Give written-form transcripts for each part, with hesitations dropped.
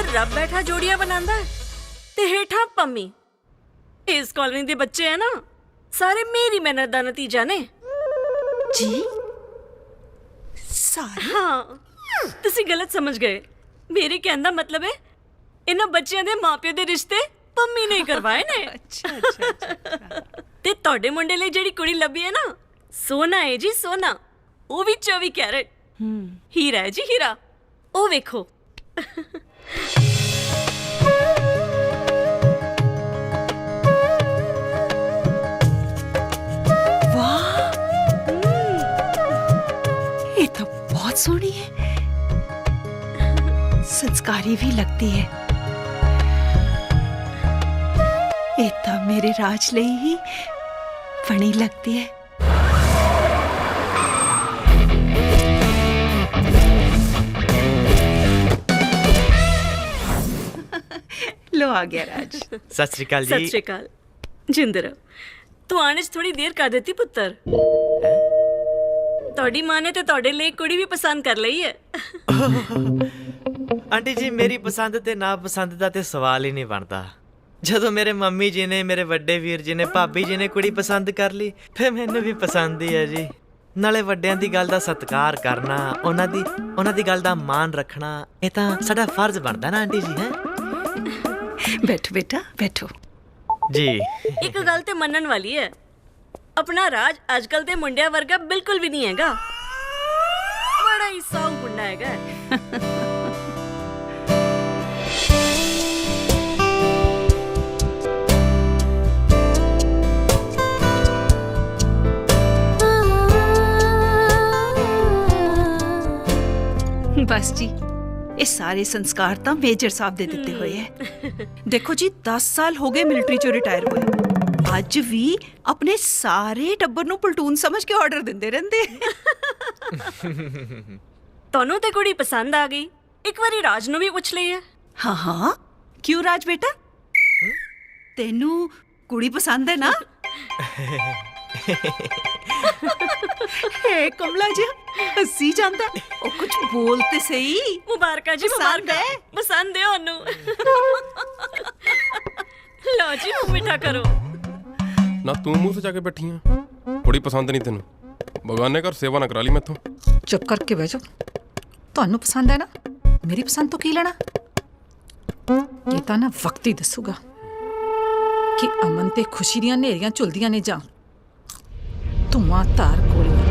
ਉੱਪਰ ਰੱਬ ਬੈਠਾ ਜੋੜੀਆਂ ਬਣਾਉਂਦਾ ਹੈ ਤੇ ਹੇਠਾਂ ਪੰਮੀ। ਇਸ ਕਾਲੋਨੀ ਦੇ ਬੱਚੇ ਹੈ ਨਾ, ਸਾਰੇ ਮੇਰੀ ਮਿਹਨਤ ਦਾ ਨਤੀਜਾ ਨੇ ਜੀ। ਸਾਰੇ? ਹਾਂ, ਤੁਸੀਂ ਗਲਤ ਸਮਝ ਗਏ। ਮੇਰੇ ਕਹਿਣ ਦਾ ਮਤਲਬ ਹੈ ਇਹਨਾਂ ਬੱਚਿਆਂ ਦੇ ਮਾਪਿਆਂ ਦੇ ਰਿਸ਼ਤੇ ਪੰਮੀ ਨੇ ਕਰਵਾਏ ਨੇ। ਅੱਛਾ। ਤੇ ਤੁਹਾਡੇ ਮੁੰਡੇ ਲਈ ਜਿਹੜੀ ਕੁੜੀ ਲੱਭੀ ਹੈ ਨਾ, ਸੋਨਾ ਹੈ ਜੀ ਸੋਨਾ, ਉਹ ਵੀ 24 ਕੈਰਟ ਹੀਰਾ ਹੈ ਜੀ ਹੀਰਾ। ਉਹ ਵੇਖੋ। वाह, ये तो बहुत सोहनी है, संस्कारी भी लगती है। ये तो मेरे राज ਲਈ ही बनी लगती है। लो आ गया राज। सत श्री अकाल जी। सत श्री अकाल। जिंदर तू आने च थोड़ी देर कर देती पुत्र। ਤੁਹਾਡੀ ਮਾਂ ਨੇ ਤੇ ਤੁਹਾਡੇ ਲਈ ਕੁੜੀ ਵੀ ਪਸੰਦ ਕਰ ਲਈ ਹੈ। ਆਂਟੀ ਜੀ ਮੇਰੀ ਪਸੰਦ ਤੇ ਨਾ ਪਸੰਦ ਦਾ ਤੇ ਸਵਾਲ ਹੀ ਨਹੀਂ ਬਣਦਾ। ਜਦੋਂ ਮੇਰੇ ਮੰਮੀ ਜੀ ਨੇ, ਮੇਰੇ ਵੱਡੇ ਵੀਰ ਜੀ ਨੇ, ਭਾਬੀ ਜੀ ਨੇ ਕੁੜੀ ਪਸੰਦ ਕਰ ਲਈ, ਫਿਰ ਮੈਨੂੰ ਵੀ ਪਸੰਦ ਹੀ ਹੈ ਜੀ। ਨਾਲੇ ਵੱਡਿਆਂ ਦੀ ਗੱਲ ਦਾ ਸਤਿਕਾਰ ਕਰਨਾ, ਉਹਨਾਂ ਦੀ ਗੱਲ ਦਾ ਮਾਣ ਰੱਖਣਾ, ਇਹ ਤਾਂ ਸਾਡਾ ਫਰਜ਼ ਬਣਦਾ ਨਾ ਆਂਟੀ ਜੀ। ਹੈ बैठो बेटा बैठो जी। एक गल ते मनन वाली है, अपना राज आजकल दे मुंडिया वर्गा बिल्कुल भी नहीं हैगा। बड़ा ही साऊ मुंडा हैगा। बस जी, ये सारे संस्कार तो मेजर साहब दे दिते हुए है। देखो जी 10 साल हो गए मिलिट्री चो रिटायर हुए, अज भी अपने सारे टब्बर नू पलटून समझ के ऑर्डर दिंदे रहंदे। तोनू ते कुड़ी पसंद आ गई, एक बारी राज नू भी पूछ लईए। हाँ हाँ, क्यों राज बेटा, तेनू कुड़ी पसंद है ना? हे कमला जी हसी जांदा, ओ कुछ बोलते सही। मुबारका जी, मुबारका। पसंद है ओनू। लो जी मुंह मीठा करो। ना तू मुंह से जाके बैठी है, कुड़ी पसंद नहीं तेनू, बगाने घर सेवा ना करा ली मैथों। चुप करके बैठ जाओ। ਤੁਹਾਨੂੰ पसंद है ना, मेरी पसंद तो की लेना। ये तो ना वक्त ही दसूगा कि अमन ते खुशी दियां नेरियां झुलदियां ने जां धुआं धार गोलियां।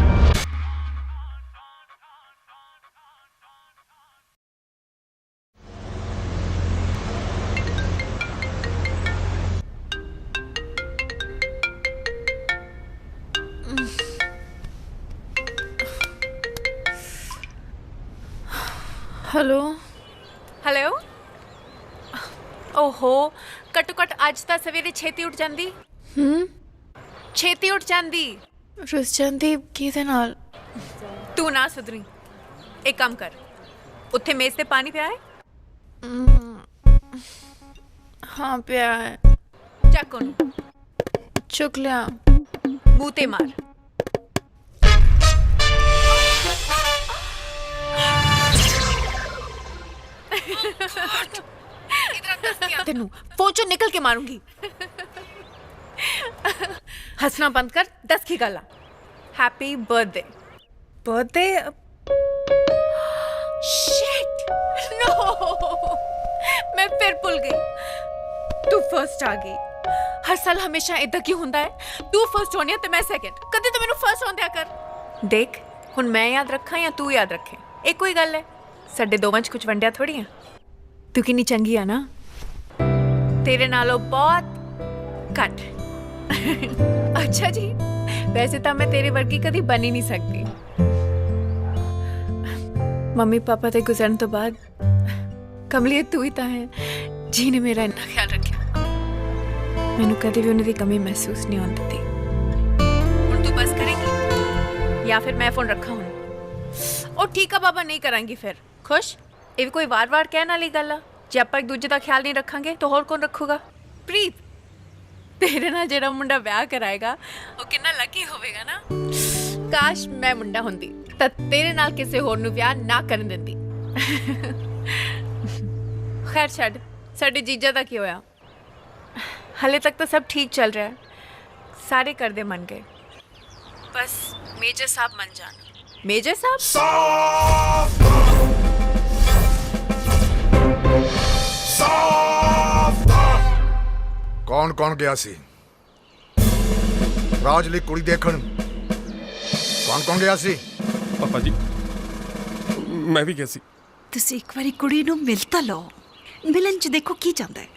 Hello hello. ओहो, घट्टो घट्ट अज तां सवेरे छेती उठ जांदी। छेती उठ जांदी। रुस जांदी किहदे नाल? तू ना सुधरी। एक काम कर, उत्थे मेज ते पानी पिया है? हाँ पिया है। चक ओनू, चुक लिया। मुंह ते मार। तेनू फोन चो निकल के मारूंगी। हंसना बंद कर, 10 की गल। Happy birthday. Birthday? Shit, no, मैं फिर भूल गई। तू फर्स्ट आ गई। हर साल हमेशा इदा क्यों हुंदा है? तू फर्स्ट होनी है ते मैं सेकंड। कदे तो मैनू फर्स्ट होंदिया कर। देख हुण मैं याद रखा या तू याद रखे, एक कोई गल है। साडे दोवां च कुछ वंडिया थोड़ी है। तू किन्नी चंगी है ना, तेरे नालों बहुत घट। अच्छा जी, वैसे तो मैं तेरे वर्गी कभी बन ही नहीं सकती। मम्मी पापा ते गुजरन तो बाद कमलिए तू ही तो है जिन्हें मेरा इन्ना ख्याल रखा। मैनू कभी भी उन्हें कमी महसूस नहीं होने दी। हुण तू बस करेंगी या फिर मैं फोन रखा हूँ? ओ ठीक है बाबा, नहीं करांगी फिर। खुश? ये भी कोई वार वार कहने वाली गल आ? जे आप एक दूजे का ख्याल नहीं रखांगे तो होर कौन रखूगा? प्रीत, तेरे नाल जेड़ा मुंडा ब्याह कराएगा वो कितना लकी होवेगा ना। काश मैं मुंडा हुंदी तां तेरे नाल किसे होर नूं ब्याह ना करन दिंदी। खैर छड़ साडे जीजा दा की होया हले तक तो सब ठीक चल रहा है सारे कर दे मन गए बस मेजर साहब मन जान मेजर साहब कौन कौन गया सी राज ਲਈ ਕੁੜੀ ਦੇਖਣ ਕੌਣ ਕੌਣ ਗਿਆ ਸੀ ਪਾਪਾ ਜੀ ਮੈਂ ਵੀ ਗਿਆ ਸੀ ਤੁਸੀਂ ਇੱਕ ਵਾਰੀ ਕੁੜੀ ਨੂੰ ਮਿਲ ਤਾਂ ਲਓ ਮਿਲਣ 'ਚ ਦੇਖੋ ਕੀ ਜਾਂਦਾ ਹੈ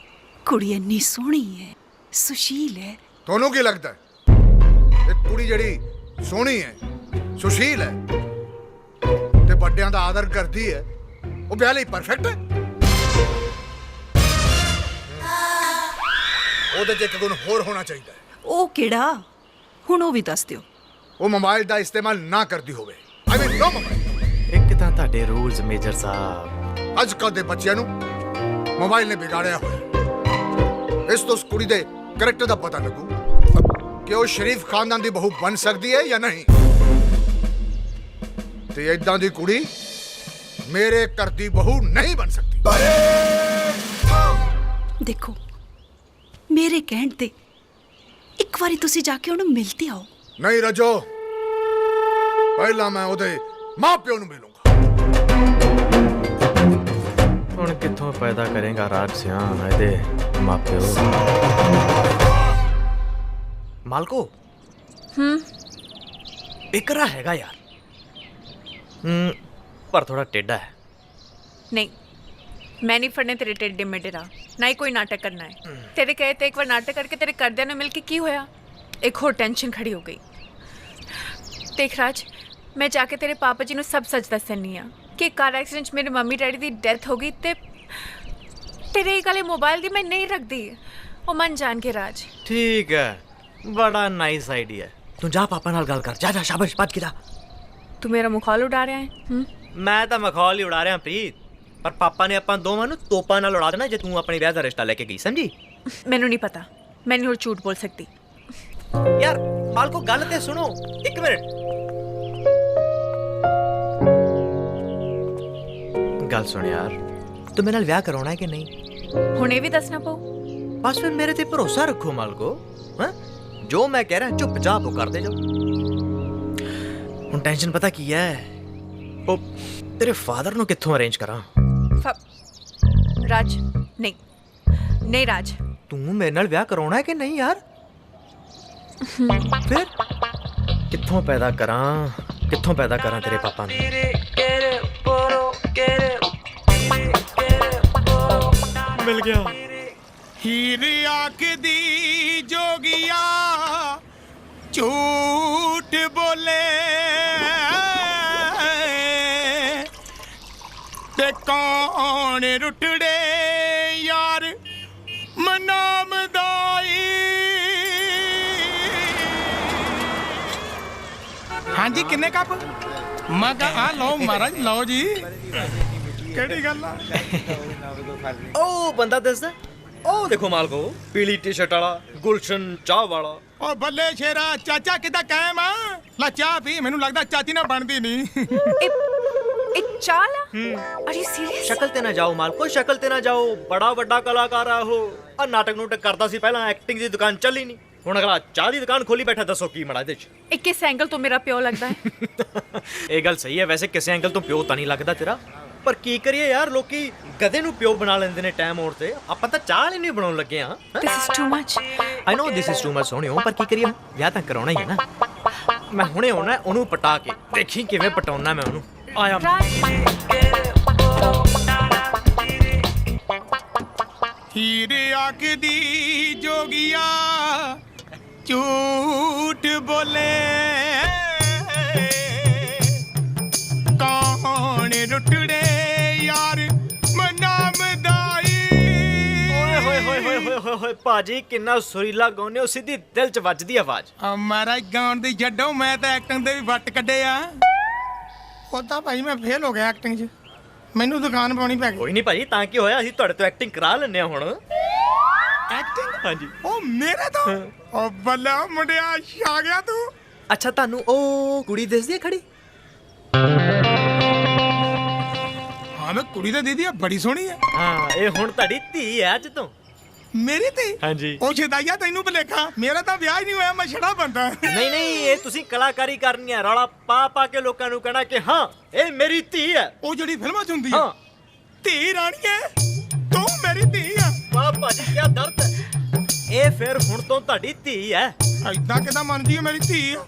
ਕੁੜੀ ਇੰਨੀ ਸੋਹਣੀ ਹੈ ਸੁਸ਼ੀਲ ਹੈ ਤੁਹਾਨੂੰ ਕੀ ਲੱਗਦਾ ਹੈ ਇਹ ਕੁੜੀ ਜਿਹੜੀ ਸੋਹਣੀ ਹੈ ਸੁਸ਼ੀਲ ਹੈ ਤੇ ਵੱਡਿਆਂ ਦਾ ਆਦਰ ਕਰਦੀ ਹੈ ਉਹ ਵਿਆਹ ਲਈ ਪਰਫੈਕਟ ਹੈ ਉਹਦੇ 'ਚ ਇੱਕ ਗੁਣ ਹੋਰ ਹੋਣਾ ਚਾਹੀਦਾ ਹੈ ਉਹ ਕਿਹੜਾ ਹੁਣ ਉਹ ਵੀ ਦੱਸ ਦਿਓ ਉਹ ਮੋਬਾਈਲ ਦਾ ਇਸਤੇਮਾਲ ਨਾ ਕਰਦੀ ਹੋਵੇ ਆਈ ਮੀਨ ਨੋ ਮੋਬਾਈਲ ਇੱਕ ਤਾਂ ਤੁਹਾਡੇ ਰੂਲਸ ਮੇਜਰ ਸਾਹਿਬ ਅੱਜ ਕੱਲ੍ਹ ਦੇ ਬੱਚਿਆਂ ਨੂੰ ਮੋਬਾਈਲ ਨੇ ਵਿਗਾੜਿਆ ਹੋਇਆ ਇਸ ਤੋਂ ਉਸ ਕੁੜੀ ਦੇ ਕਰੈਕਟਰ ਦਾ ਪਤਾ ਲੱਗੂ ਕਿ ਉਹ ਸ਼ਰੀਫ ਖਾਨਦਾਨ ਦੀ ਬਹੂ ਬਣ ਸਕਦੀ ਹੈ ਜਾਂ ਨਹੀਂ ਤੇ ਇਦਾਂ ਦੀ ਕੁੜੀ ਮੇਰੇ ਘਰ ਦੀ ਬਹੂ ਨਹੀਂ ਬਣ ਸਕਦੀ ਦੇਖੋ ਮੇਰੇ ਕਹਿਣ ਤੇ ਇੱਕ ਵਾਰੀ ਤੁਸੀਂ ਜਾ ਕੇ ਉਹਨੂੰ ਮਿਲ ਤੇ ਆਓ ਨਹੀਂ ਰਜੋ ਪਹਿਲਾਂ ਮੈਂ ਉਹਦੇ ਮਾਂ ਪਿਓ ਨੂੰ ਮਿਲੂੰਗਾ ਹੁਣ ਕਿੱਥੋਂ ਪੈਦਾ ਕਰੇਗਾ ਰਾਜ ਸਿਆਂ ਇਹਦੇ ਮਾਪਿਓ ਮਾਲਕੋ ਇਕਰਾ ਹੈਗਾ ਯਾਰ ਪਰ ਥੋੜਾ ਟੇਢਾ ਹੈ नहीं मैं नहीं फड़ने तेरे टेढ़े मेढ़े राह ना ही कोई नाटक करना है तेरे कहे ते एक बार नाटक करके तेरे करदे ने मिल के की होया एक और टेंशन खड़ी हो गई देख राज मैं जाके तेरे पापा जी ने सब सच दसनी आ कि कार एक्सीडेंट च मेरे मम्मी डैडी की डेथ हो गई ते तेरे गले मोबाइल दी मैं नहीं रखती वो मन जान के राज ठीक है बड़ा नाइस आइडिया तू जा पापा नाल गल कर जा जा शाबाश भज के जा तू मेरा मुखाल उड़ा रहा है मैं तो मखौल ही उड़ा रहा प्रीत पर पापा ने ਆਪਾਂ ਦੋਵਾਂ ਨੂੰ ਤੋਪਾਂ ਨਾਲ ਉਡਾ ਦੇਣਾ ਜੇ ਤੂੰ ਆਪਣੇ ਵਿਆਹ ਦਾ ਰਿਸ਼ਤਾ ਲੈ ਕੇ ਗਈ ਸਮਝੀ मैनू नहीं पता मैं नहीं और झूठ बोल सकती यार मालको गल ते सुनो एक मिनट गल सुन यार तू मेरे नाल विआह कराउणा है कि नहीं हुणे भी दसना पऊ बस फिर मेरे ते भरोसा रखो मालको हां जो मैं कह रहा चुपचाप वो कर दे जो हुण टेंशन पता की है ओ तेरे फादर नु कित्थों अरेंज करा राज नहीं नहीं राज तू मेरे नाल विआह कराउणा है कि नहीं यार फिर कित्थों पैदा करा तेरे पापा ने मिल गया हीर आखदी जोगिया झूठ बोले ते कौन रुटड़े यार मनाम दाई हाँ जी किन्ने कप मैं कहा लो महाराज लो जी केड़ी गल आ ओ बंदा दसदा ओ देखो मालको पीली टी शर्ट वाला गुलशन चाह वाला ओ बल्ले शेरा चाचा किदा कायम आ ला चाह पी मेनू लगदा चाची ना बनदी नहीं एक चाल आर यू सीरियस शक्ल ते ना जाओ मालको शक्ल ते ना जाओ बड़ा वड्डा कलाकार आ हो आ नाटक नूटक करदा सी पहला एक्टिंग दी दुकान चली नहीं हुण अगला चाह दी दुकान खोली बैठा दसो की मड़ा इहदे च एक किस एंगल तो मेरा प्यो लगदा है ਇਹ ਗੱਲ ਸਹੀ ਹੈ ਵੈਸੇ ਕਿਸੇ ਐਂਗਲ ਤੋਂ ਪਿਓ ਤਾਂ ਨਹੀਂ ਲੱਗਦਾ ਤੇਰਾ ਪਰ ਕੀ ਕਰੀਏ ਯਾਰ ਲੋਕੀ ਗਧੇ ਨੂੰ ਪਿਓ ਬਣਾ ਲੈਂਦੇ ਨੇ ਟਾਈਮ ਆਉਣ ਤੇ ਆਪਾਂ ਤਾਂ ਚਾਹ ਲਈ ਨਹੀਂ ਬਣਾਉਣ ਲੱਗੇ ਆ this is too much I know this is too much ਸੋਹਣਿਓ ਪਰ ਕੀ ਕਰੀਏ ਵਿਆਹ ਤਾਂ ਕਰਾਉਣਾ ਹੀ ਹੈ ਨਾ ਮੈਂ ਹੁਣੇ ਆਉਣਾ ਉਹਨੂੰ ਪਟਾ ਕੇ ਦੇਖੀ ਕਿਵੇਂ ਪਟਾਉਣਾ ਮੈਂ ਉਹਨੂੰ ਆਇਆ हीर आखदी जोगिया झूठ बोले कौन रुटड़े यार मनाम दाई ਓਏ ਹੋਏ ਹੋਏ ਹੋਏ ਹੋਏ ਹੋਏ ਹੋਏ ਭਾਜੀ ਕਿੰਨਾ ਸੁਰੀਲਾ ਗਾਉਂਦੇ ਹੋ ਸਿੱਧੀ ਦਿਲ 'ਚ ਵੱਜਦੀ ਆਵਾਜ਼ ਮਹਾਰਾਜ ਗਾਉਣ ਦੀ ਛੱਡੋ ਮੈਂ ਤਾਂ ਐਕਟਿੰਗ ਦੇ ਵੀ ਵੱਟ ਕੱਢੇ ਆ ਉਹਦਾ ਭਾਈ ਮੈਂ ਫੇਲ ਹੋ ਗਿਆ ਐਕਟਿੰਗ 'ਚ ਮੈਨੂੰ ਦੁਕਾਨ ਪਾਉਣੀ ਪੈ ਗਈ ਕੋਈ ਨਹੀਂ ਭਾਜੀ ਤਾਂ ਕੀ ਹੋਇਆ ਅਸੀਂ ਤੁਹਾਡੇ ਤੋਂ ਐਕਟਿੰਗ ਕਰਾ ਲੈਂਦੇ ਆ ਹੁਣ ਐਕਟਿੰਗ ਹਾਂਜੀ ਉਹ ਮੇਰੇ ਤੋਂ ਉਹ ਬੱਲਾ ਮੁੰਡਿਆ ਆ ਗਿਆ ਤੂੰ ਅੱਛਾ ਤੁਹਾਨੂੰ ਉਹ ਕੁੜੀ ਦਿਸਦੀ ਹੈ ਖੜੀ ਹਾਂ ਹਾਂ ਮੈਂ ਕੁੜੀ ਤਾਂ ਦੀਦੀ ਆ ਬੜੀ ਸੋਹਣੀ ਆ ਹਾਂ ਇਹ ਹੁਣ ਤੁਹਾਡੀ ਧੀ ਹੈ ਅੱਜ ਤੋਂ। ਮੇਰੀ ਤੇ ਹਾਂਜੀ। ਉਹ ਸ਼ਦਾਈਆ ਤੈਨੂੰ ਭੁਲੇਖਾ, ਮੇਰਾ ਤਾਂ ਵਿਆਹ ਹੀ ਨਹੀਂ ਹੋਇਆ, ਮੈਂ ਛੜਾ ਬੰਦਾ। ਨਹੀਂ ਨਹੀਂ ਇਹ ਤੁਸੀਂ ਕਲਾਕਾਰੀ ਕਰਨੀ ਹੈ, ਰੌਲਾ ਪਾ ਪਾ ਕੇ ਲੋਕਾਂ ਨੂੰ ਕਹਿਣਾ ਕਿ ਹਾਂ ਇਹ ਮੇਰੀ ਧੀ ਹੈ। ਉਹ ਜਿਹੜੀ ਫਿਲਮਾਂ 'ਚ ਹੁੰਦੀ ਆ ਹਾਂ ਧੀ ਰਾਣੀ ਹੈ, ਤੂੰ ਮੇਰੀ ਧੀ ਆ। ਵਾਹ ਭਾਜੀ ਕੀ ਦਰਦ ਹੈ। ਇਹ ਫਿਰ ਹੁਣ ਤੋਂ ਤੁਹਾਡੀ ਧੀ ਹੈ। ਐਦਾਂ ਕਿਦਾਂ ਮੰਨਦੀ ਹੈ ਮੇਰੀ ਧੀ ਆ?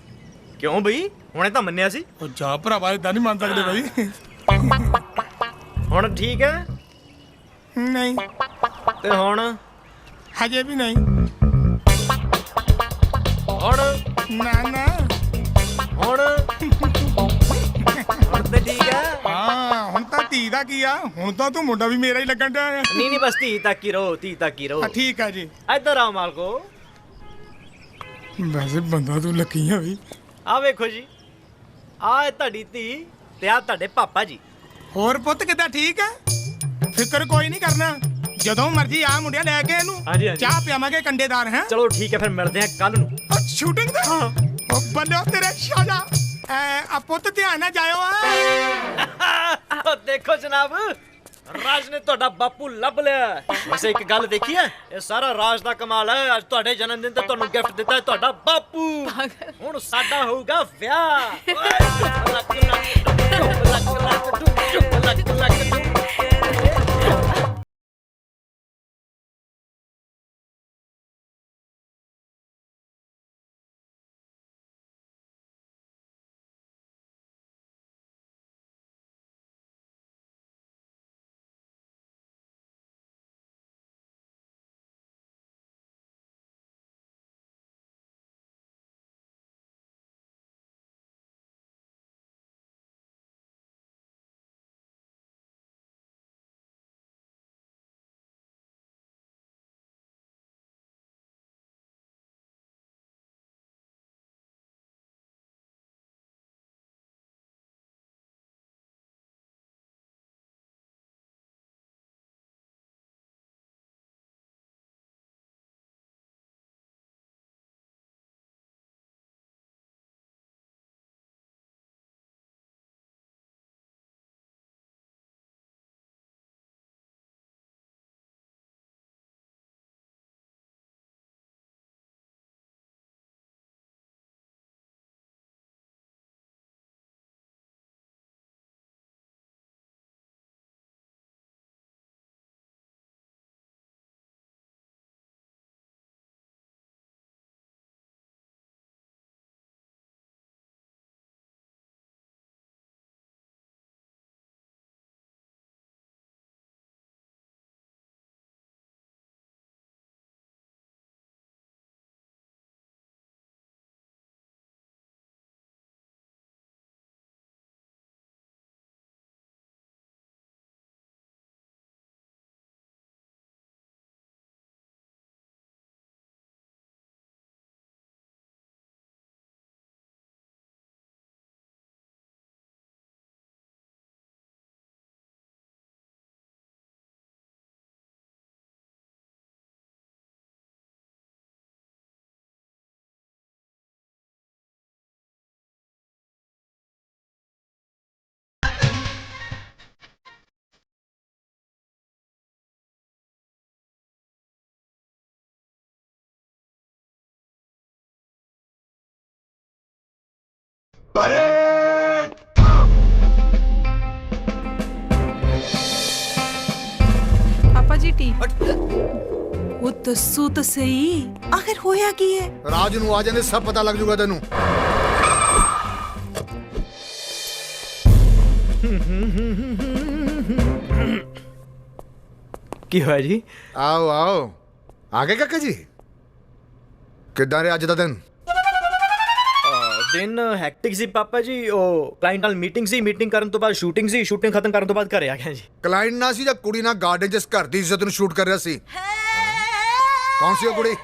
ਕਿਉਂ ਬਈ ਹੁਣੇ ਤਾਂ ਮੰਨਿਆ ਸੀ। ਉਹ ਜਾ ਭਰਾਵਾ ਏਦਾਂ ਨਹੀਂ ਮੰਨ ਸਕਦੇ ਬਈ। ਹੁਣ ਠੀਕ ਹੈ ਨਹੀਂ ਤੇ ਹੁਣ ਹਜੇ ਵੀ ਨਹੀਂ। ਹੁਣ ਨਾ ਨਾ ਹੁਣ ਹੁਣ ਤੇ ਠੀਕ ਹੈ। ਹਾਂ ਹੁਣ ਤਾਂ ਧੀ ਦਾ ਕੀ ਆ, ਹੁਣ ਤਾਂ ਤੂੰ ਮੁੰਡਾ ਵੀ ਮੇਰਾ ਹੀ ਲੱਗਣ ਡਿਆ ਆ। ਨਹੀਂ ਨਹੀਂ ਬਸ ਧੀ ਤੱਕ ਹੀ ਰਹੋ, ਧੀ ਤੱਕ ਹੀ ਰਹੋ। ਹਾਂ, ਠੀਕ ਆ ਜੀ। ਇੱਧਰ ਆਓ ਮਾਲਕੋ। ਵੈਸੇ ਬੰਦਾ ਤੂੰ ਲੱਕੀ ਆ ਵੀ। ਆ ਵੇਖੋ ਜੀ, ਆ ਹੈ ਤੁਹਾਡੀ ਧੀ ਤੇ ਆ ਤੁਹਾਡੇ ਪਾਪਾ ਜੀ। ਹੋਰ ਪੁੱਤ ਕਿੱਦਾਂ ਠੀਕ ਆ? ਫਿਕਰ ਕੋਈ ਨਹੀਂ ਕਰਨਾ, ਜਦੋਂ ਮਰਜੀ ਆ ਮੁੰਡਿਆ ਲੈ ਕੇ ਇਹਨੂੰ ਹਾਂਜੀ, ਹਾਂਜੀ। ਚਾਹ ਪਿਆਵਾਂਗੇ ਕੰਡੇਦਾਰ ਹੈ। ਚਲੋ ਠੀਕ ਹੈ ਫਿਰ ਮਿਲਦੇ ਹਾਂ ਕੱਲ ਨੂੰ। ਸ਼ੂਟਿੰਗ ਦਾ ਉਹ ਬੱਲੇ ਉਹ ਤੇਰੇ ਸ਼ਾਜਾ। ਆ ਪੁੱਤ ਧਿਆਨ ਨਾਲ ਜਾਇਓ ਆ। ਉਹ ਦੇਖੋ ਜਨਾਬ, ਰਾਜ ਨੇ ਤੁਹਾਡਾ ਬਾਪੂ ਲੱਭ ਲਿਆ। ਵੈਸੇ ਇੱਕ ਗੱਲ ਦੇਖੀ ਹੈ, ਇਹ ਸਾਰਾ ਰਾਜ ਦਾ ਕਮਾਲ ਹੈ। ਅੱਜ ਤੁਹਾਡੇ ਜਨਮ ਦਿਨ ਤੇ ਤੁਹਾਨੂੰ ਗਿਫਟ ਦਿੱਤਾ ਹੈ ਤੁਹਾਡਾ ਬਾਪੂ। ਹੁਣ ਸਾਡਾ ਹੋਊਗਾ ਵਿਆਹ। ਲੱਕ ਲੱਕ ਲੱਕ। ਪਾਪਾ ਜੀ ਟੀ ਉਹ ਦੱਸੋ ਤਾਂ ਸਹੀ, ਆਖਿਰ ਹੋਇਆ ਕੀ ਹੈ? ਰਾਜ ਨੂੰ ਆ ਜਾਂਦੇ ਸਭ ਪਤਾ ਲੱਗ ਜੂਗਾ ਤੈਨੂੰ। ਕੀ ਹੋਇਆ ਜੀ? ਆਓ ਆਓ ਆ ਗਏ ਕਾਕਾ ਜੀ, ਕਿੱਦਾਂ ਰਿਹਾ ਅੱਜ ਦਾ ਦਿਨ? ਦਿਨ ਹੈਕਟਿਕ ਸੀ ਪਾਪਾ ਜੀ। ਉਹ ਕਲਾਇੰਟ ਨਾਲ ਮੀਟਿੰਗ ਸੀ, ਮੀਟਿੰਗ ਕਰਨ ਤੋਂ ਬਾਅਦ ਸ਼ੂਟਿੰਗ ਸੀ, ਸ਼ੂਟਿੰਗ ਖਤਮ ਕਰਨ ਤੋਂ ਬਾਅਦ ਘਰੇ ਆ ਗਿਆ ਜੀ। ਕਲਾਇੰਟ ਨਾ ਸੀ ਜਾਂ ਕੁੜੀ ਨਾਲ ਗਾਰਡਨ ਜਿਸ ਘਰ ਦੀ ਇੱਜ਼ਤ ਨੂੰ ਸ਼ੂਟ ਕਰ ਰਿਹਾ ਸੀ? ਕੌਣ ਸੀ ਉਹ ਕੁੜੀ?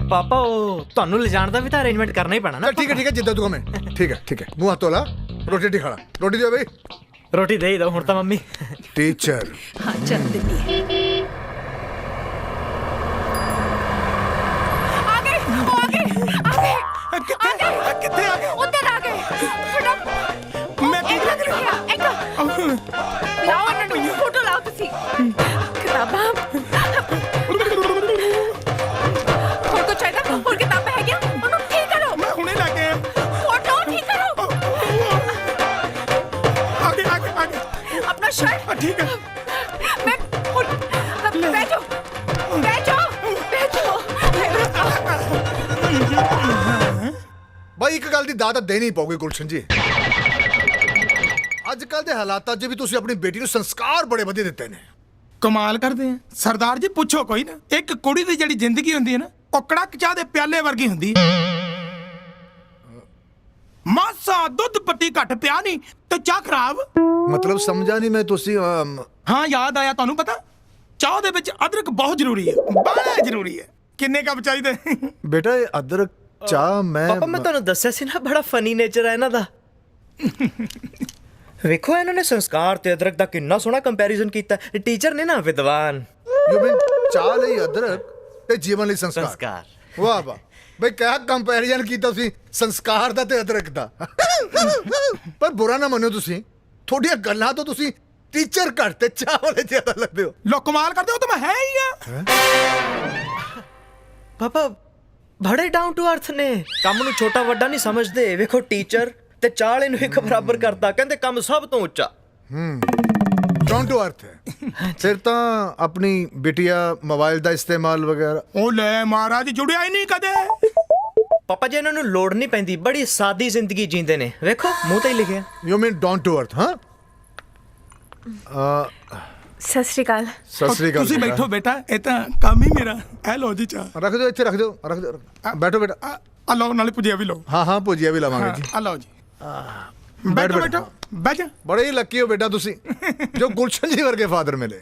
ਪਾਪਾ ਉਹ ਤੁਹਾਨੂੰ ਲਿਜਾਣ ਦਾ ਵੀ ਤਾਂ ਅਰੇਂਜਮੈਂਟ ਕਰਨਾ ਹੀ ਪੈਣਾ ਨਾ। चल ठीक है जिद्दां तू हमें ठीक है मुंह हाथ धोला रोटी टी खाला रोटी दियो भाई ਰੋਟੀ ਦੇ ਹੀ ਦੋ ਹੁਣ ਤਾਂ ਮੰਮੀ। टीचर हाँ चल दिन्नी है। ਕਿੱਥੇ ਆ ਗਏ उधर आ गए ਮੈਂ ਕੀ ਲੱਗ ਰਿਹਾ लाओ इन्होंने फोटो लाओ तुसी किताबां और कुछ चाहिए और किताबें है क्या उन्होंने ठीक करो ਮੈਂ ਹੁਣੇ ਲੈ ਕੇ ਆਇਆ फोटो ठीक करो आगे अपना शर्ट ठीक है मैं बैठो बैठो बैठो भाई एक गल दी दाद देनी पऊगी गुलशन जी ਅੱਜ ਕੱਲ ਦੇ ਹਾਲਾਤਾਂ 'ਚ ਵੀ ਤੁਸੀਂ ਆਪਣੀ ਬੇਟੀ ਨੂੰ ਸੰਸਕਾਰ ਬੜੇ ਵਧੀਆ ਦਿੱਤੇ ਨੇ ਕਮਾਲ ਕਰਦੇ ਆ ਸਰਦਾਰ ਜੀ ਪੁੱਛੋ ਕੋਈ ਨਾ ਇੱਕ ਕੁੜੀ ਦੀ ਜਿਹੜੀ ਜ਼ਿੰਦਗੀ ਹੁੰਦੀ ਹੈ ਨਾ ਉਹ ਕੜਕ ਚਾਹ ਦੇ ਪਿਆਲੇ ਵਰਗੀ ਹੁੰਦੀ ਹੈ ਮਾਸਾ ਦੁੱਧ ਪੱਤੀ ਘੱਟ ਪਿਆ ਨਹੀਂ ਤੇ ਚਾਹ ਖਰਾਬ ਮਤਲਬ ਸਮਝਾ ਨਹੀਂ ਮੈਂ ਤੁਸੀਂ ਹਾਂ ਯਾਦ ਆਇਆ ਤੁਹਾਨੂੰ ਪਤਾ ਚਾਹ ਦੇ ਵਿੱਚ ਅਦਰਕ ਬਹੁਤ ਜ਼ਰੂਰੀ ਹੈ ਬੜਾ ਜ਼ਰੂਰੀ ਹੈ ਕਿੰਨੇ ਕੱਪ ਚਾਹੀਦੇ ਬੇਟਾ ਇਹ ਅਦਰਕ ਚਾਹ ਮੈਂ ਪਾਪਾ ਮੈਂ ਤੁਹਾਨੂੰ ਦੱਸਿਆ ਸੀ ਨਾ ਬੜਾ ਫਨੀ ਨੇਚਰ ਹੈ ਇਹਨਾਂ ਦਾ। ਵੇਖੋ ਇਹਨਾਂ ਨੇ ਸੰਸਕਾਰ ਤੇ ਅਦਰਕ ਦਾ ਕਿੰਨਾ ਸੋਹਣਾ ਕੰਪੈਰੀਜ਼ਨ ਕੀਤਾ। ਟੀਚਰ ਨੇ ਨਾ ਵਿਦਵਾਨ। ਯੂ ਮੀਨ ਚਾਹ ਲਈ ਅਦਰਕ ਤੇ ਜੀਵਨ ਲਈ ਸੰਸਕਾਰ ਸੰਸਕਾਰ। ਵਾਹ ਵਾਹ ਬਈ ਕਿਆ ਕੰਪੈਰੀਜ਼ਨ ਕੀਤਾ ਤੁਸੀਂ ਸੰਸਕਾਰ ਦਾ ਤੇ ਅਦਰਕ ਦਾ। ਪਰ ਬੁਰਾ ਨਾ ਮੰਨੋ ਤੁਸੀਂ ਤੁਹਾਡੀਆਂ ਗੱਲਾਂ ਤੋਂ ਤੁਸੀਂ ਟੀਚਰ ਘੱਟ ਤੇ ਚਾਹ ਵਾਲੇ ਜ਼ਿਆਦਾ ਲੱਗਦੇ ਹੋ। ਲੋ ਕਮਾਲ ਕਰਦੇ ਹੋ ਤਾਂ ਮੈਂ ਹੈ ਹੀ ਆ ਪਾਪਾ ਬੜੇ ਡਾਊਨ ਟੂ ਅਰਥ ਨੇ, ਕੰਮ ਨੂੰ ਛੋਟਾ ਵੱਡਾ ਨਹੀਂ ਸਮਝਦੇ। ਵੇਖੋ ਟੀਚਰ ਤੇ ਚਾਹ ਵਾਲੇ ਨੂੰ ਇੱਕ ਬਰਾਬਰ ਕਰਤਾ, ਕਹਿੰਦੇ ਕੰਮ ਸਭ ਤੋਂ ਉੱਚਾ। ਡਾਊਨ ਟੂ ਅਰਥ ਹੈ। ਫਿਰ ਤਾਂ ਆਪਣੀ ਬਿਟੀਆ ਮੋਬਾਈਲ ਦਾ ਇਸਤੇਮਾਲ ਵਗੈਰਾ ਉਹ ਲੈ ਮਹਾਰਾਜ ਜੁੜਿਆ ਹੀ ਨਹੀਂ ਕਦੇ। ਪਾਪਾ ਜੀ ਇਹਨਾਂ ਨੂੰ ਲੋੜ ਨਹੀਂ ਪੈਂਦੀ, ਬੜੀ ਸਾਦੀ ਜ਼ਿੰਦਗੀ ਜੀਂਦੇ ਨੇ। ਵੇਖੋ ਮੂੰਹ ਤੇ ਹੀ ਲਿਖਿਆ। You mean down to earth. ਹਾਂ सत श्री अकाल ਸਤਿ ਸ੍ਰੀ ਅਕਾਲ। ਤੁਸੀਂ ਬੈਠੋ ਬੇਟਾ, ਇਹ ਤਾਂ ਕੰਮ ਹੀ ਮੇਰਾ। ਇਹ ਲਓ ਜੀ ਚਾਹ। ਰੱਖ ਦਿਓ ਇੱਥੇ, ਰੱਖ ਦਿਓ, ਰੱਖ ਦਿਓ। ਬੈਠੋ ਬੇਟਾ। ਆ ਲਓ ਨਾਲੇ ਭੁਜੀਆ ਵੀ ਲਓ। ਹਾਂ ਹਾਂ ਭੁਜੀਆ ਵੀ ਲਵਾਂਗੇ ਜੀ। ਆ ਲਓ ਜੀ। ਬੈਠੋ ਬੈਠੋ ਬੈਠ ਜਾ। ਬੜੇ ਹੀ ਲੱਕੀ ਹੋ ਬੇਟਾ ਤੁਸੀਂ ਜੋ ਗੁਲਸ਼ਨ ਜੀ ਵਰਗੇ ਫਾਦਰ ਮਿਲੇ।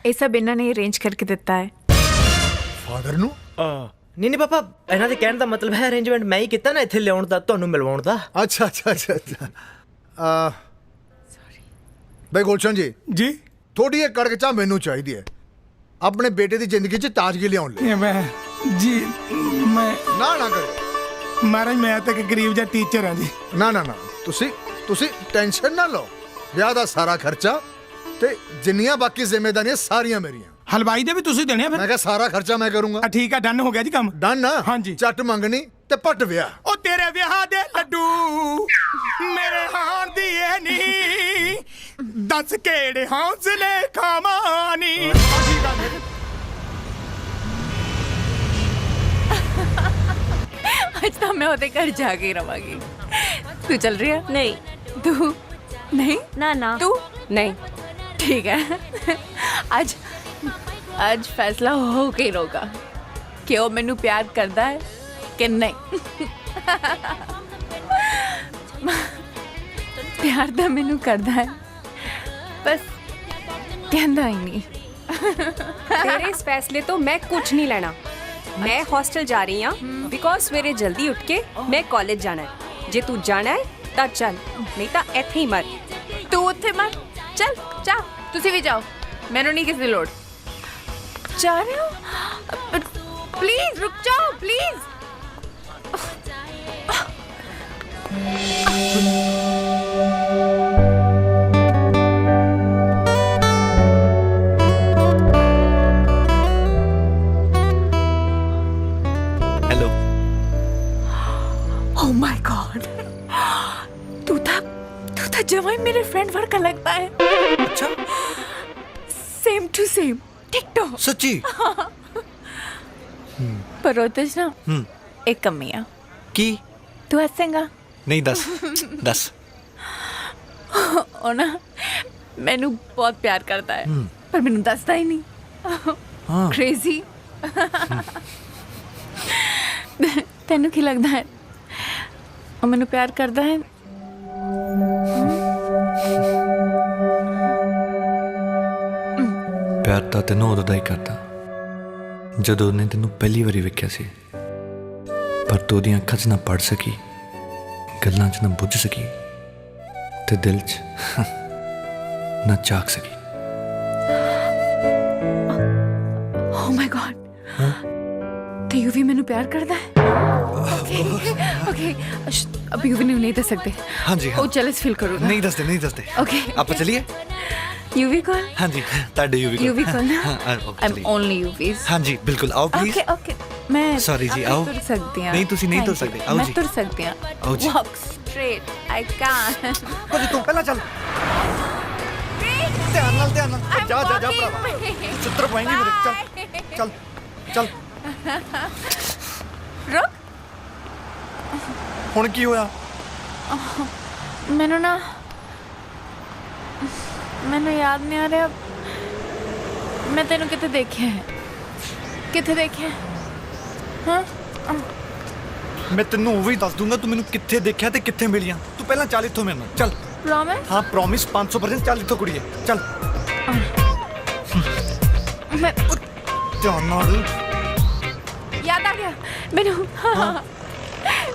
ये सब इन्होंने अरेंज करके दिता है। ਫਾਦਰ ਨੂੰ ਨਹੀਂ ਨਹੀਂ ਪਾਪਾ, ਇਹਨਾਂ ਦੇ ਕਹਿਣ ਦਾ ਮਤਲਬ ਹੈ ਅਰੇਂਜਮੈਂਟ ਮੈਂ ਹੀ ਕੀਤਾ ਨਾ ਇੱਥੇ ਲਿਆਉਣ ਦਾ, ਤੁਹਾਨੂੰ ਮਿਲਵਾਉਣ ਦਾ। ਅੱਛਾ ਅੱਛਾ ਅੱਛਾ ਅੱਛਾ। ਬਈ ਗੁਲਸ਼ਨ ਜੀ ਜੀ ਥੋੜੀ ਇਹ ਕੜਕ ਚਾਹ ਮੈਨੂੰ ਚਾਹੀਦੀ ਹੈ ਆਪਣੇ ਬੇਟੇ ਦੀ ਜ਼ਿੰਦਗੀ 'ਚ ਤਾਜ਼ਗੀ ਲਿਆਉਣ ਲਈ। ਇਹ ਮੈਂ ਜੀ ਮੈਂ ਨਾ ਨਾ ਕਰੋ ਮਹਾਰਾਜ, ਮੈਂ ਤਾਂ ਇੱਕ ਗਰੀਬ ਜਿਹਾ ਟੀਚਰ ਹਾਂ ਜੀ। ਨਾ ਨਾ ਨਾ ਤੁਸੀਂ ਟੈਨਸ਼ਨ ਨਾ ਲਓ। ਵਿਆਹ ਦਾ ਸਾਰਾ ਖਰਚਾ ਤੇ ਜਿੰਨੀਆਂ ਬਾਕੀ ਜ਼ਿੰਮੇਵਾਰੀਆਂ ਸਾਰੀਆਂ ਮੇਰੀਆਂ। ਹਲਵਾਈ ਦੇ ਵੀ ਤੁਸੀਂ ਦੇਣੇ ਆ ਫਿਰ? ਮੈਂ ਕਿਹਾ ਸਾਰਾ ਖਰਚਾ ਮੈਂ ਕਰੂੰਗਾ। ਠੀਕ ਆ, ਡਨ ਹੋ ਗਿਆ ਜੀ ਕੰਮ। ਡਨ ਨਾ? ਹਾਂਜੀ। ਚੱਟ ਮੰਗਣੀ ਤੇ ਪੱਟ ਵਿਆਹ। ਉਹ ਤੇਰੇ ਵਿਆਹ ਦੇ ਲੱਡੂ ਮੇਰੇ ਹਾਣ ਦੀ ਇਹ ਨਹੀਂ, ਦੱਸ ਕਿਹੜੇ ਹੌਸਲੇ ਖਾਵਾਨੀ। आज तो मैं ओदे घर जाके रवांगी। तू चल रही है? नहीं तू नहीं? ना ना तू नहीं। ठीक है। आज फैसला हो के होगा कि वो मैनू प्यार करता है कि नहीं। प्यार तो मैनू करता है, बस कहना ही नहीं। तेरे इस फैसले तो मैं कुछ नहीं लेना। मैं हॉस्टल जा रही हूँ बिकॉज सवेरे जल्दी उठ के मैं कॉलेज जाना है। जे तू जाना है तो चल, नहीं तो इत्थे ही मर। तू उत्थे मत, चल जा, तुसी भी जाओ, मैनू नहीं किसी लोड़। जा रहे हो? प्लीज रुक जाओ please. Hello. Oh my God, तू था जवाई मेरे फ्रेंड वर्ग का लगता है। अच्छा सेम टू सेम, टिकटॉक। सच्ची? पर रोतेज ना एक कमी है। की? तू हंसेगा नहीं, दस दस। ओ ना मैनू बहुत प्यार करता है पर मैनू दसदा ही नहीं। क्रेजी। तेनू की लगता है वो मैनू प्यार करता है? ਪਿਆਰ ਤਾਂ ਤੈਨੂੰ ਉਦੋਂ ਦਾ ਹੀ ਕਰਦਾ ਜਦੋਂ ਉਹਨੇ ਤੈਨੂੰ ਪਹਿਲੀ ਵਾਰੀ ਵੇਖਿਆ ਸੀ, ਪਰ ਤੂੰ ਉਹਦੀਆਂ ਅੱਖਾਂ 'ਚ ਨਾ ਪੜ ਸਕੀ, ਗੱਲਾਂ 'ਚ ਨਾ ਬੁੱਝ ਸਕੀ ਤੇ ਦਿਲ 'ਚ ਨਾ ਝਾਕ ਸਕੀ। ਓ ਮਾਈ ਗॉड, ਤੇ ਯੂਵੀ ਮੈਨੂੰ ਪਿਆਰ ਕਰਦਾ ਹੈ? ओके अब यूवी ने नहीं दस सकते। हाँ जी, हाँ। वो जेलस फील करूँगा। नहीं दसते, नहीं दसते। ओके आप चलिए। UV call. हाँ जी, ताड़े यूवी कॉल। यूवी कॉल ना। हाँ, आई एम ओनली यूवीज। हाँ जी, बिल्कुल आओ प्लीज। ओके ओके मैं Sorry जी, आओ। तुर सकती हूँ। नहीं, तुसी नहीं तुर सकते, आओ मैं जी। तुर सकती हूँ। आओ जी। Walk straight I can. अरे तू पहला चल। ध्यान नाल जा जा जा भरावा, चित्र पाएंगे मेरे। चल चल चल। रुक। ਹੁਣ ਕੀ ਹੋਇਆ? ਮੈਨੂੰ ਨਾ ਮੈਨੂੰ ਯਾਦ ਨਹੀਂ ਆ ਰਿਹਾ ਮੈਂ ਤੈਨੂੰ ਕਿੱਥੇ ਦੇਖਿਆ ਹੈ। ਕਿੱਥੇ ਦੇਖਿਆ ਹਾਂ? ਮੈਂ ਤੈਨੂੰ ਉਹ ਵੀ ਦੱਸ ਦੂੰਗਾ ਤੂੰ ਮੈਨੂੰ ਕਿੱਥੇ ਦੇਖਿਆ ਤੇ ਕਿੱਥੇ ਮਿਲੀਆਂ। ਤੂੰ ਪਹਿਲਾਂ ਚੱਲ ਇੱਥੋਂ ਮੇਰੇ ਨਾਲ ਚੱਲ। ਪ੍ਰੋਮਿਸ? ਹਾਂ ਪ੍ਰੋਮਿਸ 500% ਚੱਲ ਇੱਥੋਂ ਕੁੜੀਏ ਚੱਲ। ਮੈਂ ਧਿਆਨ ਨਾਲ। ਯਾਦ ਆ ਗਿਆ ਮੈਨੂੰ।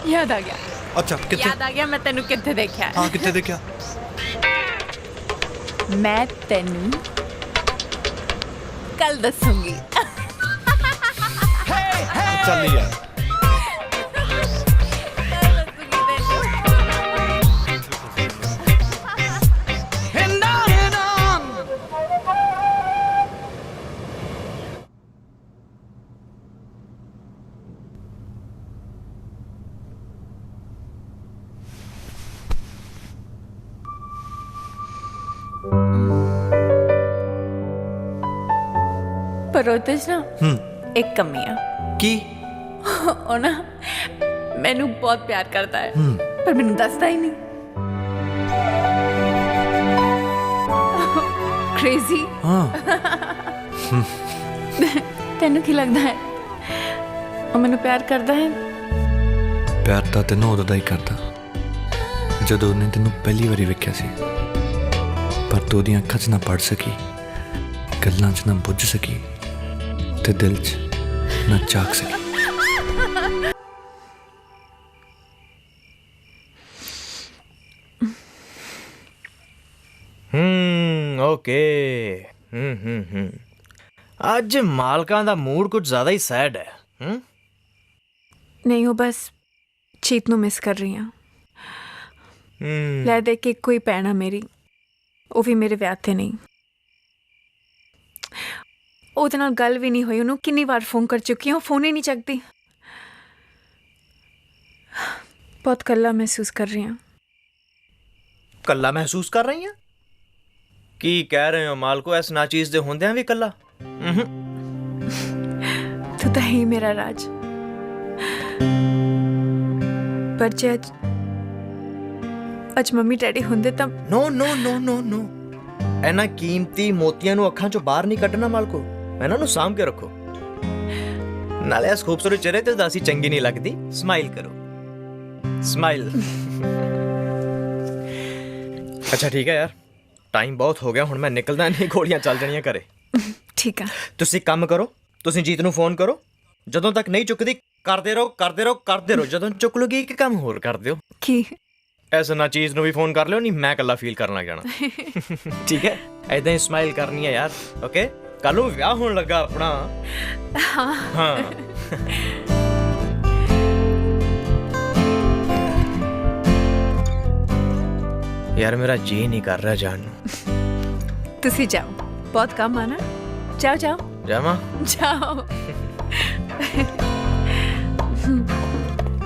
ਯਾਦ ਆ ਗਿਆ। ਅੱਛਾ ਕਿੱਥੇ? ਯਾਦ ਆ ਗਿਆ ਮੈਂ ਤੈਨੂੰ ਕਿੱਥੇ ਦੇਖਿਆ ਹੈ। ਹਾਂ ਕਿੱਥੇ ਦੇਖਿਆ? ਮੈਂ ਤੈਨੂੰ ਕੱਲ ਦੱਸੂੰਗੀ। ਚੱਲ ਯਾਰ। ਪਰ ਉਹਦੇ 'ਚ ਨਾ ਇੱਕ ਕਮੀ ਆ। ਕੀ? ਉਹ ਨਾ ਮੈਨੂੰ ਬਹੁਤ ਪਿਆਰ ਕਰਦਾ ਹੈ ਪਰ ਮੈਨੂੰ ਦੱਸਦਾ ਹੀ ਨਹੀਂ। ਕ੍ਰੇਜ਼ੀ। ਹਾਂ ਤੈਨੂੰ ਕੀ ਲੱਗਦਾ ਹੈ ਉਹ ਮੈਨੂੰ ਪਿਆਰ ਕਰਦਾ ਹੈ? ਪਿਆਰ ਤਾਂ ਤੈਨੂੰ ਉਦੋਂ ਦਾ ਹੀ ਕਰਦਾ ਜਦੋਂ ਉਹਨੇ ਤੈਨੂੰ ਪਹਿਲੀ ਵਾਰੀ ਵੇਖਿਆ ਸੀ, ਪਰ ਤੂੰ ਉਹਦੀਆਂ ਅੱਖਾਂ 'ਚ ਨਾ ਪੜ ਸਕੀ, ਗੱਲਾਂ 'ਚ ਨਾ ਬੁੱਝ ਸਕੀ ਤੇ ਦਿਲ 'ਚ ਨਾ ਝਾਕ ਸਕੀ। ਓਕੇ। ਅੱਜ ਮਾਲਕਾਂ ਦਾ ਮੂਡ ਕੁਝ ਜ਼ਿਆਦਾ ਹੀ ਸੈਡ ਹੈ। ਨਹੀਂ ਉਹ ਬਸ ਚੀਤ ਨੂੰ ਮਿਸ ਕਰ ਰਹੀ ਹਾਂ। ਲੈ ਦੇ ਕੇ ਕੋਈ ਪੈਣਾ ਮੇਰੀ, ਉਹ ਵੀ ਮੇਰੇ ਵਿਆਹ ਤੇ ਨਹੀਂ। ਉਹਦੇ ਨਾਲ ਗੱਲ ਵੀ ਨਹੀਂ ਹੋਈ। ਉਹਨੂੰ ਕਿੰਨੀ ਵਾਰ ਫੋਨ ਕਰ ਚੁੱਕੀ ਹਾਂ, ਉਹ ਫੋਨ ਹੀ ਨਹੀਂ ਚੱਕਦੀ। ਬਹੁਤ ਇਕੱਲਾ ਮਹਿਸੂਸ ਕਰ ਰਹੀ ਹਾਂ। ਕੱਲਾ ਮਹਿਸੂਸ ਕਰ ਰਹੀ ਹਾਂ? ਕੀ ਕਹਿ ਰਹੇ ਹੋ ਮਾਲਕੋ? ਇਸ ਨਾਚੀਜ਼ ਦੇ ਹੁੰਦਿਆਂ ਵੀ ਕੱਲਾ? ਤੂੰ ਤਾਂ ਹੀ ਮੇਰਾ ਰਾਜ। ਪਰ ਜੇ ਅੱਜ ਮੰਮੀ ਡੈਡੀ ਹੁੰਦੇ ਤਾਂ ਨੋ ਨੋ ਨੋ ਨੋ ਨੋ, ਇਹਨਾਂ ਕੀਮਤੀ ਮੋਤੀਆਂ ਨੂੰ ਅੱਖਾਂ ਚੋਂ ਬਾਹਰ ਨਹੀਂ ਕੱਢਣਾ ਮਾਲਕੋ। ਇਹਨਾਂ ਨੂੰ ਸਾਂਭ ਕੇ ਰੱਖੋ। ਨਾਲੇ ਇਸ ਖੂਬਸੂਰਤ ਚਿਹਰੇ ਤੇ ਉਦਾਸੀ ਚੰਗੀ ਨਹੀਂ ਲੱਗਦੀ। ਸਮਾਈਲ ਕਰੋ, ਸਮਾਈਲ। ਅੱਛਾ ਠੀਕ ਹੈ ਯਾਰ, ਟਾਈਮ ਬਹੁਤ ਹੋ ਗਿਆ ਹੁਣ, ਮੈਂ ਨਿਕਲਦਾ ਨਹੀਂ, ਗੋਲੀਆਂ ਚੱਲ ਜਾਣੀਆਂ ਘਰੇ। ਠੀਕ ਆ। ਤੁਸੀਂ ਕੰਮ ਕਰੋ, ਤੁਸੀਂ ਜੀਤ ਨੂੰ ਫੋਨ ਕਰੋ। ਜਦੋਂ ਤੱਕ ਨਹੀਂ ਚੁੱਕਦੀ ਕਰਦੇ ਰਹੋ ਕਰਦੇ ਰਹੋ ਕਰਦੇ ਰਹੋ। ਜਦੋਂ ਚੁੱਕ ਲੂਗੀ ਇੱਕ ਕੰਮ ਹੋਰ ਕਰ ਦਿਓ। ਕੀ? ਐਸਾ ਨਾ ਚੀਜ਼ ਨੂੰ ਵੀ ਫੋਨ ਕਰ ਲਿਓ, ਨਹੀਂ ਮੈਂ ਇਕੱਲਾ ਫੀਲ ਕਰਨ ਲੱਗ ਜਾਣਾ। ਠੀਕ ਹੈ, ਐਦਾਂ ਹੀ ਸਮਾਈਲ ਕਰਨੀ ਹੈ ਯਾਰ। ਓਕੇ, ਕੱਲ ਨੂੰ ਵਿਆਹ ਹੋਣ ਲੱਗਾ ਆਪਣਾ। ਹਾਂ ਯਾਰ ਮੇਰਾ ਜੀ ਨਹੀਂ ਕਰ ਰਿਹਾ ਜਾਣ ਨੂੰ। ਤੁਸੀਂ ਜਾਓ, ਬਹੁਤ ਕੰਮ ਆ ਨਾ। ਜਾਓ ਜਾਓ ਜਾਵਾਂ? ਜਾਓ।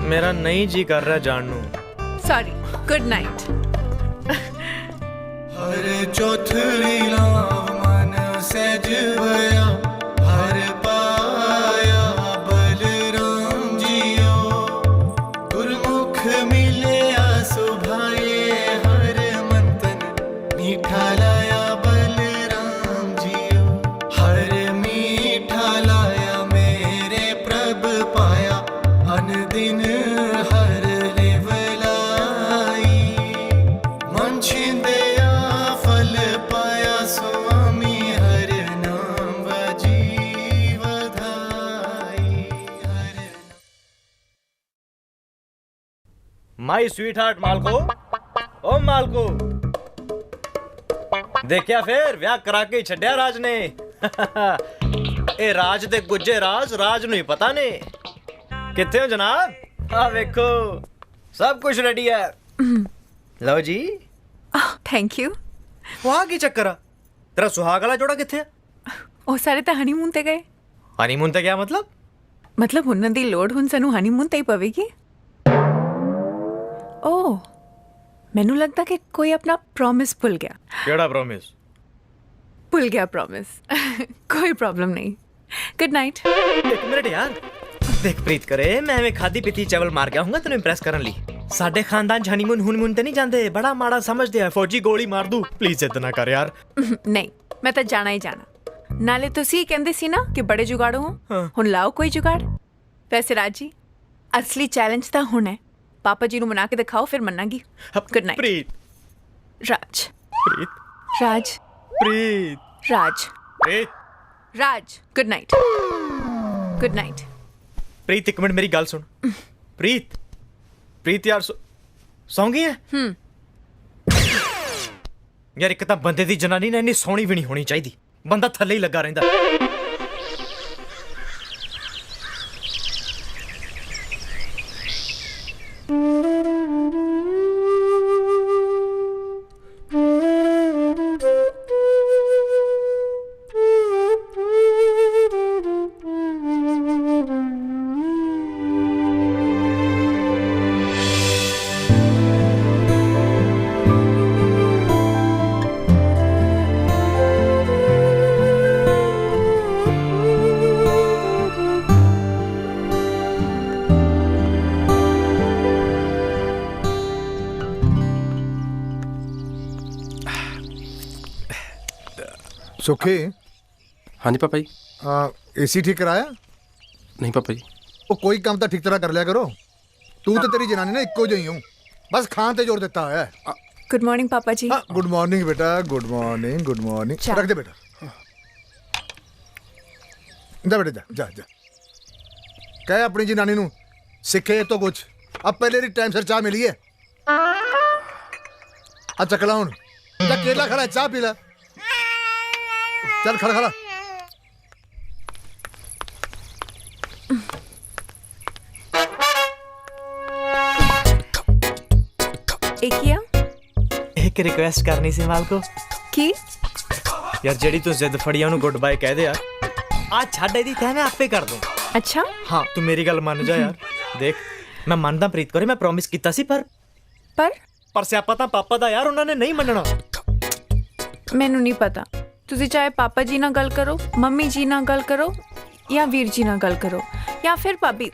ਮੇਰਾ ਨਹੀਂ ਜੀ ਕਰ ਰਿਹਾ ਜਾਣ ਨੂੰ। Sorry, good night. हर चौथरी लाव मन सहज भया, हर पाया बलराम जियो, गुरमुख मिलया सुभाए, हर मंथन मीठा लाया बलराम जियो, हर मीठा लाया मेरे प्रभ पाया, अन दिन हर लेवलाई, मन छिंदया फल पाया, स्वामी हर नाम बज माई स्वीट हार्ट मालको, ओ मालको, देखिया फिर ਵਿਆਹ ਕਰਾ ਕੇ ਛੱਡਿਆ ਰਾਜ ਨੇ। ਇਹ ਰਾਜ ਦੇ ਗੁੱਜੇ ਰਾਜ ਨੂੰ ਹੀ ਪਤਾ ਨੇ। ਕਿੱਥੇ ਹੋ ਜਨਾਬ? ਆ ਵੇਖੋ ਸਭ ਕੁਝ ਰੈਡੀ ਹੈ। ਲਓ ਜੀ। Thank you. ਵਾਹ ਕੀ ਚੱਕਰ ਆ? ਤੇਰਾ ਸੁਹਾਗ ਵਾਲਾ ਜੋੜਾ ਕਿੱਥੇ ਆ? ਉਹ ਸਾਰੇ ਤਾਂ ਹਨੀਮੂਨ ਤੇ ਗਏ। ਹਨੀਮੂਨ ਤੇ ਗਿਆ ਮਤਲਬ? ਮਤਲਬ ਉਹਨਾਂ ਦੀ ਲੋੜ ਹੁਣ ਸਾਨੂੰ ਹਨੀਮੂਨ ਤੇ ਹੀ ਪਵੇਗੀ। ਓ ਮੈਨੂੰ ਲੱਗਦਾ ਕਿ ਕੋਈ ਆਪਣਾ ਪ੍ਰੋਮਿਸ ਭੁੱਲ ਗਿਆ। ਕਿਹੜਾ ਪ੍ਰੋਮਿਸ? ਭੁੱਲ ਗਿਆ ਪ੍ਰੋਮਿਸ। ਕੋਈ ਪ੍ਰੋਬਲਮ ਨਹੀਂ। Good night. ਇੱਕ ਮਿੰਟ ਯਾਰ, ਦੇਖ ਪ੍ਰੀਤ ਕਰੇ ਮੈਂ ਐਵੇਂ ਖਾਦੀ ਪੀਤੀ ਚਾਵਲ ਮਾਰ ਗਿਆ ਹੂੰਗਾ ਤੈਨੂੰ ਇੰਪ੍ਰੈਸ ਕਰਨ ਲਈ। ਸਾਡੇ ਖਾਨਦਾਨ ਚ ਹਨੀਮੂਨ ਤੇ ਨਹੀਂ ਜਾਂਦੇ, ਬੜਾ ਮਾੜਾ ਸਮਝਦੇ ਆ। ਫੌਜੀ ਗੋਲੀ ਮਾਰ ਦੂ, ਪਲੀਜ਼ ਇਤਨਾ ਕਰ ਯਾਰ। ਨਹੀਂ, ਮੈਂ ਤਾਂ ਜਾਣਾ ਹੀ ਜਾਣਾ। ਨਾਲੇ ਤੁਸੀਂ ਕਹਿੰਦੇ ਸੀ ਨਾ ਕਿ ਬੜੇ ਜੁਗਾੜੋ ਹੋ, ਹੁਣ ਲਾਓ ਕੋਈ ਜੁਗਾੜ। ਵੈਸੇ ਰਾਜ ਜੀ, ਅਸਲੀ ਚੈਲੰਜ ਤਾਂ ਹੁਣ ਹੈ। ਪਾਪਾ ਜੀ ਨੂੰ ਮਨਾ ਕੇ ਦਿਖਾਓ, ਫਿਰ ਮੰਨਾਂਗੀ। Good night. Preet. Raj. Preet. Raj. Preet. Raj. Preet. Raj. Good night. Good night. Preet ਇੱਕ ਮਿੰਟ ਮੇਰੀ ਗੱਲ ਸੁਣ। ਪ੍ਰੀਤ। ਪ੍ਰੀਤ ਯਾਰ ਸੌਂ ਗਈ ਹੈ? ਯਾਰ ਇੱਕ ਤਾਂ ਬੰਦੇ ਦੀ ਜਨਾਨੀ ਨੇ ਇੰਨੀ ਸੋਹਣੀ ਵੀ ਨਹੀਂ ਹੋਣੀ ਚਾਹੀਦੀ, ਬੰਦਾ ਥੱਲੇ ਹੀ ਲੱਗਾ ਰਹਿੰਦਾ। सुखे। हाँ जी पापा जी। एसी ठीक कराया? नहीं पापा जी। वो कोई काम तो ठीक तरह कर लिया करो। तू तो तेरी जनानी ना इक्को जही हूँ, बस खान ते जोर देता है। गुड मॉर्निंग पापा जी। गुड मॉर्निंग बेटा, गुड मॉर्निंग, गुड मॉर्निंग। रख दे बेटा। जा बेटा, जा जा जा। कह अपनी जनानी नू सिखे तो कुछ। अब पहले री टाइम सिर चाह मिली है। अच्छा चकला हूँ, जा केला खड़ा, चाह पी ला। चल खड़ा खड़ा। एक रिक्वेस्ट करनी सी मालको। की? यार जेड़ी तू जिद फड़ी है गुड बाय कह दे यार। आज छाड़ दी तै मैं आपे कर दूं। अच्छा हाँ तू मेरी गल मान जा यार। देख मैं मानदा प्रीत करे, मैं प्रॉमिस कीता सी पर सियापा तां पापा दा यार, उन्होंने नहीं मनना। मैनू नहीं पता। ਤੁਸੀਂ ਚਾਹੇ ਪਾਪਾ ਜੀ ਨਾਲ ਗੱਲ ਕਰੋ, ਮੰਮੀ ਜੀ ਨਾਲ ਗੱਲ ਕਰੋ, ਜਾਂ ਵੀਰ ਜੀ ਨਾਲ ਗੱਲ ਕਰੋ, ਜਾਂ ਫਿਰ ਭਾਬੀ।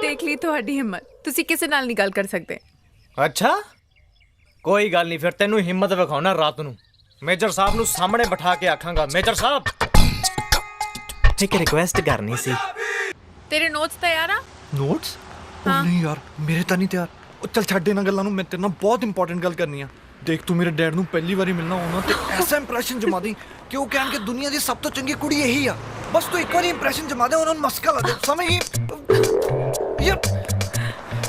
ਦੇਖ ਲਈ ਤੁਹਾਡੀ ਹਿੰਮਤ। ਤੁਸੀਂ ਕਿਸੇ ਨਾਲ ਨਹੀਂ ਗੱਲ ਕਰ ਸਕਦੇ। अच्छा कोई गल नहीं, फिर तेनू हिम्मत विखाउणा रात नू। मेजर साहब नू सामने बिठा के आखांगा, मेजर साहब एक रिक्वेस्ट करनी सी। ਤੇਰੇ ਨੋਟਸ ਤਿਆਰ ਆ? ਨੋਟਸ? ਨਹੀਂ ਯਾਰ ਮੇਰੇ ਤਾਂ ਨਹੀਂ ਤਿਆਰ। ਉਹ ਚੱਲ ਛੱਡ ਇਹਨਾਂ ਗੱਲਾਂ ਨੂੰ, ਮੈਂ ਤੇਰੇ ਨਾਲ ਬਹੁਤ ਇੰਪੋਰਟੈਂਟ ਗੱਲ ਕਰਨੀ ਆ। ਦੇਖ ਤੂੰ ਮੇਰੇ ਡੈਡ ਨੂੰ ਪਹਿਲੀ ਵਾਰੀ ਮਿਲਣਾ ਹੋਣਾ ਤੇ ਐਸਾ ਇੰਪ੍ਰੈਸ਼ਨ ਜਮਾ ਦੀ ਕਿ ਉਹ ਕਹਿਣਗੇ ਦੁਨੀਆ ਦੀ ਸਭ ਤੋਂ ਚੰਗੀ ਕੁੜੀ ਇਹੀ ਆ। ਬਸ ਤੂੰ ਇੱਕ ਵਾਰੀ ਇੰਪ੍ਰੈਸ਼ਨ ਜਮਾ ਦੇ, ਉਹਨਾਂ ਨੂੰ ਮਸਕਾ ਲਾ ਦੇ। ਸਮਝ ਗਈ? ਯਾਰ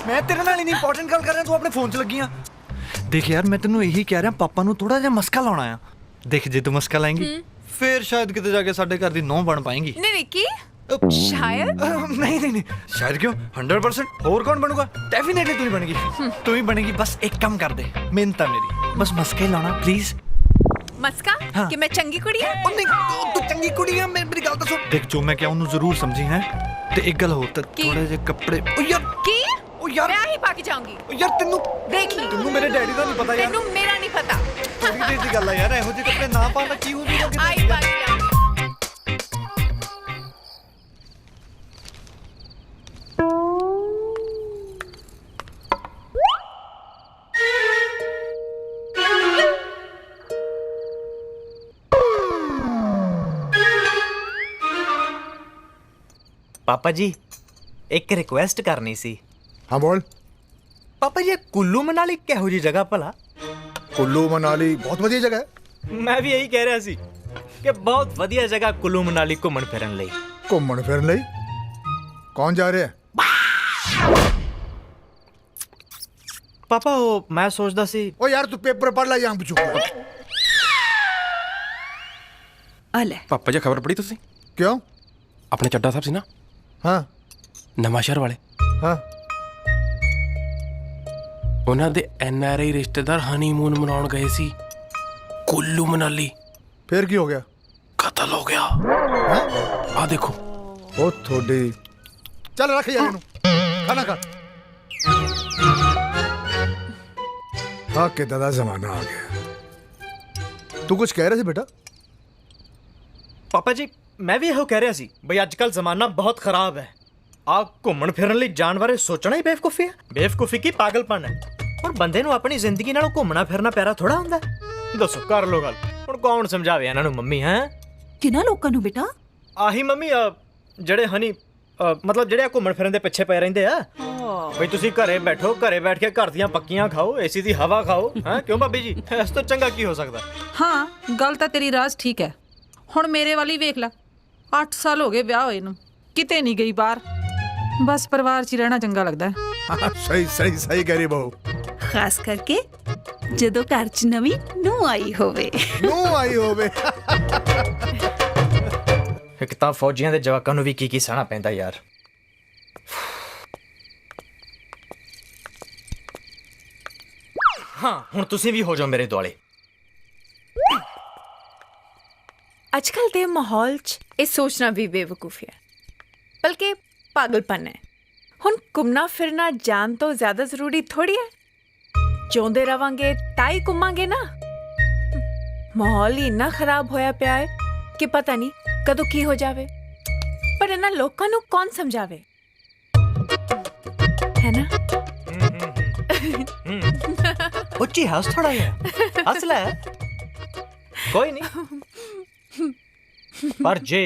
ਮੈਂ ਤੇਰੇ ਨਾਲ ਇੰਨੀ ਇੰਪੋਰਟੈਂਟ ਗੱਲ ਕਰ ਰਿਹਾ, ਤੂੰ ਆਪਣੇ ਫੋਨ 'ਚ ਲੱਗੀ ਆ। ਦੇਖ ਯਾਰ ਮੈਂ ਤੈਨੂੰ ਇਹੀ ਕਹਿ ਰਿਹਾ, ਪਾਪਾ ਨੂੰ ਥੋੜਾ ਜਿਹਾ ਮਸਕਾ ਲਾਉਣਾ ਆ। ਦੇਖ ਜੇ ਤੂੰ ਮਸਕਾ ਲਾਏਂਗੀ ਫਿਰ ਸ਼ਾਇਦ ਕਿਤੇ ਜਾ ਕੇ ਸਾਡੇ ਘਰ ਦੀ ਨੌਂ ਬਣ ਪਾਏਂਗੀ। ਨਹੀਂ ਕੀ शायद नहीं शायद क्यों 100%। और कौन बनूगा? डेफिनेटली तू ही बनेगी। तू ही बनेगी। बस एक काम कर दे, मिन्नत है मेरी, बस मस्का ही लाना प्लीज। मस्का? हाँ। कि मैं चंगी कुड़ी है? तू चंगी कुड़ी है, मेरी गल तो सुन। देख जो मैं क्या उन्होंने जरूर समझी है। ते एक गल होर, थोड़े जे कपड़े। ओ यार की? ओ यार मैं ही पाके जाऊंगी। ओ यार तेनू देख ली, तेनू मेरे डैडी दा नहीं पता यार। तेनू मेरा नहीं पता। थोड़ी देर दी गल है यार, एहो जे कपड़े ना पाना की हो जाएगा। आई पाके जाऊंगी। पापा जी एक रिक्वेस्ट करनी सी। हाँ बोल। पापा जी कुल्लू मनाली किहो जी जगह भला? कुल्लू मनाली बहुत वधिया जगह है। मैं भी यही कह रहा सी कि बहुत वधिया जगह कुल्लू मनाली घूमन फिरन लई। घूमन फिरन लई कौन जा रहे हैं? ਪਾਪਾ ਉਹ ਮੈਂ ਸੋਚਦਾ ਸੀ ओ यार तू पेपर पढ़ ला यहाँ पे चुप कर। ਆ ਲੈ ਪਾਪਾ ਜੀ ਖਬਰ ਪੜੀ ਤੁਸੀਂ? क्यों? ਆਪਣੇ ਚੱਡਾ ਸਾਹਿਬ ਸੀ ਨਾ हाँ ਨਵਾਂ ਸ਼ਹਿਰ ਵਾਲੇ, हाँ ਉਹਨਾਂ ਦੇ NRI ਰਿਸ਼ਤੇਦਾਰ ਹਨੀਮੂਨ ਮਨਾਉਣ ਗਏ ਸੀ ਕੁੱਲੂ ਮਨਾਲੀ। फिर की हो गया? ਕਤਲ ਹੋ ਗਿਆ। ਆ ਦੇਖੋ। ओ थोड़ी चल रख यार इन्हू खाना खा। हाँ के दादा जमाना आ गया। तू कुछ कह रहे थे बेटा? ਪਾਪਾ ਜੀ ਮੈਂ ਵੀ ਇਹੋ ਕਹਿ ਰਿਹਾ ਸੀ ਬਈ ਅੱਜ ਕੱਲ ਜ਼ਮਾਨਾ ਬਹੁਤ ਖਰਾਬ ਹੈ। ਆ ਘੁੰਮਣ ਫਿਰਨ ਲਈ ਜਾਣ ਬਾਰੇ ਸੋਚਣਾ ਹੀ ਬੇਵਕੂਫੀ ਹੈ। ਬੇਵਕੂਫੀ ਕੀ ਪਾਗਲਪਨ ਹੈ। ਹੁਣ ਬੰਦੇ ਨੂੰ ਆਪਣੀ ਜ਼ਿੰਦਗੀ ਨਾਲੋਂ ਘੁੰਮਣਾ ਫਿਰਨਾ ਪਿਆਰਾ ਥੋੜਾ ਹੁੰਦਾ ਹੈ। ਦੱਸੋ ਕਰ ਲੋ ਗੱਲ। ਹੁਣ ਕੌਣ ਸਮਝਾਵੇ ਇਹਨਾਂ ਨੂੰ ਮੰਮੀ ਹੈ? ਕਿਹਨਾਂ ਲੋਕਾਂ ਨੂੰ ਬੇਟਾ? ਆਹੀ ਮੰਮੀ ਜਿਹੜੇ ਹਨੀ ਮਤਲਬ ਜਿਹੜੇ ਆ ਘੁੰਮਣ ਫਿਰਨ ਦੇ ਪਿੱਛੇ ਪਏ ਰਹਿੰਦੇ ਆ। ਬਈ ਤੁਸੀਂ ਘਰੇ ਬੈਠੋ, ਘਰੇ ਬੈਠ ਕੇ ਘਰ ਦੀਆਂ ਪੱਕੀਆਂ ਖਾਓ, ਏਸੀ ਦੀ ਹਵਾ ਖਾਓ। ਹੈ ਕਿਉਂ ਭਾਬੀ ਜੀ? ਇਸ ਤੋਂ ਚੰਗਾ ਕੀ ਹੋ ਸਕਦਾ? ਹਾਂ ਗੱਲ ਤਾਂ ਤੇਰੀ ਰਾਜ ਠੀਕ ਹੈ। ਹੁਣ ਮੇਰੇ ਵਾਲੀ ਵੇਖ ਲੈ, 8 ਸਾਲ ਹੋ ਗਏ ਵਿਆਹ ਹੋਏ ਨੂੰ, ਕਿਤੇ ਨਹੀਂ ਗਈ ਬਾਹਰ। ਬਸ ਪਰਿਵਾਰ 'ਚ ਹੀ ਰਹਿਣਾ ਚੰਗਾ ਲੱਗਦਾ ਹੈ। हाँ, सही सही सही कह रही बहू। ਖਾਸ ਕਰਕੇ ਜਦੋਂ ਘਰ 'ਚ ਨਵੀਂ ਨੂੰ ਆਈ ਹੋਵੇ। नू आई हो बे। ਇੱਕ ਤਾਂ ਫੌਜੀਆਂ ਦੇ ਜਵਾਕਾਂ ਨੂੰ ਵੀ ਕੀ ਸਹਿਣਾ ਪੈਂਦਾ ਯਾਰ। ਹਾਂ ਹੁਣ ਤੁਸੀਂ ਵੀ ਹੋ ਜਾਓ ਮੇਰੇ ਦੁਆਲੇ। आजकल दे माहौल च ये सोचना भी बेवकूफ़ी है, बल्कि पागलपन है। हुन घूमना फिरना जान तो ज़्यादा ज़रूरी थोड़ी है। जिउंदे रवांगे ताई घूमांगे ना। माहौल ही इन्ना खराब होया पिया है कि पता नहीं कदों की हो जावे। पर इन्हां लोकां नूं कौन समझावे, है ना? ਉੱਚੀ ਹੱਸ ਥੋੜਾ ਜਿਹਾ ਹੱਸ ਲੈ। ਕੋਈ ਨਹੀਂ ਪਰ ਜੇ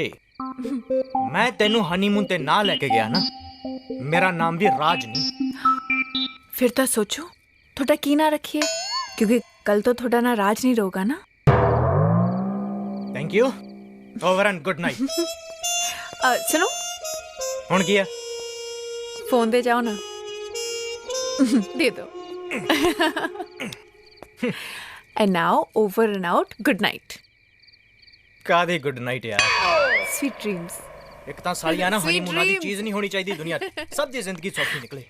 ਮੈਂ ਤੈਨੂੰ ਹਨੀਮੂਨ ਤੇ ਨਾ ਲੈ ਕੇ ਗਿਆ ਨਾ, ਮੇਰਾ ਨਾਮ ਵੀ ਰਾਜ ਨਹੀਂ। फिर तो सोचो थोड़ा की ना रखिए, क्योंकि कल तो थोड़ा ना राज नहीं रहोगा ना। Thank you over and good night. सुनो ਹੁਣ ਕੀ ਆ? फोन दे जाओ ना। दे दो। And now over and out, good night. ਕਾਦੀ ਗੁੱਡ ਨਾਈਟ ਯਾਰ। Sweet dreams. ਇੱਕ ਤਾਂ ਸਾਲੀਆਂ ਨਾ Sweet ਹਨੀਮੂਨਾਂ ਦੀ dream. ਚੀਜ਼ ਨਹੀਂ ਹੋਣੀ ਚਾਹੀਦੀ ਦੁਨੀਆ 'ਚ। ਸਭ ਦੀ ਜ਼ਿੰਦਗੀ ਸੌਖੀ ਨਿਕਲੇ।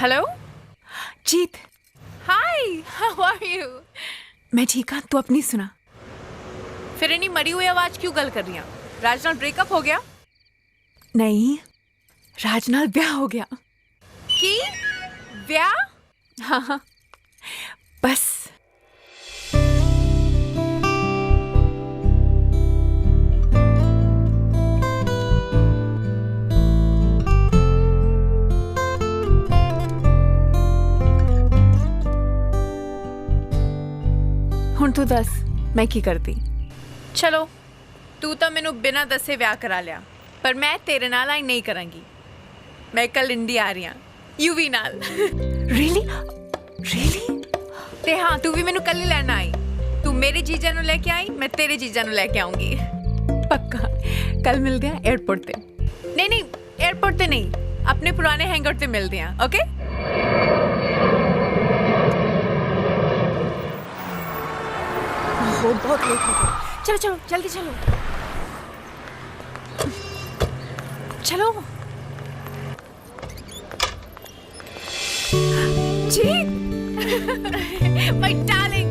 Hello Jeet. Hi, how are you? मैं ठीक हाँ, तू अपनी सुना। फिर इन्नी मरी हुई आवाज क्यों गल कर रही है? राज नाल ब्रेकअप हो गया? नहीं, राज नाल ब्याह हो गया। की ब्याह? हाँ हाँ बस। ਹੁਣ ਤੂੰ ਦੱਸ ਮੈਂ ਕੀ ਕਰਦੀ? ਚਲੋ ਤੂੰ ਤਾਂ ਮੈਨੂੰ ਬਿਨਾਂ ਦੱਸੇ ਵਿਆਹ ਕਰਾ ਲਿਆ, ਪਰ ਮੈਂ ਤੇਰੇ ਨਾਲ ਆਈ ਨਹੀਂ ਕਰਾਂਗੀ। ਮੈਂ ਕੱਲ ਇੰਡੀਆ ਆ ਰਹੀ ਹਾਂ ਯੂਵੀ ਨਾਲ। Really really? ਤੇ ਹਾਂ ਤੂੰ ਵੀ ਮੈਨੂੰ ਕੱਲ ਹੀ ਲੈਣ ਆਈ। ਤੂੰ ਮੇਰੇ ਜੀਜਾ ਨੂੰ ਲੈ ਕੇ ਆਈ, ਮੈਂ ਤੇਰੇ ਜੀਜਾ ਨੂੰ ਲੈ ਕੇ ਆਉਂਗੀ। ਪੱਕਾ ਕੱਲ ਮਿਲਦੇ ਹਾਂ 에ਅਰਪੋਰਟ ਤੇ। ਨਹੀਂ ਨਹੀਂ 에ਅਰਪੋਰਟ ਤੇ ਨਹੀਂ, ਆਪਣੇ ਪੁਰਾਣੇ ਹੈਂਗਆਊਟ ਤੇ ਮਿਲਦੇ ਹਾਂ। ਓਕੇ बहुत लेट हो गया। चलो चलो जल्दी चलो चलो। जी माय डार्लिंग।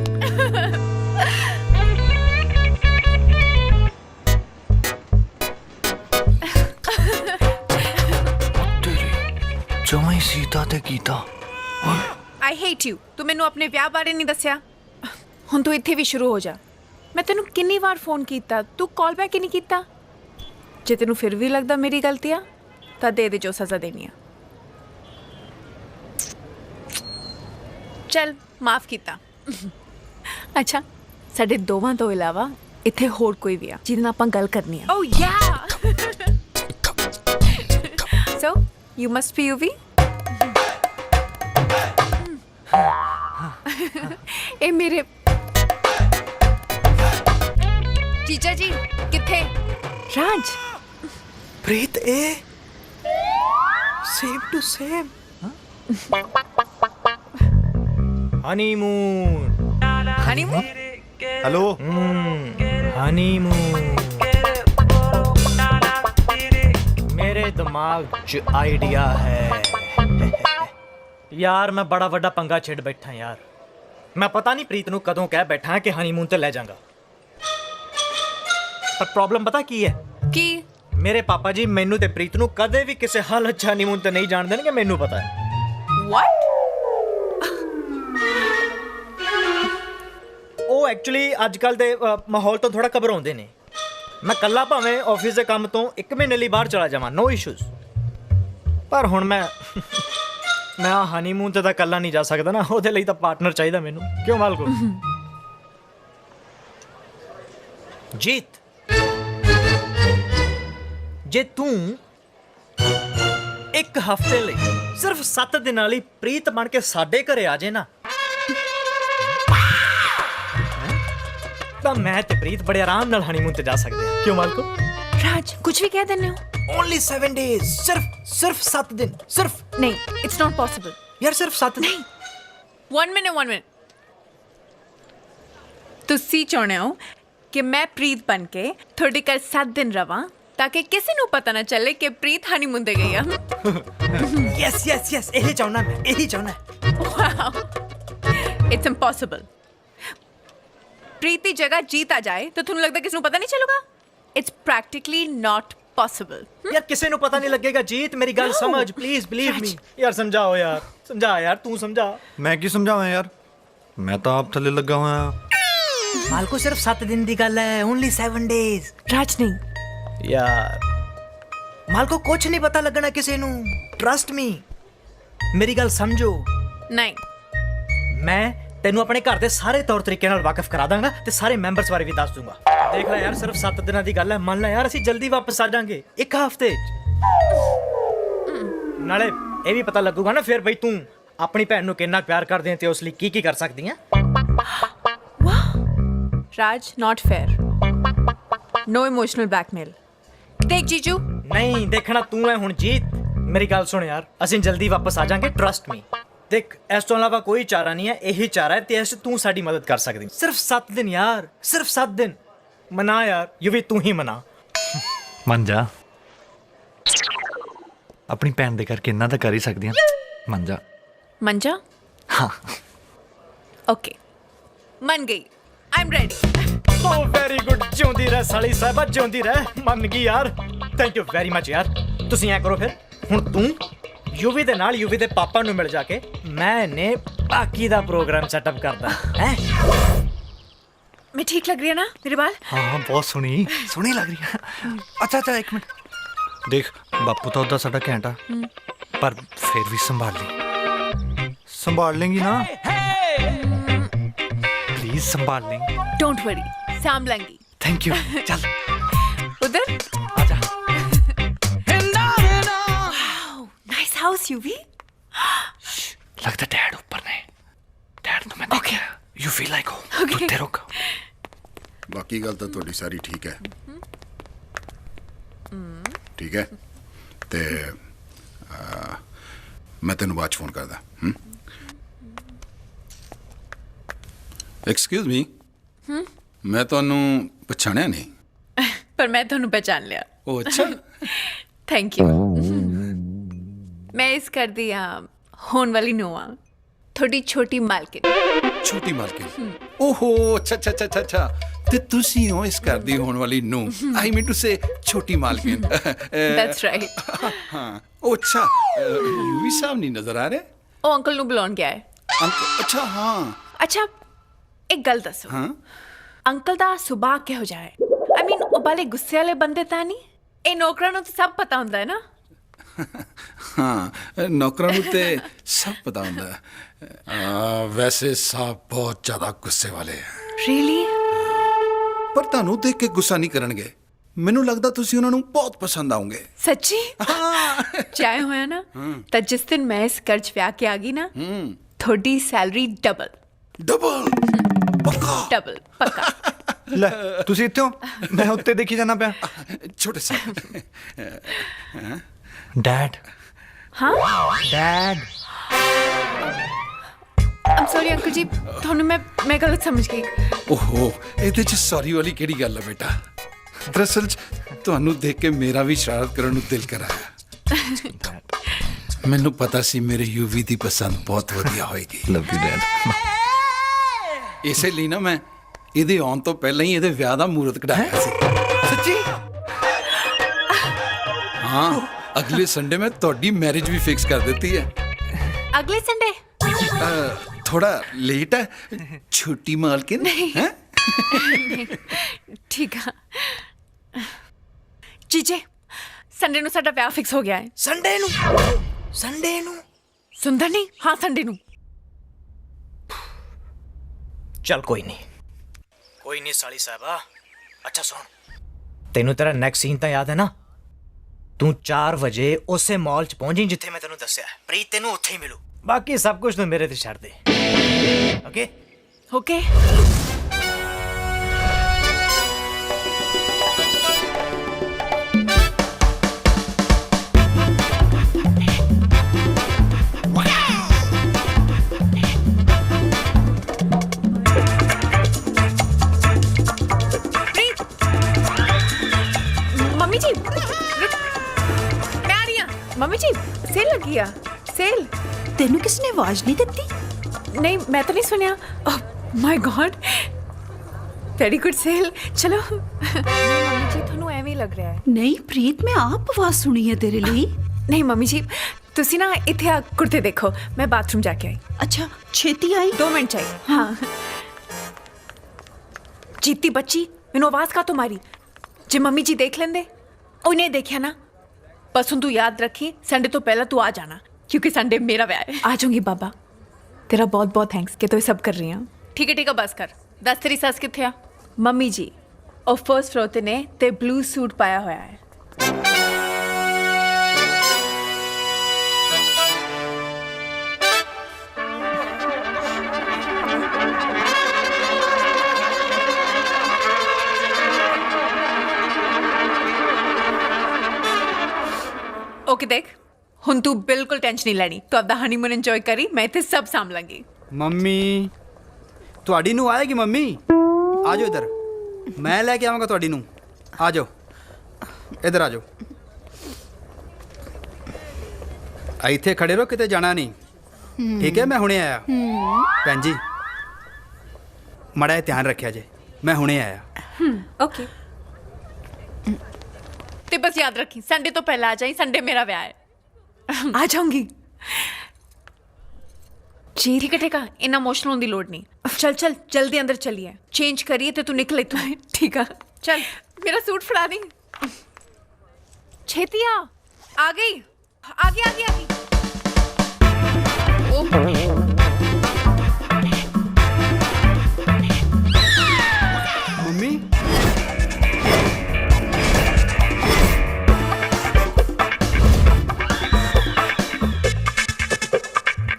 ਜਮਾਈ ਸੀਤਾ ਤੇ ਕੀਤਾ। I hate you. तू मैनू अपने ਵਿਆਹ ਬਾਰੇ नहीं दसिया। ਹੁਣ ਤੂੰ ਇੱਥੇ ਵੀ ਸ਼ੁਰੂ ਹੋ ਜਾ। ਮੈਂ ਤੈਨੂੰ ਕਿੰਨੀ ਵਾਰ ਫੋਨ ਕੀਤਾ, ਤੂੰ ਕਾਲ ਬੈਕ ਹੀ ਨਹੀਂ ਕੀਤਾ। ਜੇ ਤੈਨੂੰ ਫਿਰ ਵੀ ਲੱਗਦਾ ਮੇਰੀ ਗਲਤੀ ਆ ਤਾਂ ਦੇ ਦੇ ਜੋ ਸਜ਼ਾ ਦੇਣੀ ਆ। ਚੱਲ ਮਾਫ ਕੀਤਾ। ਅੱਛਾ ਸਾਡੇ ਦੋਵਾਂ ਤੋਂ ਇਲਾਵਾ ਇੱਥੇ ਹੋਰ ਕੋਈ ਵੀ ਆ ਜਿਹਦੇ ਨਾਲ ਆਪਾਂ ਗੱਲ ਕਰਨੀ ਆ? ਓ ਯਾ। ਸੋ You must be UV. ए मेरे जीजा जी किथे? राज प्रीत ए same to same honeymoon honeymoon? Hello honeymoon मेरे दिमाग च आइडिया है यार मैं बड़ा वड्डा पंगा छेड़ बैठा यार मैं पता नहीं प्रीत नूं कदों कह बैठा कि हनीमून ते ले जाऊंगा पर प्रॉब्लम पता की है की मेरे पापा जी मैनू ते प्रीत नूं कदे भी किसी हालत च हनीमून ते नहीं जाण देणगे मैनू पता है What? ਉਹ ਐਕਚੁਅਲੀ ਅੱਜ ਕੱਲ ਦੇ ਮਾਹੌਲ ਤੋਂ ਥੋੜਾ ਘਬਰਾਉਂਦੇ ਨੇ ਮੈਂ ਕੱਲਾ ਭਾਵੇਂ ਆਫਿਸ ਦੇ ਕੰਮ ਤੋਂ 1 ਮਹੀਨੇ ਲਈ ਬਾਹਰ ਚਲਾ ਜਾਵਾਂ ਨੋ ਇਸ਼ੂਜ਼ ਪਰ ਹੁਣ ਮੈਂ ਹਨੀਮੂਨ ਤੇ ਤਾਂ ਕੱਲਾ ਨਹੀਂ ਜਾ ਸਕਦਾ ਨਾ ਉਹਦੇ ਲਈ ਤਾਂ ਪਾਰਟਨਰ ਚਾਹੀਦਾ ਮੈਨੂੰ ਕਿਉਂ ਮਾਲਕੋ ਜੀਤ ਜੇ ਤੂੰ ਇੱਕ ਹਫ਼ਤੇ ਲਈ ਸਿਰਫ 7 ਦਿਨਾਂ ਲਈ ਪ੍ਰੀਤ ਬਣ ਕੇ ਸਾਡੇ ਘਰੇ ਆ ਜੇ ਨਾ ਤਾਂ ਮੈਂ ਤੇ ਪ੍ਰੀਤ ਬੜੇ ਆਰਾਮ ਨਾਲ ਹਨੀਮੂਨ ਤੇ ਜਾ ਸਕਦੇ ਹਾਂ ਕਿਉਂ ਮਾਲਕੋ राज कुछ भी कह देने हो? ਓਨਲੀ 7 ਡੇਜ਼ ਸਿਰਫ 7 ਦਿਨ ਸਿਰਫ नहीं it's not possible. ਯਾਰ ਸਿਰਫ 7 ਦਿਨ One minute. ਤੁਸੀਂ ਚਾਹੁੰਦੇ ਹੋ ਕਿ ਮੈਂ ਪ੍ਰੀਤ ਬਣ ਕੇ ਤੁਹਾਡੇ ਘਰ 7 ਦਿਨ ਰਵਾਂ ਤਾਂ ਕਿ ਕਿਸੇ ਨੂੰ ਪਤਾ ਨਾ ਚੱਲੇ ਕਿ ਪ੍ਰੀਤ ਹਨੀਮੂਨ ਤੇ ਗਈ ਆ? ਯੈਸ ਇਹੀ ਚਾਹੁੰਦਾ Wow. It's impossible. ਪ੍ਰੀਤ ਦੀ ਜਗ੍ਹਾ ਜੀਤ ਆ ਜਾਏ ਤਾਂ ਤੁਹਾਨੂੰ ਲੱਗਦਾ ਕਿਸ ਨੂੰ ਪਤਾ ਨਹੀਂ ਚੱਲੂਗਾ? It's practically not possible. ਯਾਰ ਕਿਸੇ ਨੂੰ ਪਤਾ ਨਹੀਂ ਲੱਗੇਗਾ ਜੀਤ ਮੇਰੀ ਗੱਲ ਸਮਝ ਪਲੀਜ਼ ਬਲੀਵ ਮੀ ਯਾਰ ਸਮਝਾ ਯਾਰ ਤੂੰ ਸਮਝਾ ਮੈਂ ਕੀ ਸਮਝਾਵਾਂ ਯਾਰ ਮੈਂ ਤਾਂ ਆਪ ਥੱਲੇ ਲੱਗਾ ਹੋਇਆ ਮਾਲਕੋ ਸਿਰਫ 7 ਦਿਨ ਦੀ ਗੱਲ ਹੈ ਓਨਲੀ 7 ਡੇਜ਼ ਰਾਜ ਨਹੀਂ ਯਾਰ ਮਾਲਕੋ ਕੁਝ ਨਹੀਂ ਪਤਾ ਲੱਗਣਾ ਕਿਸੇ ਨੂੰ ਟਰਸਟ ਮੀ ਮੇਰੀ ਗੱਲ ਸਮਝੋ ਨਹੀਂ ਮੈਂ ਤੈਨੂੰ ਆਪਣੇ ਘਰ ਦੇ ਸਾਰੇ ਤੌਰ ਤਰੀਕੇ ਨਾਲ ਵਾਕਿਫ ਕਰਾ ਦਾਂਗਾ ਤੇ ਸਾਰੇ ਮੈਂਬਰਸ ਬਾਰੇ ਵੀ ਦੱਸ ਦੂੰਗਾ ਦੇਖ ਲੈ ਯਾਰ ਸਿਰਫ 7 ਦਿਨਾਂ ਦੀ ਗੱਲ ਹੈ ਮੰਨ ਲੈ ਯਾਰ ਅਸੀਂ ਜਲਦੀ ਵਾਪਸ ਆ ਜਾਾਂਗੇ 1 ਹਫ਼ਤੇ 'ਚ ਨਾਲੇ ਇਹ ਵੀ ਪਤਾ ਲੱਗੂਗਾ ਨਾ ਫਿਰ ਬਈ ਤੂੰ ਆਪਣੀ ਭੈਣ ਨੂੰ ਕਿੰਨਾ ਪਿਆਰ ਕਰਦੀ ਹੈ ਤੇ ਉਸ ਲਈ ਕੀ ਕਰ ਸਕਦੀ ਹੈ ਰਾਜ not fair. No emotional blackmail. ਦੇਖ ਜੀਜੂ ਨਹੀਂ ਦੇਖਣਾ ਤੂੰ ਹੈ ਹੁਣ ਜੀਤ ਮੇਰੀ ਗੱਲ ਸੁਣ ਯਾਰ ਅਸੀਂ ਜਲਦੀ ਵਾਪਸ ਆ ਜਾਾਂਗੇ ਟਰਸਟ ਮੀ ਦੇਖ ਇਸ ਤੋਂ ਇਲਾਵਾ ਕੋਈ ਚਾਰਾ ਨਹੀਂ ਹੈ ਇਹੀ ਚਾਰਾ ਹੈ ਤੇ ਇਸ 'ਚ ਤੂੰ ਸਾਡੀ ਮਦਦ ਕਰ ਸਕਦੀ ਸਿਰਫ 7 ਦਿਨ ਯਾਰ ਸਿਰਫ 7 ਦਿਨ ਮਨਾ ਯਾਰ ਯੂ ਵੀ ਤੂੰ ਹੀ ਮਨਾ ਮੰਨ ਜਾ ਆਪਣੀ ਭੈਣ ਦੇ ਕਰਕੇ ਇੰਨਾ ਤਾਂ ਕਰ ਹੀ ਸਕਦੀ ਹਾਂ ਮੰਨ ਜਾ ਮੰਜਾ ਹਾਂ ਓਕੇ ਮੰਨ ਗਈ I'm ready. O very good ਜਿਉਂਦੀ ਰਹਿ ਸਾਲੀ ਸਾਹਿਬਾ ਜਿਉਂਦੀ ਰਹਿ ਮੰਨ ਗਈ ਯਾਰ ਥੈਂਕ ਯੂ ਵੈਰੀ ਮਚ ਯਾਰ ਤੁਸੀਂ ਐ ਕਰੋ ਫਿਰ ਹੁਣ ਤੂੰ ਯੂਵੀ ਦੇ ਨਾਲ ਯੂਵੀ ਦੇ ਪਾਪਾ ਨੂੰ ਮਿਲ ਜਾ ਕੇ ਮੈਂ ਨੇ ਬਾਕੀ ਦਾ ਪ੍ਰੋਗਰਾਮ ਸੈਟਅਪ ਕਰਦਾ ਹੈ मैं ठीक लग रही है ना मेरे बाल? ਹਾਂ ਬਹੁਤ ਸੋਹਣੀ ਲੱਗ ਰਹੀ ਹੈ ਅੱਛਾ ਇੱਕ ਮਿੰਟ ਦੇਖ ਬਾਪੂ ਤਾਂ ਉਹਦਾ ਸਾਡਾ ਘੈਂਟਾ ਪਰ ਫਿਰ ਵੀ ਸੰਭਾਲ ਲੇਂਗੀ ਨਾ ਪਲੀਜ਼ ਸੰਭਾਲ ਲੈ Don't worry, सांभलेंगी. ਥੈਂਕ ਯੂ ਚੱਲ उधर ਆਜਾ nice house, UV. ਲੱਗਦਾ ਡੈਡ ਉੱਪਰ ਨੇ ਡੈਡ ਨੂੰ ਮੈਂ ਦੇਖਿਆ ਯੂ ਫੀਲ ਲਾਈਕ ਹੋਮ ਤੂੰ ਤੇ ਰੁਕ ਬਾਕੀ ਗੱਲ ਤਾਂ ਤੁਹਾਡੀ ਸਾਰੀ ਠੀਕ ਹੈ ਠੀਕ ਹੈ ਤੇ ਮੈਂ ਤੈਨੂੰ ਬਾਅਦ 'ਚ ਫੋਨ ਕਰਦਾ ਐਕਸਕਿਊਜ਼ ਮੀ ਮੈਂ ਤੁਹਾਨੂੰ ਪਛਾਣਿਆ ਨਹੀਂ पर मैं ਤੁਹਾਨੂੰ पहचान लिया. ਉਹ ਅੱਛਾ Thank you. मैं इस कर दी होने वाली नोआ थोड़ी छोटी मालकिन. ਛੋਟੀ ਮਾਲਕਿਨ ਓਹੋ ਅੱਛਾ ਤੇ ਤੁਸੀਂ ਹੋ ਇਸ ਘਰ ਦੀ ਹੋਣ ਵਾਲੀ ਨੂੰ ਆਈ ਮੀਨ ਟੂ ਸੇ ਛੋਟੀ ਮਾਲਕਿਨ That's right. ਹਾਂ ਉਹ ਅੱਛਾ ਯੂਵੀ ਸਾਹਿਬ ਨਹੀਂ ਨਜ਼ਰ ਆ ਰਹੇ ਉਹ ਅੰਕਲ ਨੂੰ ਬੁਲਾਉਣ ਗਿਆ ਹੈ. ਅੰਕਲ ਅੱਛਾ ਹਾਂ ਅੱਛਾ ਇੱਕ ਗੱਲ ਦੱਸੋ ਹਾਂ ਅੰਕਲ ਦਾ ਸੁਭਾਅ ਕਿਹੋ ਜਿਹਾ ਹੈ? ਆਈ ਮੀਨ ਉਹ ਬਾਲੇ ਗੁੱਸੇ ਵਾਲੇ ਬੰਦੇ ਤਾਂ ਨਹੀਂ? ਇਹ ਨੌਕਰਾਂ ਨੂੰ ਤਾਂ ਸਭ ਪਤਾ ਹੁੰਦਾ ਹੈ ਨਾ. ਹਾਂ ਨੌਕਰਾਂ ਨੂੰ ਤੇ ਸਭ ਪਤਾ ਹੁੰਦਾ ਵੈਸੇ ਸਾਹਿਬ ਬਹੁਤ ਜ਼ਿਆਦਾ ਗੁੱਸੇ ਵਾਲੇ ਹੈ ਰੀਅਲੀ? ਪਰ ਤੁਹਾਨੂੰ ਦੇਖ ਕੇ ਗੁੱਸਾ ਨਹੀਂ ਕਰਨਗੇ ਮੈਨੂੰ ਲੱਗਦਾ ਤੁਸੀਂ ਉਹਨਾਂ ਨੂੰ ਬਹੁਤ ਪਸੰਦ ਆਉਂਗੇ। सच्ची चाहे होया ना तो जिस दिन मैं इस घर च ब्याह के आ गई ना थोड़ी सैलरी डबल ਡਬਲ ਪੱਕਾ। डबल पक्का। ਲੈ ਤੁਸੀਂ ਇੱਥੇ ਹੋ, ਮੈਂ ਉੱਤੇ ਦੇਖੀ ਜਾਣਾ ਪਿਆ। ਛੋਟੇ ਸਾਹਿਬ ਡੈਡ हाँ ਡੈਡ I'm sorry अंकल जी थानू मैं गलत समझ गई। ਓਹੋ ਇਹਦੇ ਚ ਸੌਰੀ ਵਾਲੀ ਕਿਹੜੀ ਗੱਲ ਹੈ ਬੇਟਾ। ਦਰਅਸਲ ਚ ਤੁਹਾਨੂੰ ਦੇਖ ਕੇ ਮੇਰਾ ਵੀ ਸ਼ਰਾਰਤ ਕਰਨ ਨੂੰ ਦਿਲ ਕਰਾਇਆ। ਮੈਨੂੰ ਪਤਾ ਸੀ ਮੇਰੇ ਯੂਵੀ ਦੀ ਪਸੰਦ ਬਹੁਤ ਵਧੀਆ ਹੋਏਗੀ। Love you dad. ਇਸੇ ਲਈ ਨਾ ਮੈਂ ਇਹਦੇ ਆਉਣ ਤੋਂ ਪਹਿਲਾਂ ਹੀ ਇਹਦੇ ਵਿਆਹ ਦਾ ਮੂਰਤ ਕਢਾਇਆ ਸੀ। ਸੱਚੀ? ਹਾਂ ਅਗਲੇ ਸੰਡੇ ਮੈਂ ਤੁਹਾਡੀ ਮੈਰਿਜ ਵੀ ਫਿਕਸ ਕਰ ਦਿੱਤੀ ਹੈ। अगले संडे ਥੋੜਾ ਲੇਟ ਹੈ ਛੋਟੀ ਮਾਲਕਿਨ ਹੈ। ठीक है जीजे संडे ਨੂੰ ਸਾਡਾ ਵਿਆਹ ਫਿਕਸ ਹੋ ਗਿਆ ਹੈ। ਸੰਡੇ ਨੂੰ ਸੁੰਦਰ ਨਹੀਂ ਹਾਂ ਸੰਡੇ ਨੂੰ। ਚੱਲ ਕੋਈ ਨਹੀਂ ਸਾਲੀ ਸਾਹਿਬਾ। ਅੱਛਾ ਸੁਣ, ਤੈਨੂੰ ਤੇਰਾ ਨੈਕਸਟ ਸੀਨ ਤਾਂ ਯਾਦ ਹੈ ਨਾ? ਤੂੰ 4 ਵਜੇ ਉਸੇ ਮਾਲ 'ਚ ਪਹੁੰਚੀ ਜਿੱਥੇ ਮੈਂ ਤੈਨੂੰ ਦੱਸਿਆ। ਪ੍ਰੀਤ ਤੈਨੂੰ ਉੱਥੇ ਹੀ ਮਿਲੂ। ਬਾਕੀ ਸਭ ਕੁਝ ਤੂੰ ਮੇਰੇ ਤੇ ਛੱਡ ਦੇ। ਓਕੇ ओके मम्मी जी मैं आ रही हूँ। मम्मी जी सेल लगी है सेल। ਤੈਨੂੰ ਕਿਸ ਨੇ ਆਵਾਜ਼ ਨਹੀਂ ਦਿੱਤੀ? नहीं मैं तो नहीं सुनिया। My God very good sale चलो। मम्मी जी ਤੁਹਾਨੂੰ ਐਵੇਂ ਹੀ ਲੱਗ ਰਿਹਾ ਹੈ। ਨਹੀਂ ਪ੍ਰੀਤ, ਮੈਂ ਆਪ ਆਵਾਜ਼ ਸੁਣੀ ਹੈ ਤੇਰੇ ਲਈ। नहीं मम्मी जी ਤੁਸੀਂ ਨਾ ਇੱਥੇ ਆ ਕੁਰਤੇ ਦੇਖੋ मैं बाथरूम जाके आई। ਅੱਛਾ ਛੇਤੀ ਆਈ। 2 मिनट चाहिए। हाँ जीती बच्ची मैनू आवाज का तो मारी जे मम्मी जी देख लेंदे। उन्हें देखा ना बस हुण तू याद रखी संडे तो पहला तू आ जाना क्योंकि संडे मेरा ब्याह है। आ जाऊंगी बाबा तेरा बहुत बहुत थैंक्स कि तू ये सब कर रही है। ठीक है बस कर। दस तेरी सस किथे आ? मम्मी जी और फर्स्ट फ्लोर ते ने ते ब्लू सूट पाया होया है। ओके देख हुण तू बिल्कुल टेंशन नहीं लेनी। तू अपना हनीमून एंजॉय करी मैं इत्थे सब साम लांगी। ਮੰਮੀ ਤੁਹਾਡੀ ਨੂੰ ਆਏਗੀ। ਮੰਮੀ ਆ ਜਾਓ ਇੱਧਰ, ਮੈਂ ਲੈ ਕੇ ਆਵਾਂਗਾ ਤੁਹਾਡੀ ਨੂੰ। ਆ ਜਾਓ ਇੱਧਰ ਆ ਜਾਓ। ਇੱਥੇ ਖੜੇ ਰਹੋ, ਕਿਤੇ ਜਾਣਾ ਨਹੀਂ ਠੀਕ ਹੈ? ਮੈਂ ਹੁਣੇ ਆਇਆ। ਭੈਣ ਜੀ ਮਾੜਾ ਜਿਹਾ ਧਿਆਨ ਰੱਖਿਆ ਜੇ, ਮੈਂ ਹੁਣੇ ਆਇਆ। ओके ते बस याद रखी संडे तो पहला आ जाई संडे मेरा ब्याह है। आ जाऊंगी जी। ठीक है इतना इमोशनल होने की लोड़ नहीं। चल चल जल्दी अंदर चलिए चेंज करिए तो तू निकले तू। ठीक है चल मेरा सूट फड़ा दी छेती आ गई। आगे आगे आगे। Mummy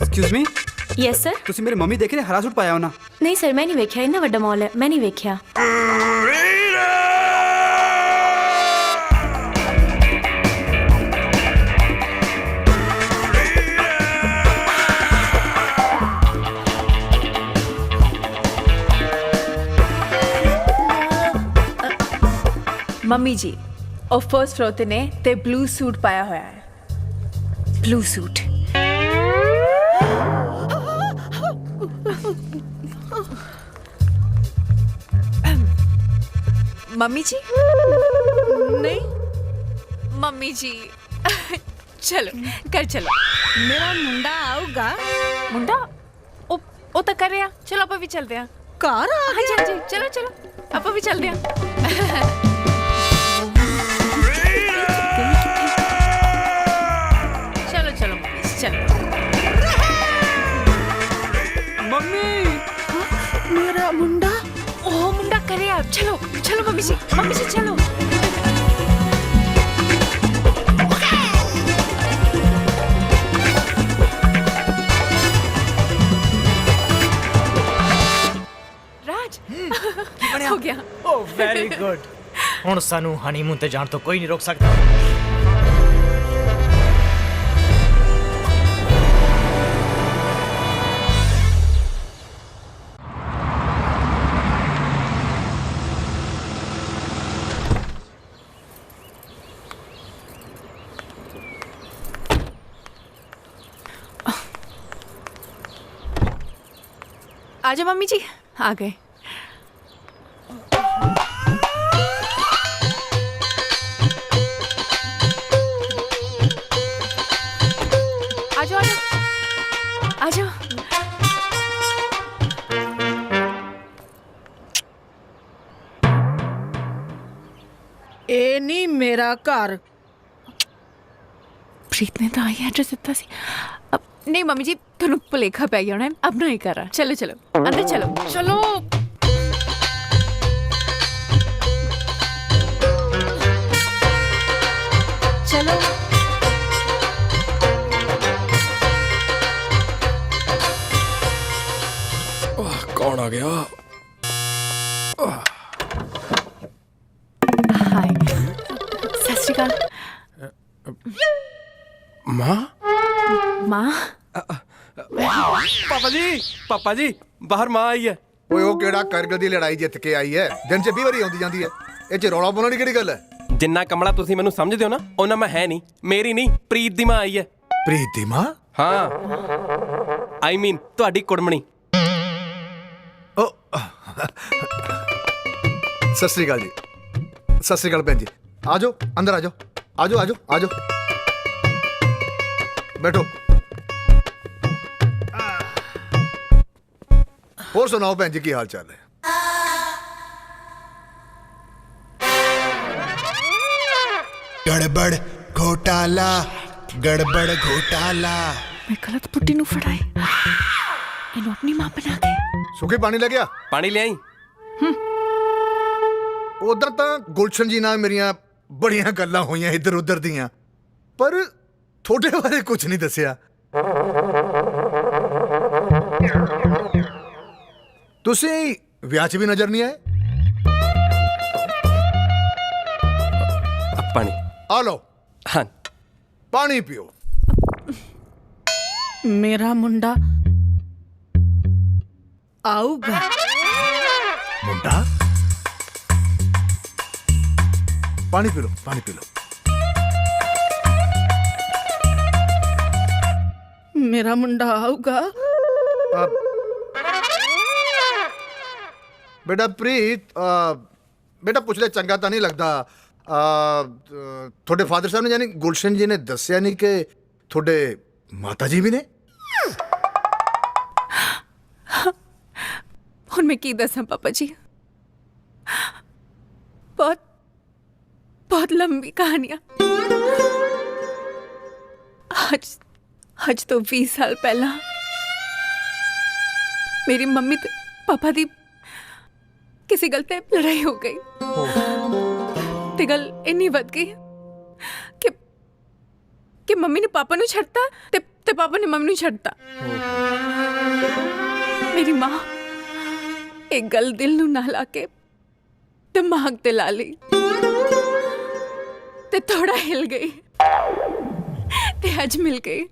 excuse me yes sir. ਤੁਸੀਂ ਮੇਰੇ ਮੰਮੀ ਦੇਖੇ ਨੇ ਹਰਾ ਸੂਟ ਪਾਇਆ ਉਹਨਾਂ? ਨਹੀਂ ਸਰ ਮੈਂ ਨਹੀਂ ਵੇਖਿਆ, ਇੰਨਾ ਵੱਡਾ ਮਾਲ ਹੈ, ਮੈਂ ਨਹੀਂ ਵੇਖਿਆ। मम्मी जी और फर्स्ट फ्लोर ने ते ब्लू सूट पाया होया है। ब्लू सूट मम्मी जी नहीं मम्मी जी चलो कर चलो। ਮੇਰਾ ਮੁੰਡਾ ਆਊਗਾ। मुंडा ओ तो कर रहा। चलो आप भी चलते हैं। ਘਰ ਆ हाँ जी हाँ जी चलो चलो आप भी चलते हैं। चलो चलो चलो। ਮੰਮੀ मेरा मुंडा ओ मुंडा करे आप। चलो चलो मम्मी जी चलो। ਹੁਣ ਸਾਨੂੰ ਹਨੀਮੂਨ ਤੇ ਜਾਣ ਤੋਂ ਕੋਈ ਨਹੀਂ ਰੋਕ ਸਕਦਾ। आजा मम्मी जी, आ गए। आजो आजो आजो। ਇਹ ਨਹੀਂ ਮੇਰਾ ਘਰ। प्रीत ने तो आई एड्रेस दिता सी। अब नहीं मम्मी जी, तुहानू भुलेखा पै गया होना, अब नहीं कर रहा। चलो चलो अंदर चलो चलो। चलो कौन आ गया? हाय, सत श्री अकाल। माँ? माँ? पापा जी बाहर माँ आई है। ਓਏ ਉਹ ਕਿਹੜਾ ਕਰਗਿਲ ਦੀ ਲੜਾਈ ਜਿੱਤ ਕੇ ਆਈ ਹੈ? ਦਿਨ 'ਚ 20 ਵਾਰੀ ਆਉਂਦੀ ਜਾਂਦੀ ਹੈ। ਇਹ 'ਚ ਰੌਲਾ ਪਾਉਣ ਦੀ ਕਿਹੜੀ ਗੱਲ ਹੈ? ਜਿੰਨਾ ਕਮਲਾ ਤੁਸੀਂ ਮੈਨੂੰ ਸਮਝਦੇ ਹੋ ਨਾ, ਉਹਨਾਂ ਮੈਂ ਹੈ ਨਹੀਂ। ਮੇਰੀ ਨਹੀਂ, ਪ੍ਰੀਤ ਦੀ ਮਾਂ ਆਈ ਹੈ। ਪ੍ਰੀਤ ਦੀ ਮਾਂ? ਹਾਂ, ਆਈ ਮੀਨ ਤੁਹਾਡੀ ਕੁੜਮਣੀ। ਸਤਿ ਸ੍ਰੀ ਅਕਾਲ ਜੀ। ਸਤਿ ਸ੍ਰੀ ਅਕਾਲ ਭੈਣ ਜੀ। ਆ ਜਾਓ ਅੰਦਰ, ਆ ਜਾਓ ਆ ਜਾਓ ਆ ਜਾਓ ਆ ਜਾਓ, ਬੈਠੋ। ਹੋਰ ਸੁਣਾਓ ਭੈਣ ਜੀ, ਕੀ ਹਾਲ ਚਾਲ ਹੈ? गड़बड़ घोटाला, गड़बड़ घोटाला। मैं गलत पुट्टी नु फड़ाए, इन्हों अपनी मां बना के। ਸੁੱਕੇ ਪਾਣੀ ਲੈ ਗਿਆ? ਪਾਣੀ ਲਿਆਈ। ਉਧਰ ਤਾਂ ਗੁਲਸ਼ਨ ਜੀ ਨਾਲ ਮੇਰੀਆਂ ਬੜੀਆਂ ਗੱਲਾਂ ਹੋਈਆਂ ਇੱਧਰ ਉੱਧਰ ਦੀਆਂ, ਪਰ ਤੁਹਾਡੇ ਬਾਰੇ ਕੁਝ ਨਹੀਂ ਦੱਸਿਆ। ਤੁਸੀਂ ਵਿਆਹ 'ਚ ਵੀ ਨਜ਼ਰ ਨਹੀਂ ਆਏ। ਪਾਣੀ ਆ ਲਓ। ਹਾਂ, ਪਾਣੀ ਪੀਓ। मेरा मुंडा आऊगा। ਮੁੰਡਾ? ਪਾਣੀ ਪੀ ਲਓ, ਪਾਣੀ ਪੀ ਲਓ। मेरा मुंडा आऊगा। बेटा प्रीत, बेटा पुछ ले, चंगा तो नहीं लगता। थोड़े फादर साहब ने यानी गुलशन जी ने दसिया नहीं कि थोड़े माता जी भी ने? हुण मैं की दसां पापा जी, बहुत बहुत लंबी कहानियां। आज तो 20 साल पहला मेरी मम्मी ते पापा दी किसी गल ते लड़ाई हो गई ते गल इन्नी वध गई कि मम्मी ने पापा नु छड़ता ते पापा ने मम्मी नु छड़ता। मेरी मां एक गल दिल नु ना ला के दिमाग ते ला ली ते थोड़ा हिल गई ते आज मिल गई।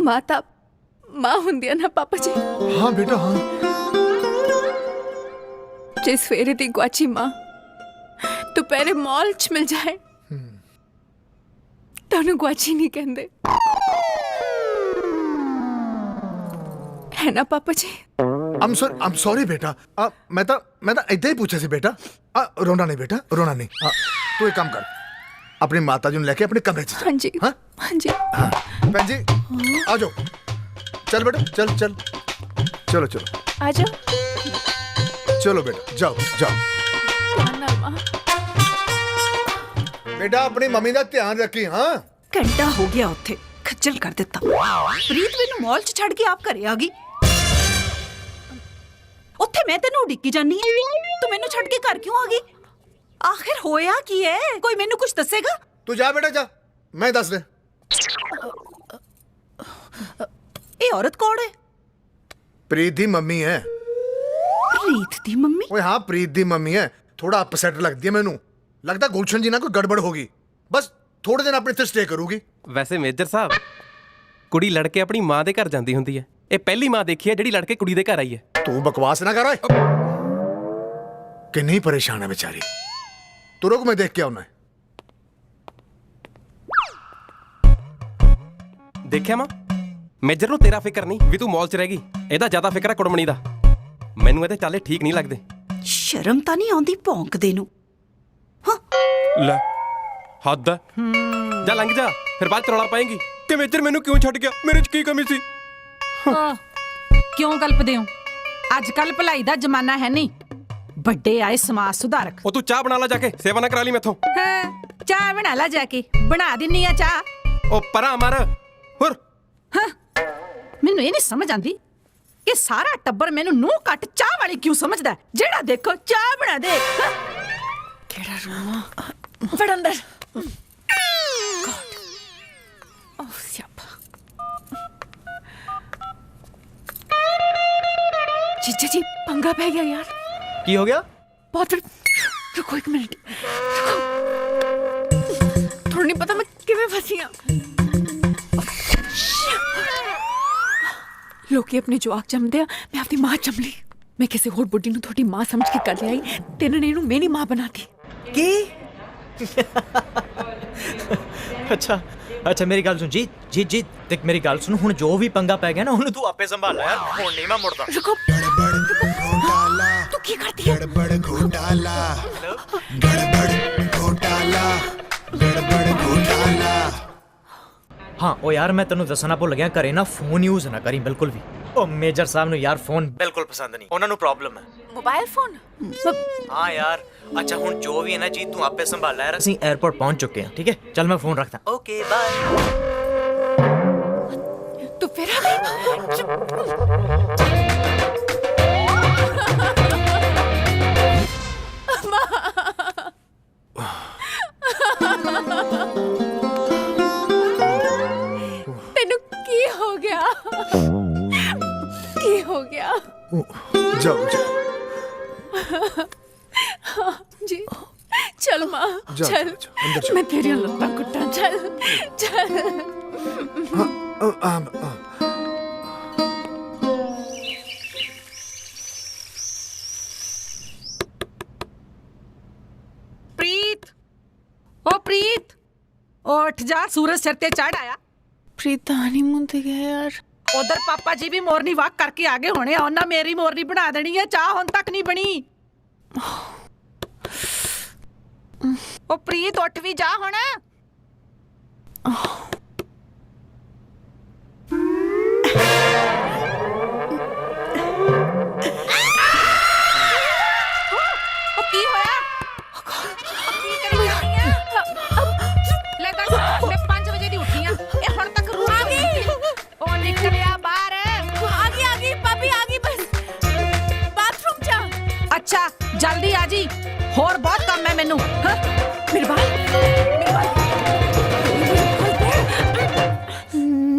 माता मां हुंदी ना पापा जी। हाँ बेटा हाँ। जिस फेरे दी गुआची मां दोपहरे मॉल च मिल जाए तो उन्हें गुआची नहीं कहते, है ना पापा जी? I'm sorry बेटा। मैं तो इतना ही पूछा सी बेटा। रोना नहीं बेटा, रोना नहीं। तू एक काम कर, अपनी माता जी ने लेके अपने कमरे च जा। हाँ जी हाँ हाँ जी। हाँ बहन जी आ जाओ। चल बेटा चल चल, चलो चलो आ जाओ। चलो बेटा जाओ जाओ। मां बेटा अपनी मम्मी का ध्यान रखी। हाँ घंटा हो गया उत्थे खज्जल कर दिता। प्रीत मैनू मॉल च छड़ के आप घरे आ गई। उत्थे मैं तेनू उड़ीकी जानी है, तू मैनू छड़ के घर क्यों आ गई? आखिर होया की है? कोई मैनू कुछ दसेगा? तू जा बेटा जा, मैं दस दे। ये औरत कौन है? प्रीत दी मम्मी है। ਪ੍ਰੀਤ ਦੀ ਮੰਮੀ? ਓਏ ਹਾਂ ਪ੍ਰੀਤ ਦੀ ਮੰਮੀ ਹੈ। ਥੋੜਾ ਅਪਸੈਟ ਲੱਗਦੀ ਹੈ ਮੈਨੂੰ। ਲੱਗਦਾ ਗੁਲਸ਼ਨ ਜੀ ਨਾਲ ਕੋਈ ਗੜਬੜ ਹੋ ਗਈ। ਬਸ ਥੋੜੇ ਦਿਨ ਆਪਣੇ ਇੱਥੇ ਸਟੇ ਕਰੂਗੀ। ਵੈਸੇ ਮੇਜਰ ਸਾਹਿਬ, ਕੁੜੀ ਲੜ ਕੇ ਆਪਣੀ ਮਾਂ ਦੇ ਘਰ ਜਾਂਦੀ ਹੁੰਦੀ ਹੈ। ਇਹ ਪਹਿਲੀ ਮਾਂ ਦੇਖੀ ਹੈ ਜਿਹੜੀ ਲੜ ਕੇ ਕੁੜੀ ਦੇ ਘਰ ਆਈ ਹੈ। ਤੂੰ ਬਕਵਾਸ ਨਾ ਕਰ ਓਏ। ਕਿੰਨੀ ਪਰੇਸ਼ਾਨ ਹੈ ਵਿਚਾਰੀ। ਤੂੰ ਰੁਕ, ਮੈਂ ਦੇਖ ਕੇ ਆਉਣਾ। ਦੇਖਿਆ ਮਾਂ, ਮੇਜਰ ਨੂੰ ਤੇਰਾ ਫਿਕਰ ਨਹੀਂ ਵੀ ਤੂੰ ਮੌਲ 'ਚ ਰਹਿ ਗਈ। ਇਹਦਾ ਜ਼ਿਆਦਾ ਫਿਕਰ ਹੈ ਕੁੜਮਣੀ ਦਾ। ਮੈਨੂੰ ਇਹਦੇ ਚਾਲੇ ਠੀਕ ਨਹੀਂ ਲੱਗਦੇ। ਸ਼ਰਮ ਤਾਂ ਨਹੀਂ ਆਉਂਦੀ ਭੌਂਕਦੇ ਨੂੰ। ਲੈ ਹੱਦ ਹੈ। ਜਾ ਲੰਘ ਜਾ, ਫਿਰ ਬਾਅਦ 'ਚ ਰੌਲਾ ਪਾਏਂਗੀ ਕਿ ਮੇਜਰ ਮੈਨੂੰ ਕਿਉਂ ਛੱਡ ਗਿਆ, ਮੇਰੇ 'ਚ ਕੀ ਕਮੀ ਸੀ। ਕਿਉਂ ਕਲਪਦੇ ਹੋ? ਅੱਜ ਕੱਲ ਭਲਾਈ ਦਾ ਜ਼ਮਾਨਾ ਹੈ ਨਹੀਂ। ਵੱਡੇ ਆਏ ਸਮਾਜ ਸੁਧਾਰਕ। ਉਹ ਤੂੰ ਚਾਹ ਬਣਾ ਲੈ ਜਾ ਕੇ, ਸੇਵਾ ਨਾ ਕਰਾ ਲਈ ਮੈਥੋਂ। ਹਾਂ, ਚਾਹ ਬਣਾ ਲੈ ਜਾ ਕੇ। ਬਣਾ ਦਿੰਨੀ ਆ ਚਾਹ। ਉਹ ਪਰਾਂ ਮਰ ਹੋਰ। ਹਾਂ, ਮੈਨੂੰ ਇਹ ਨਹੀਂ ਸਮਝ ਆਉਂਦੀ ਕਿ ਸਾਰਾ ਟੱਬਰ ਮੈਨੂੰ ਨੂੰਹ ਕੱਟ ਚਾਹ ਵਾਲੀ ਕਿਉਂ ਸਮਝਦਾ। ਜਿਹੜਾ ਦੇਖੋ ਚਾਹ ਬਣਾ ਦੇ। ਕਿਹੜਾ ਰੂਮ ਆ? ਫੜ ਅੰਦਰ। जीजा जी पंगा पै गया यार। की हो गया? बहुत रुको एक मिनट, थोड़ा नहीं पता मैं किवें फसी हाँ। लोग अपने जवाक जमदे आ, मैं अपनी मां जम ली। मैं किसी होर बुढ़ी नूं थोड़ी मां समझ के कर लिया। तेरे ने इनू मेरी मां बनाती की? अच्छा अच्छा मेरी गल सुन जी जी जी देख मेरी गल सुन। हुण जो भी पंगा पै गया ना हुण तू आपे संभाल यार। हुण नहीं मैं मुड़दा। रुको तू की करती है? गड़बड़ घोटाला, गड़बड़ घोटाला, गड़बड़ घोटाला। हाँ ओ यार मैं तेनू दसना भुल गया, घरे ना फोन यूज ना करी बिल्कुल भी। ओ मेजर साहब नू यार फोन बिल्कुल पसंद नहीं, उन्हां नू प्रॉब्लम है। Mobile phone? हाँ यार अच्छा हुण जो भी है ना जी तू आपे संभाल यार। ਅਸੀਂ एयरपोर्ट पहुंच चुके हैं। ठीक है चल मैं फोन रखता। Okay bye. तू फिर आ तेनू की हो गया? की हो गया? जाओ जाओ जी चल माँ जा, चल जा, अंदर चल। मैं तेरी लत्ता कुट्टा। चल चल। प्रीत, ओ प्रीत, उठ जा, सूरज सिर ते चढ़ आया। प्रीत हनीमून ते गया यार। उधर पापा जी भी मोरनी वाक करके आगे होने। उन्हें मेरी मोरनी बना देनी है। चाह हुण तक नहीं बनी। ओ प्रीत उठ भी जा हुण। ओ की होया? की करी जानी है? ले दस मैं 5 बजे दी उठी हां। ए हुण तक रू आ गई। ओ निकलिया बाहर। आ गई भाभी आ गई। बस बाथरूम जा। अच्छा जल्दी आ जी, होर बहुत काम है मैनू। हाँ? मेरे बाल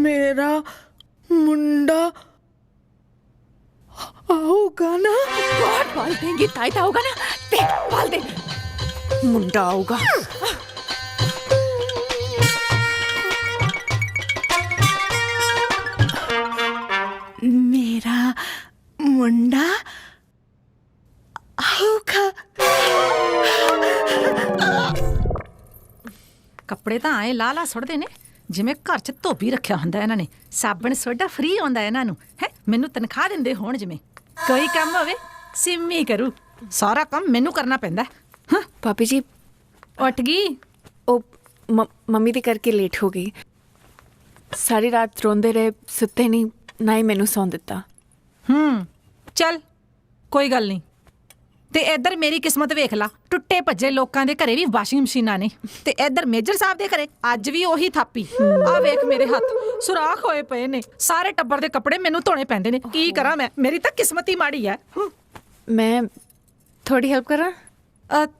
मेरा मुंडा आऊगा ना? बहुत बाल देंगे ताई आऊगा ना? देख बाल दे, मुंडा आऊगा। मेरा मुंडा आऊगा। ਕੱਪੜੇ ਤਾਂ ਆਏ ਲਾ ਲਾ ਸੁੱਟਦੇ ਨੇ ਜਿਵੇਂ ਘਰ 'ਚ ਧੋਬੀ ਰੱਖਿਆ ਹੁੰਦਾ ਇਹਨਾਂ ਨੇ। ਸਾਬਣ ਸੋਡਾ ਫ੍ਰੀ ਆਉਂਦਾ ਇਹਨਾਂ ਨੂੰ ਹੈ। ਮੈਨੂੰ ਤਨਖਾਹ ਦਿੰਦੇ ਹੋਣ ਜਿਵੇਂ। ਕੋਈ ਕੰਮ ਹੋਵੇ ਸਿੰਮੀ ਕਰੂ, ਸਾਰਾ ਕੰਮ ਮੈਨੂੰ ਕਰਨਾ ਪੈਂਦਾ। ਹਾਂ ਭਾਬੀ ਜੀ ਉੱਠ ਗਈ? ਉਹ ਮੰਮੀ ਦੇ ਕਰਕੇ ਲੇਟ ਹੋ ਗਈ। ਸਾਰੀ ਰਾਤ ਰੋਂਦੇ ਰਹੇ, ਸੁੱਤੇ ਨਹੀਂ, ਨਾ ਹੀ ਮੈਨੂੰ ਸੌਣ ਦਿੱਤਾ। ਚੱਲ ਕੋਈ ਗੱਲ ਨਹੀਂ। ਤੇ ਇੱਧਰ ਮੇਰੀ ਕਿਸਮਤ ਵੇਖ ਲਾ, ਟੁੱਟੇ ਭੱਜੇ ਲੋਕਾਂ ਦੇ ਘਰੇ ਵੀ ਵਾਸ਼ਿੰਗ ਮਸ਼ੀਨਾਂ ਨੇ ਤੇ ਇੱਧਰ ਮੇਜਰ ਸਾਹਿਬ ਦੇ ਘਰੇ ਅੱਜ ਵੀ ਉਹੀ ਥਾਪੀ। ਆ ਵੇਖ ਮੇਰੇ ਹੱਥ ਸੁਰਾਖ ਹੋਏ ਪਏ ਨੇ। ਸਾਰੇ ਟੱਬਰ ਦੇ ਕੱਪੜੇ ਮੈਨੂੰ ਧੋਣੇ ਪੈਂਦੇ ਨੇ। ਕੀ ਕਰਾਂ ਮੈਂ? ਮੇਰੀ ਤਾਂ ਕਿਸਮਤ ਹੀ ਮਾੜੀ ਹੈ। ਮੈਂ ਥੋੜੀ ਹੈਲਪ ਕਰਾਂ?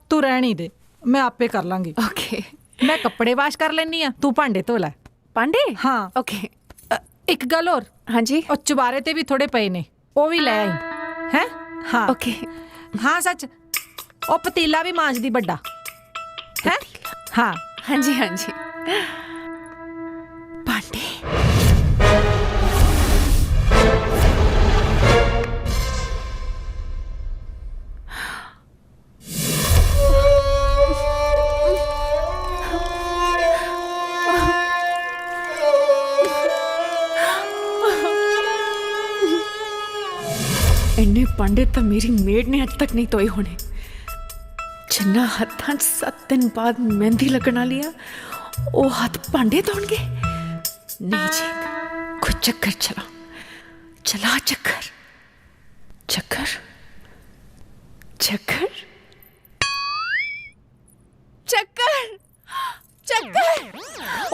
ਤੂੰ ਰਹਿਣ ਹੀ ਦੇ, ਮੈਂ ਆਪੇ ਕਰ ਲਾਂਗੀ। ਓਕੇ। ਮੈਂ ਕੱਪੜੇ ਵਾਸ਼ ਕਰ ਲੈਣੀ ਆ, ਤੂੰ ਭਾਂਡੇ ਧੋ ਲੈ। ਭਾਂਡੇ? ਹਾਂ ਓਕੇ। ਇੱਕ ਗੱਲ ਹੋਰ। ਹਾਂਜੀ। ਉਹ ਚੁਬਾਰੇ ਤੇ ਵੀ ਥੋੜੇ ਪਏ ਨੇ, ਉਹ ਵੀ ਲੈ ਆਈ ਹੈ। हाँ ओके हाँ सच ओ पतीला भी मांज दी बड़ा है हाँ हाँ जी पांडे ਇੰਨੇ ਪਾਂਡੇ ਤਾਂ ਮੇਰੀ ਮੇਡ ਨੇ ਅੱਜ ਤੱਕ ਨਹੀਂ ਧੋਏ ਹੋਣੇ ਜਿੰਨਾ ਹੱਥਾਂ 'ਚ 7 ਦਿਨ ਬਾਅਦ ਮਹਿੰਦੀ ਲੱਗਣ ਵਾਲੀ ਆ ਉਹ ਹੱਥ ਪਾਂਡੇ ਧੋਣਗੇ ਨਹੀਂ ਜੀ ਕੁਝ ਚੱਕਰ ਚਲਾ ਚੱਕਰ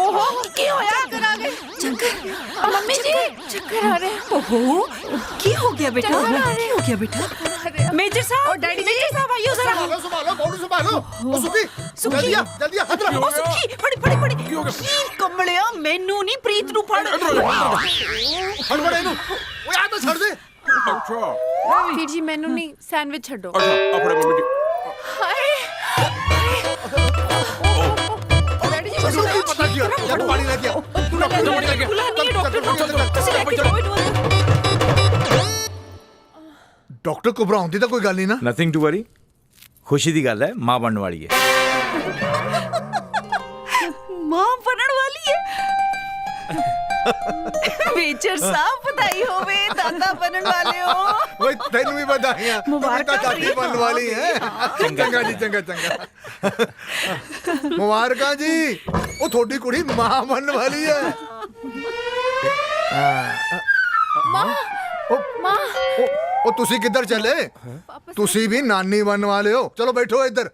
ओहो की होया करा गए चक्कर मम्मी जी चक्कर आ रहे हैं ओहो की हो गया बेटा मेजर साहब और डैडी मेजर साहब आइयो जरा संभालो बॉडी संभालो ओ सुखी जल्दी हाथ लगा ओ सुखी फड़ी कमलिया मेनू नहीं प्रीत नु फड़ फड़ इनु ओ आ तो छोड़ दे फिर जी मैनू नहीं सैंडविच छड्डो अपने मम्मी जी हाय सुखी पता किया यार पानी लेके आओ डॉक्टर घबराउन दी ਤਾਂ ਕੋਈ ਗੱਲ ਨਹੀਂ ਨਾ ਨਥਿੰਗ ਟੂ ਵਰੀ ਖੁਸ਼ੀ ਦੀ ਗੱਲ ਹੈ ਮਾਂ ਬਣਨ ਵਾਲੀ ਹੈ मां बनने वाली है मेजर साहब बधाई होवे दादा बनने वाले हो ओए तेन भी बधाइयां मुबारकां दादी बनने वाली है चंगा जी चंगा मुबारकां जी ओ थोड़ी कुड़ी मां बनने वाली है मां ओ तुसी किधर चले तुसी भी नानी बनने वाले हो चलो बैठो इधर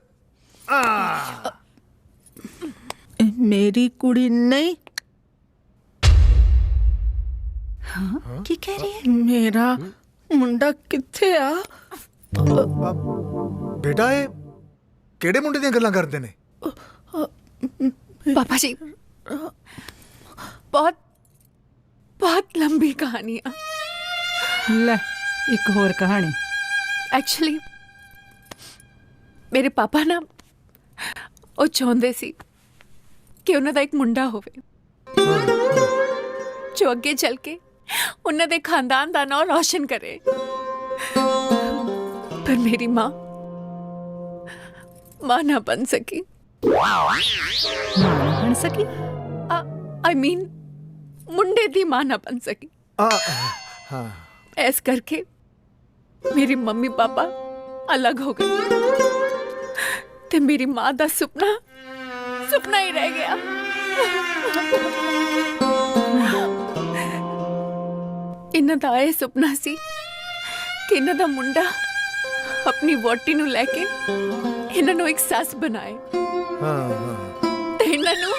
मेरी कुड़ी नहीं की कह रही है मेरा मुंडा किथे आ बेटा ये केड़े मुंडे दी गल्लां करदे ने पापा जी बहुत लंबी कहानी है ले एक होर कहानी एक्चुअली मेरे पापा ना ਉਹ ਚਾਹੁੰਦੇ ਸੀ ਕਿ ਉਹਨਾਂ ਦਾ ਇੱਕ ਮੁੰਡਾ ਹੋਵੇ ਜੋ ਅੱਗੇ ਚੱਲ ਕੇ ਉਹਨਾਂ ਦੇ ਖਾਨਦਾਨ ਦਾ ਨਾਮ ਰੌਸ਼ਨ ਕਰੇ ਪਰ ਮੇਰੀ ਮਾਂ ਨਾ ਬਣ ਸਕੀ आई मीन मुंडे दी मां ना बन सकी ऐस करके मेरी मम्मी पापा अलग हो गए ते मेरी मां दा सुपना ही रह गया इन्हां दा ये सुपना सी कि इन्हां दा मुंडा अपनी वोटी नू लेके इन्हां नू एक सस बनाए ते इन्हां नू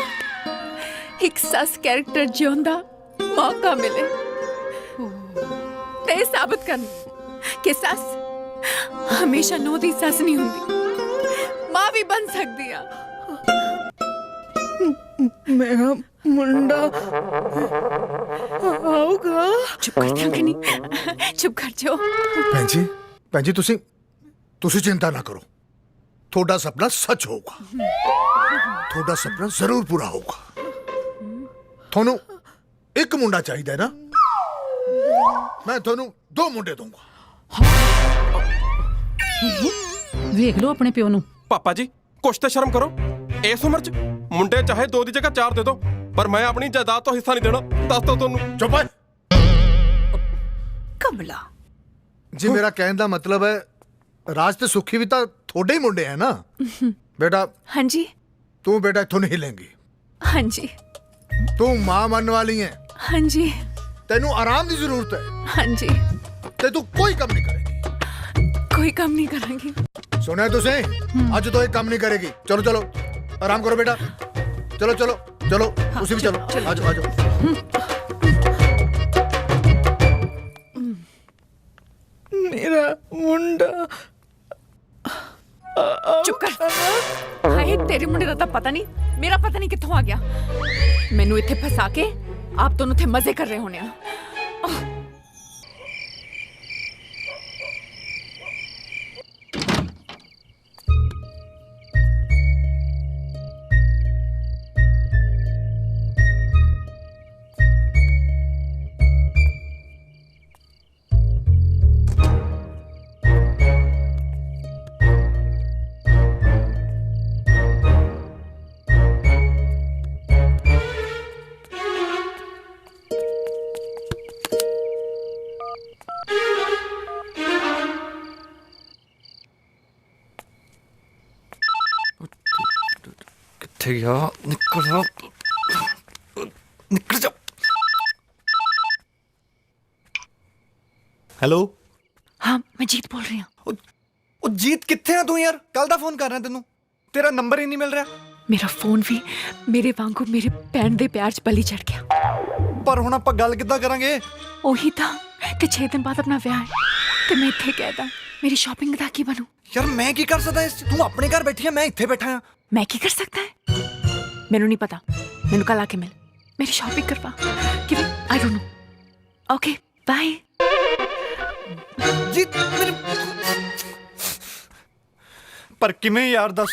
एक सस कैरेक्टर जिउण दा मौका मिले ते साबित करन कि सस हमेशा नो दी सस नहीं हुंदी मां भी बन सकदी आ मेरा मुंडा आऊगा चुप कर जा कनी चुप कर जाओ भैन जी तुसी चिंता ना करो थोड़ा सपना सच होगा थोड़ा सपना जरूर पूरा होगा थोनू एक मुंडा चाहिए ना मैं थोनू 2 मुंडे दूंगा ਵੇਖ ਲਓ ਆਪਣੇ ਪਿਓ ਨੂੰ पापा जी कुछ तो शर्म करो इस उम्र च मुंडे चाहे 2 की जगह 4 दे दो पर मैं अपनी जायदाद तो हिस्सा नहीं देना दस दो तुहानू चुप कमला जी मेरा कहने का मतलब है राज ते सुखी भी तो थोड़े ही मुंडे हैं ना बेटा हाँ जी तू बेटा इथों नहीं हिलेंगी हाँ जी तू मां बनने वाली है हाँ जी तेनू आराम की जरूरत है हाँ जी ते तू कोई काम नहीं करेगी कोई काम नहीं करेंगी सुना तुसे आज तो एक काम नहीं करेगी चलो चलो आराम करो बेटा चलो चलो चलो उसी भी चलो आ जाओ मेरा मुंडा चुप कर हाय तेरे मुंडे दा पता नहीं मेरा पता नहीं कित्थों आ गया मैनू इत्थे फसा के आप दोनों थे मजे कर रहे होने ਕਿੱਥੇ ਗਿਆ ਨਿਕਲ ਜਾ ਨਿਕਲ ਜਾ ਹੈਲੋ हाँ मैं जीत बोल रही हूँ। ਉਹ ਜੀਤ ਕਿੱਥੇ ਆ ਤੂੰ ਯਾਰ ਕੱਲ ਦਾ ਫੋਨ ਕਰ ਰਿਹਾ ਤੈਨੂੰ ਤੇਰਾ ਨੰਬਰ ਹੀ ਨਹੀਂ ਮਿਲ ਰਿਹਾ मेरा फोन भी मेरे वांगू मेरे भैन दे प्यार च बली चढ़ गया। ਪਰ ਹੁਣ ਆਪਾਂ ਗੱਲ ਕਿੱਦਾਂ ਕਰਾਂਗੇ ਉਹੀ ਤਾਂ ਕਿ 6 ਦਿਨ ਬਾਅਦ ਆਪਣਾ ਵਿਆਹ ਹੈ ਤੇ ਮੈਂ ਇੱਥੇ ਕਹਿਦਾ ਮੇਰੀ ਸ਼ਾਪਿੰਗ ਦਾ ਕੀ ਬਣੂ? ਯਾਰ ਮੈਂ ਕੀ ਕਰ ਸਕਦਾ ਇਸ 'ਚ? ਤੂੰ ਆਪਣੇ ਘਰ ਬੈਠੀ ਆ ਮੈਂ ਇੱਥੇ ਬੈਠਾ ਆ मैं की कर सकता है? मैनू नहीं पता, मैनू कल आके मिल मेरी शॉपिंग करवा कि I don't know. Okay bye. Jeet ਪਰ ਕਿਵੇਂ ਯਾਰ ਦੱਸ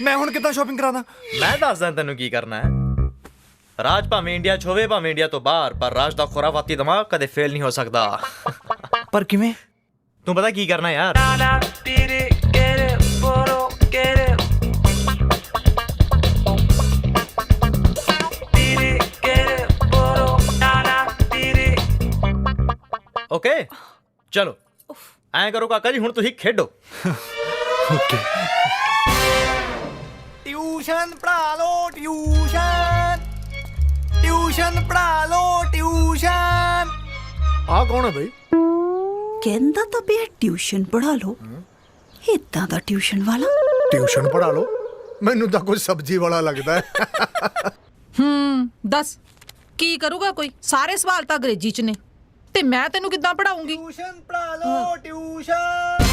ਮੈਂ ਹੁਣ ਕਿੱਦਾਂ ਸ਼ਾਪਿੰਗ ਕਰਾਦਾ? ਮੈਂ ਦੱਸਦਾ ਤੈਨੂੰ ਕੀ ਕਰਨਾ ਹੈ। ਰਾਜ ਭਾਵੇਂ ਇੰਡੀਆ 'ਚ ਹੋਵੇ ਭਾਵੇਂ ਇੰਡੀਆ ਤੋਂ ਬਾਹਰ, ਪਰ ਰਾਜ ਦਾ ਖੁਰਾਫਾਤੀ ਦਿਮਾਗ ਕਦੇ ਫੇਲ ਨਹੀਂ ਹੋ ਸਕਦਾ। ਪਰ ਕਿਵੇਂ? ਤੂੰ ਪਤਾ ਕੀ ਕਰਨਾ ਯਾਰ? ਓਕੇ ਚਲੋ ਐਂ ਕਰੋ ਕਾਕਾ ਜੀ ਹੁਣ ਤੁਸੀਂ ਖੇਡੋ। ਓਕੇ ਟਿਊਸ਼ਨ ਪੜਾ ਲਓ ਟਿਊਸ਼ਨ ਪੜਾ ਲਓ ਟਿਊਸ਼ਨ। ਆ ਕੌਣ ਹੈ ਬਈ? ਕਹਿੰਦਾ ਤਾਂ ਪਿਆ ਟਿਊਸ਼ਨ ਪੜਾ ਲਓ। ਇਦਾਂ ਦਾ ਟਿਊਸ਼ਨ ਵਾਲਾ ਟਿਊਸ਼ਨ ਪੜਾ ਲਓ? ਮੈਨੂੰ ਤਾਂ ਕੋਈ ਸਬਜ਼ੀ ਵਾਲਾ ਲੱਗਦਾ ਹੈ। ਦੱਸ ਕੀ ਕਰੂਗਾ ਕੋਈ? ਸਾਰੇ ਸਵਾਲ ਤਾਂ ਅੰਗਰੇਜ਼ੀ ਚ ਨੇ ਤੇ ਮੈਂ ਤੈਨੂੰ ਕਿੱਦਾਂ ਪੜਾਉਂਗੀ? ਟਿਊਸ਼ਨ ਪੜਾ ਲਓ ਟਿਊਸ਼ਨ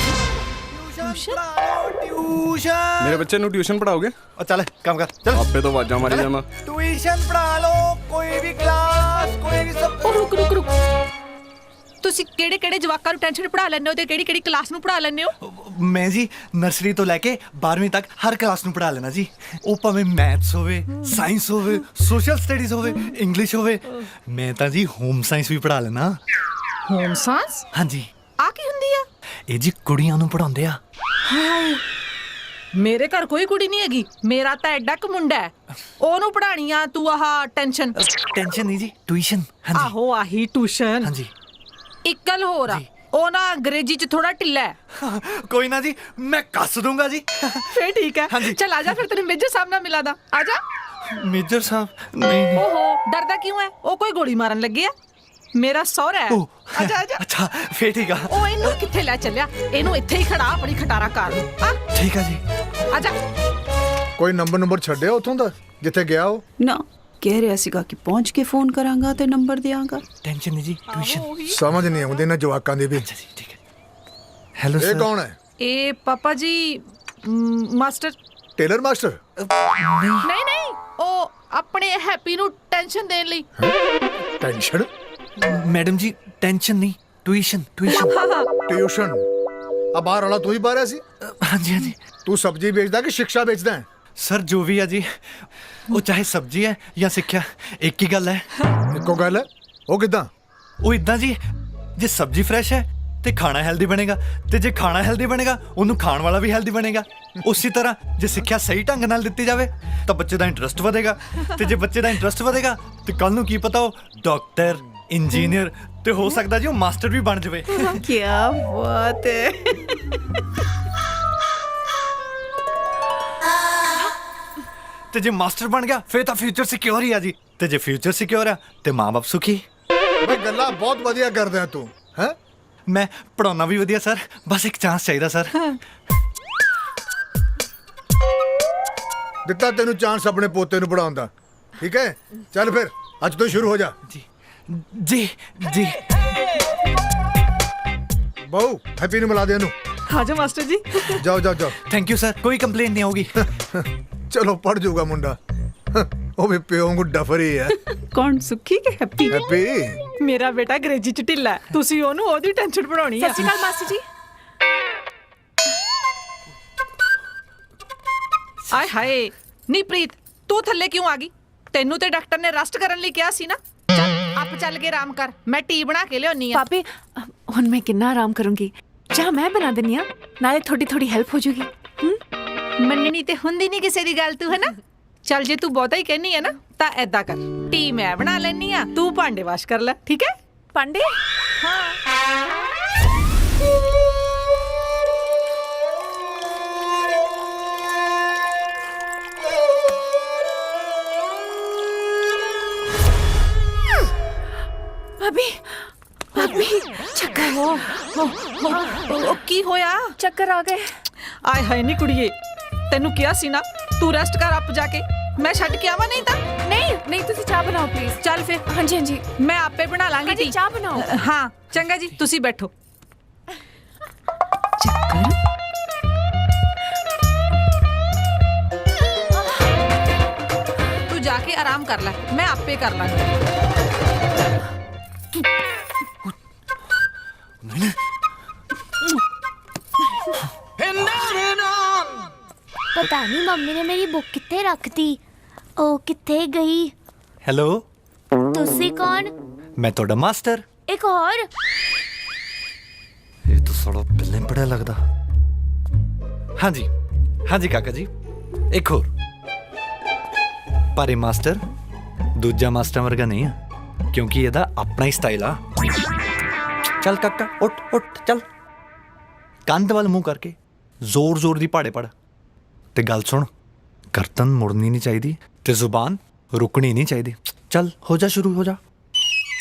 ਪੜਾ ਲਓ ਟਿਊਸ਼ਨ। ਮੇਰੇ ਬੱਚੇ ਨੂੰ ਟਿਊਸ਼ਨ ਪੜਾਓਗੇ? ਉਹ ਚੱਲ ਕੰਮ ਕਰ ਚੱਲ ਆਪੇ ਤੋਂ ਆਵਾਜ਼ਾਂ ਮਾਰੀ ਜਾਵਾਂ। ਟਿਊਸ਼ਨ ਪੜਾ ਲਓ ਕੋਈ ਵੀ ਕਲਾਸ ਕੋਈ ਵੀ ਸਭ। ਉਹ ਰੁਕ ਤੁਸੀਂ ਕਿਹੜੇ ਕਿਹੜੇ ਜਵਾਕਾਂ ਨੂੰ ਟੈਨਸ਼ਨ ਪੜਾ ਲੈਂਦੇ ਹੋ ਤੇ ਕਿਹੜੀ ਕਿਹੜੀ ਕਲਾਸ ਨੂੰ ਪੜਾ ਲੈਂਦੇ ਹੋ? ਮੈਂ ਜੀ ਨਰਸਰੀ ਤੋਂ ਲੈ ਕੇ 12ਵੀਂ ਤੱਕ ਹਰ ਕਲਾਸ ਨੂੰ ਪੜਾ ਲੈਣਾ ਜੀ। ਉਹ ਭਾਵੇਂ ਮੈਥਸ ਹੋਵੇ ਸਾਇੰਸ ਹੋਵੇ ਸੋਸ਼ਲ ਸਟੱਡੀਜ਼ ਹੋਵੇ ਇੰਗਲਿਸ਼ ਹੋਵੇ। ਮੈਂ ਤਾਂ ਜੀ ਹੋਮ ਸਾਇੰਸ ਵੀ ਪੜਾ ਲੈਣਾ। Home science? ਹਾਂਜੀ। ਆ ਕੀ ਹੁੰਦੀ ਆ? ਇਹ ਜੀ ਕੁੜੀਆਂ ਨੂੰ ਪੜਾਉਂਦੇ ਆ। ਹਾਏ ਮੇਰੇ ਘਰ ਕੋਈ ਕੁੜੀ ਨਹੀਂ ਹੈਗੀ, ਮੇਰਾ ਤਾਂ ਐਡਾ ਕੁ ਮੁੰਡਾ ਹੈ, ਉਹਨੂੰ ਪੜਾਣੀ ਆ ਤੂੰ ਆਹ ਟੈਨਸ਼ਨ ਨਹੀਂ ਜੀ ਟਿਊਸ਼ਨ। ਹਾਂਜੀ ਆਹੋ ਆਹੀ ਟਿਊਸ਼ਨ। ਹਾਂਜੀ ਇੱਕ ਗੱਲ ਹੋਰ ਆ, ਉਹ ਨਾ ਅੰਗਰੇਜ਼ੀ ਚ ਥੋੜਾ ਢਿੱਲਾ ਹੈ। ਕੋਈ ਨਾ ਜੀ ਮੈਂ ਕੱਸ ਦੂੰਗਾ ਜੀ। ਫੇਰ ਠੀਕ ਹੈ ਚਲ ਆ ਜਾ ਫਿਰ ਤੈਨੂੰ ਮੇਜਰ ਸਾਹਿਬ ਨਾਲ ਮਿਲਾ ਦਾਂ। ਆ ਜਾ। ਮੇਜਰ ਸਾਹਿਬ ਨਹੀਂ। ਓਹੋ ਡਰਦਾ ਕਿਉਂ ਹੈ? ਉਹ ਕੋਈ ਗੋਲੀ ਮਾਰਨ ਲੱਗੇ ਆ? ਮੇਰਾ ਸਹੁਰਾ ਹੈ। ਆ ਜਾ ਆ ਜਾ। ਅੱਛਾ ਫੇਰ ਠੀਕ ਆ। ਉਹ ਇਹਨੂੰ ਕਿੱਥੇ ਲੈ ਚੱਲਿਆ? ਇਹਨੂੰ ਇੱਥੇ ਹੀ ਖੜਾ ਆਪਣੀ ਖਟਾਰਾ ਕਾਰ ਨੂੰ। ਆ ਠੀਕ ਆ ਜੀ। ਆ ਜਾ। ਕੋਈ ਨੰਬਰ ਛੱਡਿਆ ਉਥੋਂ ਦਾ ਜਿੱਥੇ ਗਿਆ ਉਹ? ਨਾ ਕਹਿ ਰਿਹਾ ਸੀਗਾ ਕਿ ਪਹੁੰਚ ਕੇ ਫੋਨ ਕਰਾਂਗਾ ਤੇ ਨੰਬਰ ਦਿਆਂਗਾ। ਟੈਨਸ਼ਨ ਨਹੀਂ ਜੀ ਟਿਊਸ਼ਨ। ਸਮਝ ਨਹੀਂ ਆਉਂਦੀ ਨਾ ਜਵਾਕਾਂ ਦੀ ਵੀ। ਅੱਛਾ ਜੀ ਠੀਕ ਹੈ। Hello sir. ਇਹ ਕੌਣ ਹੈ? ਇਹ ਪਾਪਾ ਜੀ ਮਾਸਟਰ। Tailor master? ਨਹੀਂ ਉਹ ਆਪਣੇ ਹੈਪੀ ਨੂੰ ਟੈਨਸ਼ਨ ਦੇਣ ਲਈ। ਟੈਨਸ਼ਨ? ਮੈਡਮ ਜੀ ਟੈਨਸ਼ਨ ਨਹੀਂ ਟਿਊਸ਼ਨ। ਟਿਊਸ਼ਨ ਆ ਬਾਹਰ ਵਾਲਾ ਤੂੰ ਹੀ ਬਾਹਰ ਸੀ? ਹਾਂਜੀ ਹਾਂਜੀ। ਤੂੰ ਸਬਜ਼ੀ ਵੇਚਦਾ ਕਿ ਸਿੱਖਿਆ ਵੇਚਦਾ ਹੈ? ਸਰ ਜੋ ਵੀ ਆ ਜੀ ਉਹ ਚਾਹੇ ਸਬਜ਼ੀ ਹੈ ਜਾਂ ਸਿੱਖਿਆ ਇੱਕ ਹੀ ਗੱਲ ਹੈ। ਇੱਕੋ ਗੱਲ ਹੈ? ਉਹ ਕਿੱਦਾਂ? ਉਹ ਇਦਾਂ ਜੀ ਜੇ ਸਬਜ਼ੀ ਫਰੈਸ਼ ਹੈ ਤੇ ਖਾਣਾ ਹੈਲਦੀ ਬਣੇਗਾ ਤੇ ਜੇ ਖਾਣਾ ਹੈਲਦੀ ਬਣੇਗਾ ਉਹਨੂੰ ਖਾਣ ਵਾਲਾ ਵੀ ਹੈਲਦੀ ਬਣੇਗਾ। ਉਸੇ ਤਰ੍ਹਾਂ ਜੇ ਸਿੱਖਿਆ ਸਹੀ ਢੰਗ ਨਾਲ ਦਿੱਤੀ ਜਾਵੇ ਤਾਂ ਬੱਚੇ ਦਾ ਇੰਟਰਸਟ ਵਧੇਗਾ ਤੇ ਜੇ ਬੱਚੇ ਦਾ ਇੰਟਰਸਟ ਵਧੇਗਾ ਤੇ ਕੱਲ ਨੂੰ ਕੀ ਪਤਾ ਉਹ ਡਾਕਟਰ ਇੰਜੀਨੀਅਰ ਤੇ ਹੋ ਸਕਦਾ ਜੀ ਉਹ ਮਾਸਟਰ ਵੀ ਬਣ ਜਾਵੇ। ਕੀ ਬਾਤ ਹੈ। ਤੇ ਜੇ ਮਾਸਟਰ ਬਣ ਗਿਆ ਫੇਰ ਤਾਂ ਫਿਊਚਰ ਸਿਕਿਉਰ ਹੀ ਆ ਜੀ ਤੇ ਜੇ ਫਿਊਚਰ ਸਿਕਿਉਰ ਆ ਤੇ ਮਾਂ-ਬਾਪ ਸੁਖੀ। ਮੈਂ ਗੱਲਾਂ ਬਹੁਤ ਵਧੀਆ ਕਰਦਾ ਤੂੰ ਹੈ। ਮੈਂ ਪੜਾਉਣਾ ਵੀ ਵਧੀਆ ਸਰ ਬਸ ਇੱਕ ਚਾਂਸ ਚਾਹੀਦਾ ਸਰ। ਦਿੱਤਾ ਤੈਨੂੰ ਚਾਂਸ ਆਪਣੇ ਪੋਤੇ ਨੂੰ ਪੜਾਉਣ ਦਾ। ਠੀਕ ਹੈ ਚੱਲ ਫਿਰ ਅੱਜ ਤੋਂ ਸ਼ੁਰੂ ਹੋ ਜਾ। ਜੀ ਜੀ ਜੀ। ਬਹੁ ਹੈਪੀ ਨੂੰ ਮਿਲਾ ਦੇ ਇਹਨੂੰ। ਆ ਜਾ ਮਾਸਟਰ ਜੀ। ਜਾਓ। ਥੈਂਕ ਯੂ ਸਰ ਕੋਈ ਕੰਪਲੇਂਟ ਨਹੀਂ ਹੋਗੀ। ਚਲੋ ਪੜ ਜਾਊਗਾ ਮੁੰਡਾ। ਉਹ ਵੀ ਪਿਓ ਨੂੰ ਡਫਰੀ ਹੈ। ਕੌਣ ਸੁੱਖੀ ਕਿ ਹੈਪੀ? ਹੈਪੀ ਮੇਰਾ ਬੇਟਾ ਅੰਗਰੇਜ਼ੀ ਚ ਢਿੱਲਾ, ਤੁਸੀਂ ਉਹਨੂੰ ਉਹਦੀ ਟੈਨਸ਼ਨ ਪੜਾਉਣੀ ਆ। ਸਤਿ ਸ਼੍ਰੀ ਅਕਾਲ ਮਾਸੀ ਜੀ। ਆਏ ਹਾਏ ਨੀ ਪ੍ਰੀਤ ਤੂੰ ਥੱਲੇ ਕਿਉਂ ਆ ਗਈ? ਤੈਨੂੰ ਤੇ ਡਾਕਟਰ ਨੇ ਰੈਸਟ ਕਰਨ ਲਈ ਕਿਹਾ ਸੀ ਨਾ। ਚੱਲ ਆਪ ਚੱਲ ਕੇ ਆਰਾਮ ਕਰ, ਮੈਂ ਟੀ ਬਣਾ ਕੇ ਲਿਆਉਣੀ ਆ। ਪਾਪੇ ਹੁਣ ਮੈਂ ਕਿੰਨਾ ਆਰਾਮ ਕਰੂੰਗੀ? ਚਾਹ ਮੈਂ ਬਣਾ ਦਿੰਨੀ ਆ ਨਾਲੇ ਥੋੜੀ ਹੈਲਪ ਹੋ ਜੂਗੀ। ਮੰਨਣੀ ਤੇ ਹੁੰਦੀ ਨਹੀਂ ਕਿਸੇ ਦੀ ਗੱਲ ਤੂੰ ਹੈ ਨਾ। ਚੱਲ ਜੇ ਤੂੰ ਬਹੁਤਾ ਹੀ ਕਹਿਨੀ ਹੈ ਨਾ ਤਾਂ ਐਦਾਂ ਕਰ, ਟੀ ਮੈਂ ਬਣਾ ਲੈਣੀ ਆ, ਤੂੰ ਭਾਂਡੇ ਵਾਸ਼ ਕਰ ਲੈ ਠੀਕ ਹੈ? ਪਾਂਡੇ? ਹਾਂ। ਕੀ ਹੋਇਆ? ਚੱਕਰ ਆ ਗਏ। ਆਏ ਹਾਏ ਨੀ ਕੁੜੀਏ, ਤੈਨੂੰ ਕਿਹਾ ਸੀ ਨਾ ਤੂੰ ਰੈਸਟ ਕਰ ਆਪ ਜਾ ਕੇ, ਮੈਂ ਛੱਡ ਕੇ ਆਵਾਂ ਨਹੀਂ ਤਾਂ। ਨਹੀਂ ਤੁਸੀਂ ਚਾਹ ਬਣਾਓ ਪਲੀਜ਼। ਚੱਲ ਫਿਰ। ਹਾਂਜੀ ਹਾਂਜੀ ਮੈਂ ਆਪੇ ਬਣਾ ਲਾਂਗੀ ਜੀ, ਚਾਹ ਬਣਾਓ। ਹਾਂ ਚੰਗਾ ਜੀ, ਤੁਸੀਂ ਬੈਠੋ। ਤੂੰ ਜਾ ਕੇ ਆਰਾਮ ਕਰ ਲੈ, ਮੈਂ ਆਪੇ ਕਰ ਲਾਂਗੀ। पता नहीं मम्मी ने मेरी बुक कित्थे रखती। ओ कित्थे गई? ਹੈਲੋ, तुसी कौन? ਮੈਂ ਤੁਹਾਡਾ ਮਾਸਟਰ। एक और? ਇਹ ਤਾਂ ਸਾਲਾ ਪਹਿਲਾਂ ਹੀ ਪੜਿਆ ਲੱਗਦਾ। ਹਾਂਜੀ ਹਾਂਜੀ ਕਾਕਾ ਜੀ, ਇੱਕ ਹੋਰ। ਪਰ ਇਹ ਮਾਸਟਰ ਦੂਜਾ ਮਾਸਟਰ ਵਰਗਾ ਨਹੀਂ ਆ, ਕਿਉਂਕਿ ਇਹਦਾ ਆਪਣਾ ਹੀ ਸਟਾਈਲ ਆ। ਚੱਲ ਕਾਕਾ ਉੱਠ ਉੱਠ ਚੱਲ। ਕੰਧ ਵੱਲ ਮੂੰਹ ਕਰਕੇ ਜ਼ੋਰ ਜ਼ੋਰ ਦੀ ਪਹਾੜੇ ਪੜ ਤੇ ਗੱਲ ਸੁਣ, ਗਰਦਨ ਮੁੜਨੀ ਨਹੀਂ ਚਾਹੀਦੀ ਤੇ ਜ਼ੁਬਾਨ ਰੁਕਣੀ ਨਹੀਂ ਚਾਹੀਦੀ। ਚੱਲ ਹੋ ਜਾ, ਸ਼ੁਰੂ ਹੋ ਜਾ।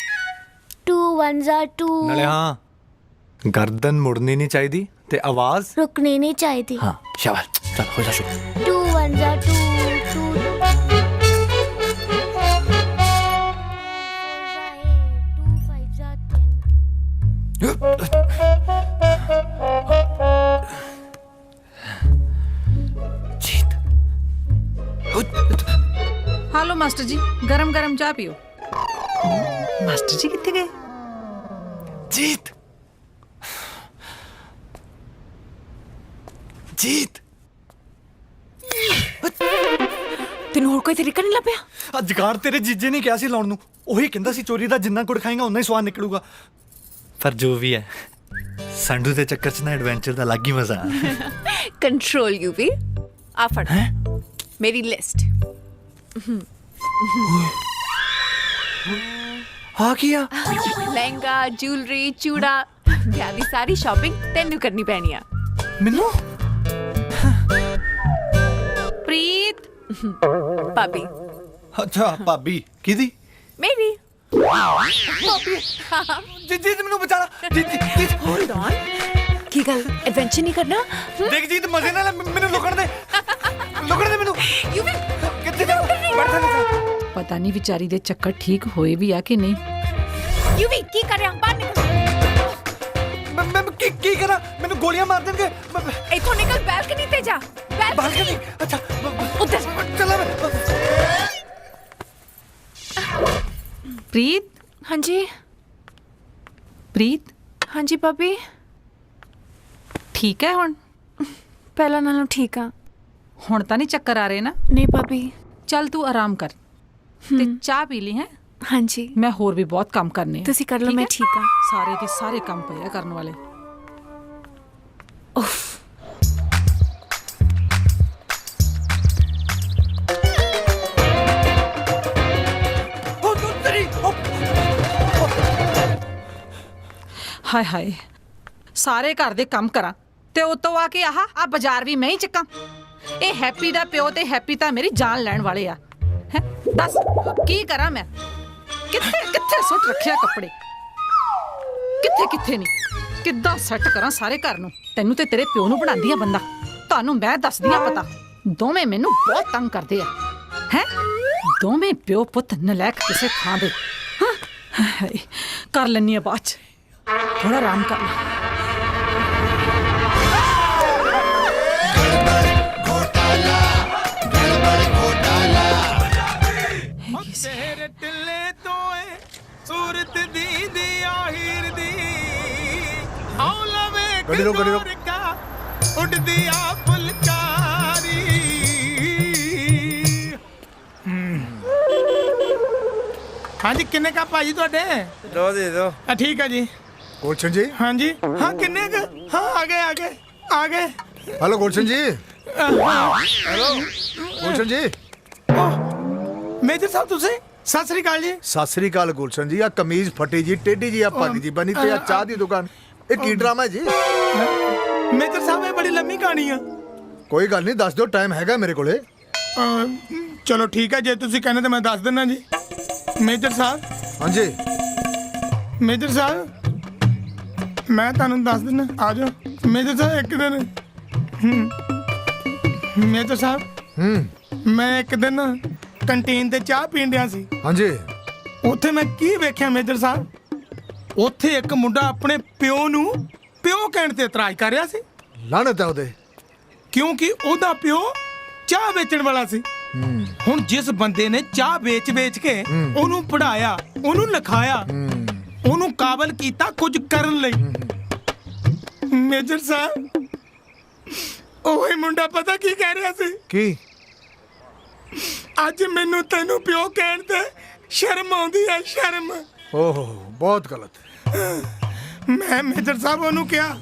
2 1 2 ਨਾਲੇ ਹਾਂ, ਗਰਦਨ ਮੁੜਨੀ ਨਹੀਂ ਚਾਹੀਦੀ ਤੇ ਆਵਾਜ਼ रुकनी नहीं चाहिए। हाँ शाबाश, चल हो जा शुरू। 2 1 2 हेलो मास्टर जी, गरम गरम चाह पियो। मास्टर जी कितने गए? जीत जीत ਤੈਨੂੰ ਹੋਰ ਕੋਈ ਤਰੀਕਾ ਨਹੀਂ ਲੱਭਿਆ? ਅਜਗਾਰ ਤੇਰੇ ਜੀਜੇ ਨੇ ਕਿਹਾ ਸੀ ਲਾਉਣ ਨੂੰ, ਉਹੀ ਕਹਿੰਦਾ ਸੀ ਚੋਰੀ ਦਾ ਜਿੰਨਾ ਗੁੜ ਖਾਏਗਾ ਉਨਾ ਹੀ ਸਵਾਦ ਨਿਕਲੂਗਾ। ਪਰ ਜੋ ਵੀ ਹੈ, ਸੰਡੂ ਦੇ ਚੱਕਰ 'ਚ ਨਾ ਐਡਵੈਂਚਰ ਦਾ ਅਲੱਗ ਹੀ ਮਜ਼ਾ ਆ। ਕੰਟਰੋਲ ਯੂ ਵੀ ਆ ਫੜ ਮੇਰੀ ਲਿਸਟ। ਆ ਕੀ ਆ? ਲਹਿੰਗਾ, ਜੁਐਲਰੀ, ਚੂੜਾ, ਵਿਆਹ ਦੀ ਸਾਰੀ ਸ਼ਾਪਿੰਗ ਤੈਨੂੰ ਕਰਨੀ ਪੈਣੀ ਆ। ਮੈਨੂੰ? ਪ੍ਰੀਤ ਭਾਬੀ। ਅੱਛਾ ਭਾਬੀ ਕਿਹਦੀ? ਮੇਰੀ। ਜੀਤ ਮੈਨੂੰ ਬਚਾ। ਜੀਤ ਹੋਲਡ ਔਨ, ਕੀ ਗੱਲ ਐਡਵੈਂਚਰ ਨਹੀਂ ਕਰਨਾ? ਦੇਖ ਜੀਤ, ਮਜ਼ੇ ਨਾਲ ਮੈਨੂੰ ਲੁਕਣ ਦੇ ਮੈਨੂੰ। ਯੂ ਵੀ ਕਿੱਥੇ ਜਾ? ਪਤਾ ਨਹੀਂ ਵਿਚਾਰੀ ਦੇ ਚੱਕਰ ਠੀਕ ਹੋਏ ਵੀ ਆ ਕਿ ਨਹੀਂ। ਯੂ ਵੀ ਕੀ ਕਰ ਰਿਹਾ? ਬਾਹਰ ਨਿਕਲ। ਮੈਂ ਕੀ ਕਰਾਂ? ਮੈਨੂੰ ਗੋਲੀਆਂ ਮਾਰ ਦੇਣਗੇ। ਇੱਥੋਂ ਨਿਕਲ, ਬੈਲਕਨੀ ਤੇ ਜਾ। ਬਾਲਕਨੀ? ਅੱਛਾ ਉੱਧਰ ਚੱਲ। ਪ੍ਰੀਤ। ਹਾਂਜੀ ਪ੍ਰੀਤ। ਹਾਂਜੀ ਭਾਬੀ, ਠੀਕ ਹੈ ਹੁਣ? ਪਹਿਲਾਂ ਨਾਲੋਂ ਠੀਕ ਆ। ਹੁਣ ਤਾਂ ਨਹੀਂ ਚੱਕਰ ਆ ਰਹੇ ਨਾ? ਨਹੀਂ ਭਾਬੀ। ਚੱਲ ਤੂੰ ਆਰਾਮ ਕਰ ਤੇ ਚਾਹ ਪੀ ਲਈ ਹੈ। ਹਾਂਜੀ ਮੈਂ ਹੋਰ ਵੀ ਬਹੁਤ ਕੰਮ ਕਰਨੇ ਆ। ਤੁਸੀਂ ਕਰ ਲਓ, ਮੈਂ ਠੀਕ ਆ। ਸਾਰੇ ਦੇ ਸਾਰੇ ਕੰਮ ਪਏ ਆ ਕਰਨ ਵਾਲੇ। ਉਫ। ਹਾਏ ਹਾਏ, ਸਾਰੇ ਘਰ ਦੇ ਕੰਮ ਕਰਾਂ ਤੇ ਉਤੋਂ ਆ ਕੇ ਆਹ ਬਾਜ਼ਾਰ ਵੀ ਮੈਂ ਹੀ ਚੱਕਾਂ। ਇਹ ਹੈਪੀ ਦਾ ਪਿਓ ਤੇ ਹੈਪੀ ਤਾਂ ਮੇਰੀ ਜਾਨ ਲੈਣ ਵਾਲੇ ਆ। ਹੈ ਦੱਸ ਕੀ ਕਰਾਂ ਮੈਂ? ਕਿੱਥੇ ਕਿੱਥੇ ਸੁੱਟ ਰੱਖਿਆ ਕੱਪੜੇ, ਕਿੱਥੇ ਕਿੱਥੇ ਨਹੀਂ, ਕਿੱਦਾਂ ਸੈੱਟ ਕਰਾਂ ਸਾਰੇ ਘਰ ਨੂੰ? ਤੈਨੂੰ ਤੇ ਤੇਰੇ ਪਿਓ ਨੂੰ ਬਣਾਉਂਦੀ ਆ ਬੰਦਾ, ਤੁਹਾਨੂੰ ਮੈਂ ਦੱਸਦੀ ਆ ਪਤਾ। ਦੋਵੇਂ ਮੈਨੂੰ ਬਹੁਤ ਤੰਗ ਕਰਦੇ ਆ। ਹੈ ਦੋਵੇਂ ਪਿਓ ਪੁੱਤ ਨਲਾਇਕ ਕਿਸੇ ਥਾਂ ਦੇ। ਹਾਏ, ਕਰ ਲੈਣੀ ਆ ਬਾਅਦ ਚ, ਥੋੜਾ ਆਰਾਮ ਕਰ ਲੈ। ਤੇਰੇ ਟਿੱਲੇ ਤੋਂ ਏ ਸੂਰਤ ਦੀ ਆਹਿਰ ਦੀ ਆਉ ਲਵੇ ਗੱਡੀ ਰੋਕ ਉੱਡਦੀ ਆ ਫੁਲਕਾਰੀ। ਹਾਂਜੀ ਕਿੰਨੇ ਕੱਪ ਭਾਜੀ ਤੁਹਾਡੇ? 2 ਦੇ ਦਿਓ। ਠੀਕ ਹੈ ਜੀ। ਗੁਲਸ਼ਨ ਜੀ। ਹਾਂਜੀ ਹਾਂ ਕਿੰਨੇ ਕ? ਹਾਂ ਆ ਗਏ। हेलो गुलशन जी। हेलो गुलशन जी। ਮੇਜਰ ਸਾਹਿਬ ਤੁਸੀਂ? ਸਤਿ ਸ੍ਰੀ ਅਕਾਲ ਜੀ। ਸਤਿ ਸ੍ਰੀ ਅਕਾਲ ਗੁਲਸ਼ਨ ਜੀ। ਆ ਕਮੀਜ਼ ਫਟੀ ਜੀ, ਟੇਢੀ ਜੀ, ਆ ਪੱਗ ਜੀ ਬਣੀ ਤੇ ਆ ਚਾਹ ਦੀ ਦੁਕਾਨ, ਇਹ ਕੀ ਡਰਾਮਾ ਹੈ ਜੀ? ਮੇਜਰ ਸਾਹਿਬ ਇਹ ਬੜੀ ਲੰਮੀ ਕਹਾਣੀ ਆ। ਕੋਈ ਗੱਲ ਨਹੀਂ, ਦੱਸ ਦਿਓ, ਟਾਈਮ ਹੈਗਾ ਮੇਰੇ ਕੋਲੇ। ਚਲੋ ਠੀਕ ਹੈ, ਜੇ ਤੁਸੀਂ ਕਹਿੰਦੇ ਤਾਂ ਮੈਂ ਦੱਸ ਦਿੰਦਾ ਜੀ। ਮੇਜਰ ਸਾਹਿਬ। ਹਾਂਜੀ ਮੇਜਰ ਸਾਹਿਬ, ਮੈਂ ਤੁਹਾਨੂੰ ਦੱਸ ਦਿੰਦਾ, ਆ ਜਾਓ ਮੇਜਰ ਸਾਹਿਬ। ਇੱਕ ਦਿਨ ਮੇਜਰ ਸਾਹਿਬ, ਮੈਂ ਇੱਕ ਦਿਨ ਕੰਟੀਨ ਤੇ ਚਾਹ ਪੀਣ ਡਿਆ ਸੀ। ਹਾਂਜੀ। ਉੱਥੇ ਮੈਂ ਕੀ ਵੇਖਿਆ ਮੇਜਰ ਸਾਹਿਬ, ਉੱਥੇ ਇੱਕ ਮੁੰਡਾ ਆਪਣੇ ਪਿਓ ਨੂੰ ਪਿਓ ਕਹਿਣ ਤੇ ਇਤਰਾਜ਼ ਕਰ ਰਿਹਾ ਸੀ। ਲਾਹਨਤ ਹੈ ਉਹਦੇ, ਕਿਉਂਕਿ ਉਹਦਾ ਪਿਓ ਚਾਹ ਵੇਚਣ ਵਾਲਾ ਸੀ। ਹੁਣ ਜਿਸ ਬੰਦੇ ਨੇ ਚਾਹ ਵੇਚ ਕੇ ਉਹਨੂੰ ਪੜਾਇਆ, ਉਹਨੂੰ ਲਿਖਾਇਆ, ਉਹਨੂੰ ਕਾਬਲ ਕੀਤਾ ਕੁਝ ਕਰਨ ਲਈ, ਮੇਜਰ ਸਾਹਿਬ ਉਹੀ ਮੁੰਡਾ ਪਤਾ ਕੀ ਕਹਿ ਰਿਹਾ ਸੀ? ਕੀ? ਅੱਜ ਮੈਨੂੰ ਤੈਨੂੰ ਪਿਓ ਕਹਿਣ ਤੇ ਸ਼ਰਮ ਆਉਂਦੀ ਹੈ, ਸ਼ਰਮ। ਓਹ ਬਹੁਤ ਗਲਤ। ਮੈਂ ਮੇਜਰ ਸਾਹਿਬ ਉਹਨੂੰ ਕਿਹਾ,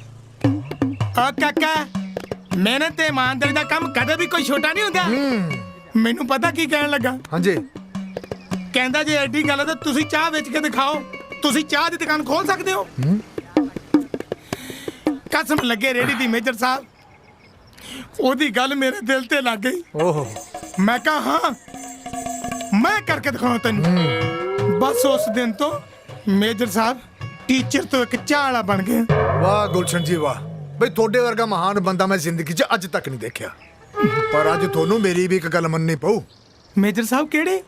ਆ ਕਾਕਾ, ਮਿਹਨਤ ਤੇ ਇਮਾਨਦਾਰੀ ਦਾ ਕੰਮ ਕਦੇ ਵੀ ਕੋਈ ਛੋਟਾ ਨਹੀਂ ਹੁੰਦਾ। ਮੈਨੂੰ ਪਤਾ ਕੀ ਕਹਿਣ ਲੱਗਾ? ਹਾਂਜੀ। ਕਹਿੰਦਾ ਜੇ ਐਡੀ ਗੱਲ ਹੈ ਤਾਂ ਤੁਸੀਂ ਚਾਹ ਵੇਚ ਕੇ ਦਿਖਾਓ, ਤੁਸੀਂ ਚਾਹ ਦੀ ਦੁਕਾਨ ਖੋਲ ਸਕਦੇ ਹੋ। ਕਸਮ ਲੱਗੇ ਰੇੜੀ ਦੀ ਮੇਜਰ ਸਾਹਿਬ, ਉਹਦੀ ਗੱਲ ਮੇਰੇ ਦਿਲ ਤੇ ਲੱਗ ਗਈ। ਓਹੋ। ਮੈਂ ਕਹਾ ਹਾਂ, ਮੈਂ ਕਰਕੇ ਦਿਖਾਉਂ ਤੈਨੂੰ। ਬਸ ਉਸ ਦਿਨ ਤੋਂ ਮੇਜਰ ਸਾਹਿਬ ਟੀਚਰ ਤੋਂ ਇੱਕ ਚਾਹ ਵਾਲਾ ਬਣ ਗਏ। ਵਾਹ ਗੁਲਸ਼ਨ ਜੀ ਵਾਹ, ਬਈ ਤੁਹਾਡੇ ਵਰਗਾ ਮਹਾਨ ਬੰਦਾ ਮੈਂ ਜ਼ਿੰਦਗੀ 'ਚ ਅੱਜ ਤੱਕ ਨਹੀਂ ਦੇਖਿਆ। ਪਰ ਅੱਜ ਤੁਹਾਨੂੰ ਮੇਰੀ ਵੀ ਇੱਕ ਗੱਲ ਮੰਨਣੀ ਪਊ। ਮੇਜਰ ਸਾਹਿਬ ਕਿਹੜੇ?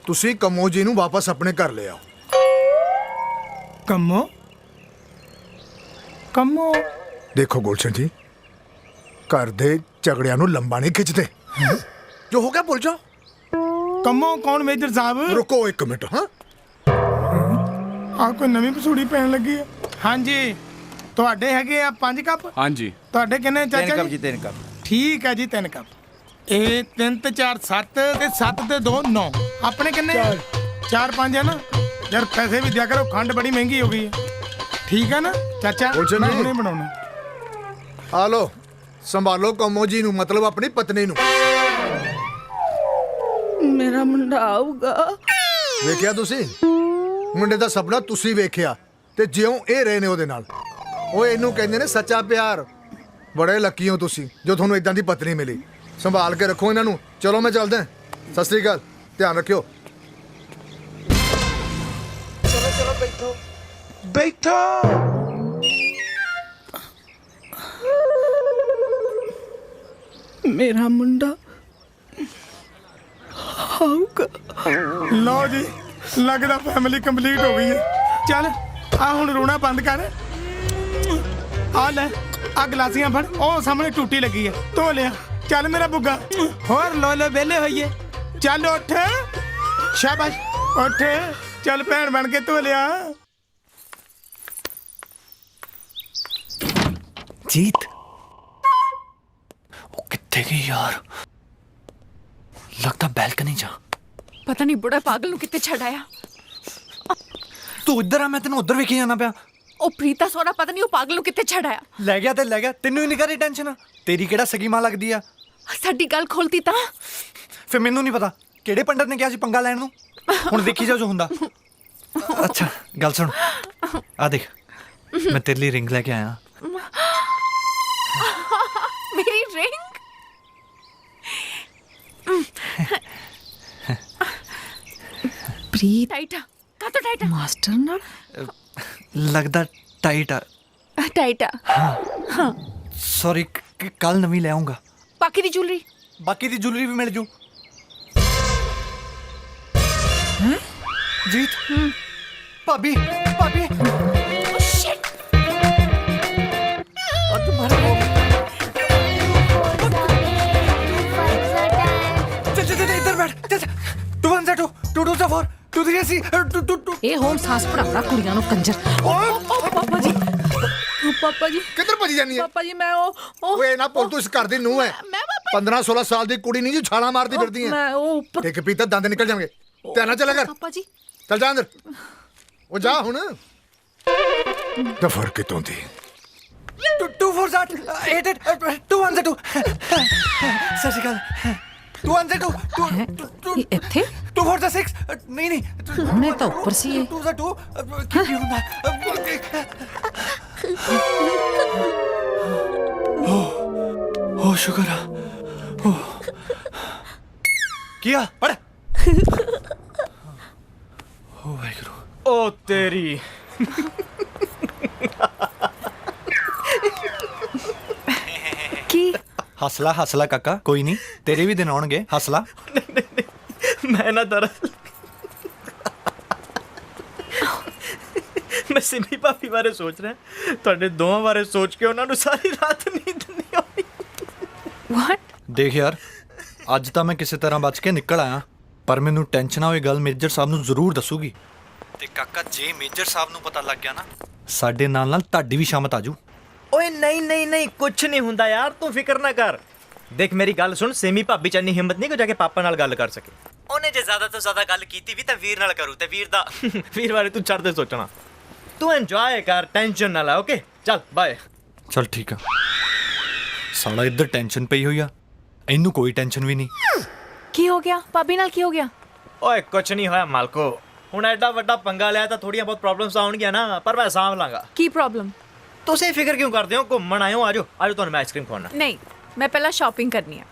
ਤੁਸੀਂ ਕੰਮੋ ਜੀ ਨੂੰ ਵਾਪਸ ਆਪਣੇ ਘਰ ਲੈ ਆਓ। ਕੰਮੋ? ਕੰਮੋ? ਦੇਖੋ ਗੁਲਸ਼ਨ ਜੀ, ਘਰ ਦੇ ਝਗੜਿਆਂ ਨੂੰ ਲੰਬਾ ਨਹੀਂ ਖਿੱਚਦੇ। ਜੋ ਹੋ ਗਿਆ ਭੁੱਲ ਜਾਓ। ਕੰਮੋ ਕੌਣ ਮੇਜਰ ਸਾਹਿਬ? ਰੁਕੋ ਇੱਕ ਮਿੰਟ। ਹਾਂ, ਆ ਕੋਈ ਨਵੀਂ ਪਸੂੜੀ ਪੈਣ ਲੱਗੀ ਹੈ। ਹਾਂਜੀ, ਤੁਹਾਡੇ ਹੈਗੇ ਆ 5 ਕੱਪ? ਹਾਂਜੀ। ਤੁਹਾਡੇ ਕਿੰਨੇ ਚਾਚਾ ਜੀ? 3 ਕੱਪ। ਠੀਕ ਹੈ ਜੀ, 3 ਕੱਪ। ਇਹ 3 ਤੇ 4 7 ਤੇ 7 ਤੇ 2 9। ਆਪਣੇ ਕਿੰਨੇ? 4 5 ਹੈ ਨਾ। ਯਾਰ ਪੈਸੇ ਵੀ ਦਿਆ ਕਰੋ, ਖੰਡ ਬੜੀ ਮਹਿੰਗੀ ਹੋ ਗਈ ਹੈ। ਠੀਕ ਹੈ ਨਾ ਚਾਚਾ? ਮੈਂ ਹੁਣੇ ਬਣਾਉਣਾ। ਆ ਲੋ, ਸੰਭਾਲੋ ਕੰਮੋ ਜੀ ਨੂੰ, ਮਤਲਬ ਆਪਣੀ ਪਤਨੀ ਨੂੰ। ਮੇਰਾ ਮੁੰਡਾ ਆਊਗਾ। ਵੇਖਿਆ ਤੁਸੀਂ? ਮੁੰਡੇ ਦਾ ਸੁਪਨਾ ਤੁਸੀਂ ਵੇਖਿਆ ਤੇ ਜਿਉਂ ਇਹ ਰਹੇ ਨੇ ਉਹਦੇ ਨਾਲ। ਉਹ ਇਹਨੂੰ ਕਹਿੰਦੇ ਨੇ ਸੱਚਾ ਪਿਆਰ। ਬੜੇ ਲੱਕੀ ਹੋ ਤੁਸੀਂ ਜੋ ਤੁਹਾਨੂੰ ਇਦਾਂ ਦੀ ਪਤਨੀ ਮਿਲੀ। ਸੰਭਾਲ ਕੇ ਰੱਖੋ ਇਹਨਾਂ ਨੂੰ। ਚਲੋ ਮੈਂ ਚੱਲਦਾ। ਸਤਿ ਸ੍ਰੀ ਅਕਾਲ, ਧਿਆਨ ਰੱਖਿਓ। ਚਲੋ ਚਲੋ ਬੈਠੋ ਬੈਠੋ। ਮੇਰਾ ਮੁੰਡਾ ਆਊਗਾ। ਲਓ ਜੀ, ਲੱਗਦਾ ਫੈਮਿਲੀ ਕੰਪਲੀਟ ਹੋ ਗਈ ਹੈ। ਚੱਲ ਆ ਹੁਣ ਰੋਣਾ ਬੰਦ ਕਰ। ਆ ਲੈ ਆ ਗਲਾਸੀਆਂ ਫੜ, ਉਹ ਸਾਹਮਣੇ ਟੂਟੀ ਲੱਗੀ ਹੈ, ਧੋ ਲਿਆ। ਚੱਲ ਮੇਰਾ ਬੁੱਗਾ। ਹੋਰ ਲੋ ਲੋ ਵਿਹਲੇ ਹੋਈਏ। ਚੱਲ ਉੱਠ, ਸ਼ਾਬਾਸ਼ ਉੱਠ। ਚੱਲ ਭੈਣ ਬਣ ਕੇ ਧੋ ਲਿਆ। ਜੀਤ ਉਹ ਕਿੱਥੇ ਗਈ ਯਾਰ? ਲੱਗਦਾ ਬੈਲਕਨੀ ਜਾ। ਪਤਾ ਨਹੀਂ ਬੁੜਾ ਪਾਗਲ ਨੂੰ ਕਿੱਥੇ ਛੱਡ ਆਇਆ। ਤੂੰ ਇੱਧਰ ਆ, ਮੈਂ ਤੈਨੂੰ ਉੱਧਰ ਵੇਖੀ ਜਾਣਾ ਪਿਆ। ਉਹ ਪ੍ਰੀਤਾ ਸੋਹਰਾ ਪਤਾ ਨਹੀਂ ਉਹ ਪਾਗਲ ਨੂੰ ਕਿੱਥੇ ਛੱਡ ਆਇਆ। ਲੈ ਗਿਆ ਤੇ ਲੈ ਗਿਆ, ਤੈਨੂੰ ਹੀ ਨਹੀਂ ਕਰੀ ਟੈਨਸ਼ਨ। ਤੇਰੀ ਕਿਹੜਾ ਸਗੀ ਮਾਂ ਲੱਗਦੀ ਆ? ਸਾਡੀ ਗੱਲ ਖੋਲਤੀ ਤਾਂ ਫਿਰ ਮੈਨੂੰ ਨਹੀਂ ਪਤਾ ਕਿਹੜੇ ਪੰਡਤ ਨੇ ਕਿਹਾ ਸੀ ਪੰਗਾ ਲੈਣ ਨੂੰ। ਹੁਣ ਦੇਖੀ ਜਾ ਜੋ ਹੁੰਦਾ। ਅੱਛਾ ਗੱਲ ਸੁਣ, ਆ ਦੇਖ ਮੈਂ ਤੇਰੇ ਲਈ ਰਿੰਗ ਲੈ ਕੇ ਆਇਆ। ਮੇਰੀ ਰਿੰਗ? ਪ੍ਰੀਤ ਟਾਈਟਾ ਕਾ ਤਾਂ ਟਾਈਟਾ ਮਾਸਟਰ ਨਾਲ ਲੱਗਦਾ ਟਾਈਟ ਆ। ਟਾਈਟਾ ਹਾਂ ਸੌਰੀ, ਕੱਲ ਨਵੀਂ ਲੈ ਆਉਂਗਾ। ਬਾਕੀ ਦੀ ਜੁਐਲਰੀ? ਬਾਕੀ ਦੀ ਜੁਐਲਰੀ ਵੀ ਮਿਲ ਜੂ। ਜੀਤ ਭਾਬੀ ਭਾਬੀ शिट और तुम्हारा चल इधर बैठ। चल 2 1 2 2 2 4 2 3 सी 2 2 ਇਹ ਹੋਮ ਸਾਸ ਪੜਾਉਣਾ ਕੁੜੀਆਂ ਨੂੰ ਕੰਜਰ। ਪਾਪਾ ਜੀ, ਪਾਪਾ ਜੀ ਕਿੱਧਰ ਭੱਜੀ ਜਾਨੀ ਹੈ? ਪਾਪਾ ਜੀ ਮੈਂ ਉਹ ਓਏ ਨਾ ਪੁੱਤ, ਤੂੰ ਇਸ ਘਰ ਦੀ ਨੂੰਹ ਹੈ। 15 16 ਸਾਲ ਦੀ ਕੁੜੀ ਨਹੀਂ ਜੀ ਛਾਲਾਂ ਮਾਰਦੀ ਫਿਰਦੀ ਹੈ। ਮੈਂ ਉਹ ਉੱਪਰ ਇੱਕ ਪੀਤਾ ਦੰਦ ਨਿਕਲ ਜਾਣਗੇ। ਧਿਆਨ ਨਾਲ ਚੱਲਿਆ ਕਰ। ਪਾਪਾ ਜੀ ਚੱਲ ਜਾ ਅੰਦਰ। ਉਹ ਜਾ ਹੁਣ। ਦਫਰ ਕਿਤੋਂ ਦੀ 2 4 8 8 2 1 2 ਸਤਿ ਸ਼੍ਰੀ ਅਕਾਲ। 2 1 2 ਇੱਥੇ 2 4 6 ਨਹੀਂ ਨਹੀਂ ਹੁਣੇ ਤਾਂ ਉੱਪਰ ਸੀ ਇਹ। 2 2 ਕੀ ਹੁੰਦਾ? ਓ ਸ਼ੁਕਰ ਆ। ਕੀਆ ਪੜ। ਓ ਵਾਹਿਗੁਰੂ। ਓ ਤੇਰੀ ਹੱਸਲਾ ਹੱਸਲਾ ਕਾਕਾ, ਕੋਈ ਨਹੀਂ, ਤੇਰੇ ਵੀ ਦਿਨ ਆਉਣਗੇ, ਹੱਸਲਾ। ਮੈਂ ਨਾ ਦਰਅਸਲ ਮੈਂ ਸਿਮੀ ਭਾਬੀ ਬਾਰੇ ਸੋਚ ਰਿਹਾ, ਤੁਹਾਡੇ ਦੋਵਾਂ ਬਾਰੇ ਸੋਚ ਕੇ ਉਹਨਾਂ ਨੂੰ ਸਾਰੀ ਰਾਤ ਨੀਂਦ ਨਹੀਂ ਆਉਂਦੀ। ਵਾਟ? ਦੇਖ ਯਾਰ, ਅੱਜ ਤਾਂ ਮੈਂ ਕਿਸੇ ਤਰ੍ਹਾਂ ਬਚ ਕੇ ਨਿਕਲ ਆਇਆ, ਪਰ ਮੈਨੂੰ ਟੈਨਸ਼ਨ ਆ, ਉਹ ਗੱਲ ਮੇਜਰ ਸਾਹਿਬ ਨੂੰ ਜ਼ਰੂਰ ਦੱਸੂਗੀ। ਤੇ ਕਾਕਾ, ਜੇ ਮੇਜਰ ਸਾਹਿਬ ਨੂੰ ਪਤਾ ਲੱਗ ਗਿਆ ਨਾ, ਸਾਡੇ ਨਾਲ ਨਾਲ ਤੁਹਾਡੀ ਵੀ ਸ਼ਾਮਤ ਆਜੂ। ਓਏ ਨਹੀਂ ਨਹੀਂ ਨਹੀਂ, ਕੁਛ ਨਹੀਂ ਹੁੰਦਾ ਯਾਰ, ਤੂੰ ਫਿਕਰ ਨਾ ਕਰ। ਦੇਖ ਮੇਰੀ ਗੱਲ ਸੁਣ, ਸਿਮੀ ਭਾਬੀ ਚ ਇੰਨੀ ਹਿੰਮਤ ਨਹੀਂ ਕਿ ਜਾ ਕੇ ਪਾਪਾ ਨਾਲ ਗੱਲ ਕਰ ਸਕੇ। ਉਹਨੇ ਜੇ ਜ਼ਿਆਦਾ ਤੋਂ ਜ਼ਿਆਦਾ ਗੱਲ ਕੀਤੀ ਵੀ ਤਾਂ ਵੀਰ ਨਾਲ ਕਰੂ, ਤੇ ਵੀਰ ਬਾਰੇ ਤੂੰ ਛੱਡ ਦੇ ਸੋਚਣਾ। ਤੂੰ ਇੰਜੋਏ ਕਰ, ਟੈਨਸ਼ਨ ਨਾ ਲੈ, ਓਕੇ? ਚੱਲ ਬਾਏ। ਚਲ ਠੀਕ ਆ। ਸਾਲਾ ਇੱਧਰ ਟੈਨਸ਼ਨ ਪਈ ਹੋਈ ਆ, ਇਹਨੂੰ ਕੋਈ ਟੈਨਸ਼ਨ ਵੀ ਨਹੀਂ। ਕੀ ਹੋ ਗਿਆ ਭਾਬੀ ਨਾਲ, ਕੀ ਹੋ ਗਿਆ? ਓਏ ਕੁਛ ਨਹੀਂ ਹੋਇਆ ਮਾਲਕੋ, ਹੁਣ ਐਡਾ ਵੱਡਾ ਪੰਗਾ ਲਿਆ ਤਾਂ ਥੋੜੀਆਂ ਬਹੁਤ ਪ੍ਰੋਬਲਮਸ ਆਉਣਗੀਆਂ ਨਾ, ਪਰ ਮੈਂ ਸਾਂਭ ਲਾਂਗਾ। ਕੀ ਪ੍ਰੋਬਲਮ? ਤੁਸੀਂ ਫਿਕਰ ਕਿਉਂ ਕਰਦੇ ਹੋ? ਘੁੰਮਣ ਆਏ ਹੋ, ਆਜੋ ਆਜੋ, ਤੁਹਾਨੂੰ ਮੈਂ ਆਈਸਕ੍ਰੀਮ ਖਵਾਉਣਾ। ਨਹੀਂ, ਮੈਂ ਪਹਿਲਾਂ ਸ਼ਾਪਿੰਗ करनी है।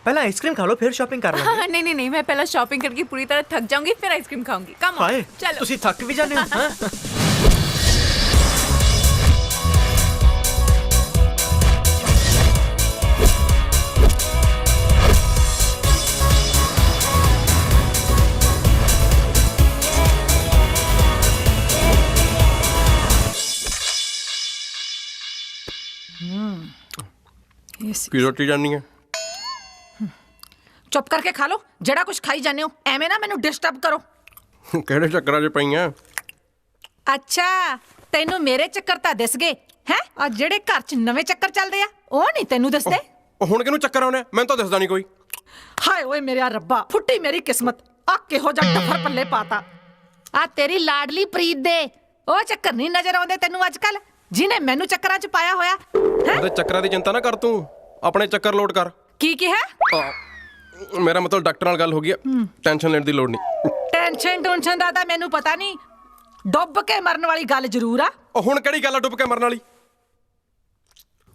ਪਹਿਲਾਂ ਆਈਸਕ੍ਰੀਮ ਖਾ ਲਓ, ਫਿਰ ਸ਼ਾਪਿੰਗ ਕਰ ਲਾਂਗੇ। हाँ, नहीं नहीं नहीं, मैं पहला शॉपिंग करके पूरी तरह थक जाऊंगी, फिर आइसक्रीम खाऊंगी। कम ਹਾਏ, ऑन, चलो। ਤੁਸੀਂ ਥੱਕ ਵੀ ਜਾਂਦੇ ਹੋ ਹੈਂ? ਕੀ ਰੋਟੀ ਜਾਣੀ ਹੈ? ਚੁੱਪ ਕਰਕੇ ਖਾ ਲਓ, ਜਿਹੜਾ ਕੁਝ ਖਾਈ ਜਾਂਦੇ ਹੋ। ਐਵੇਂ ਨਾ ਮੈਨੂੰ ਡਿਸਟਰਬ ਕਰੋ। ਕਿਹੜੇ ਚੱਕਰਾਂ 'ਚ ਪਈਆਂ? ਅੱਛਾ, ਤੈਨੂੰ ਮੇਰੇ ਚੱਕਰ ਤਾਂ ਦਿਸ ਗਏ ਹੈ? ਆ ਜਿਹੜੇ ਘਰ 'ਚ ਨਵੇਂ ਚੱਕਰ ਚੱਲਦੇ ਆ, ਉਹ ਨਹੀਂ ਤੈਨੂੰ ਦਿਸਦੇ? ਉਹ ਹੁਣ ਕਿਹਨੂੰ ਚੱਕਰ ਆਉਣੇ? ਮੈਨੂੰ ਤਾਂ ਦਿਸਦਾ ਨਹੀਂ ਕੋਈ। ਹਾਏ ਓਏ ਮੇਰਾ ਰੱਬਾ, ਫੁੱਟੀ ਮੇਰੀ ਕਿਸਮਤ। ਆ ਕਿਹੋ ਜਿਹਾ ਟੱਫਰ ਪੱਲੇ ਪਾਤਾ। ਆ ਤੇਰੀ ਲਾਡਲੀ ਪ੍ਰੀਤ ਦੇ ਉਹ ਚੱਕਰ ਨਹੀਂ ਨਜ਼ਰ ਆਉਂਦੇ ਤੈਨੂੰ ਅੱਜ ਕੱਲ, ਜਿਹਨੇ ਮੈਨੂੰ ਚੱਕਰਾਂ 'ਚ ਪਾਇਆ ਹੋਇਆ ਹੈ? ਉਹਦੇ ਚੱਕਰਾਂ ਦੀ ਚਿੰਤਾ ਨਾ ਕਰ, ਤੂੰ ਆਪਣੇ ਚੱਕਰ ਲੋਡ ਕਰ। ਕੀ ਕਿਹਾ? ਮੇਰਾ ਮਤਲਬ ਡਾਕਟਰ ਨਾਲ ਗੱਲ ਹੋ ਗਈ ਆ, ਟੈਨਸ਼ਨ ਲੈਣ ਦੀ ਲੋੜ ਨਹੀਂ। ਟੈਨਸ਼ਨ ਦਾ ਤਾਂ ਮੈਨੂੰ ਪਤਾ ਨਹੀਂ, ਡੁੱਬ ਕੇ ਮਰਨ ਵਾਲੀ ਗੱਲ ਜ਼ਰੂਰ ਆ। ਉਹ ਹੁਣ ਕਿਹੜੀ ਗੱਲ ਆ ਡੁੱਬ ਕੇ ਮਰਨ ਵਾਲੀ?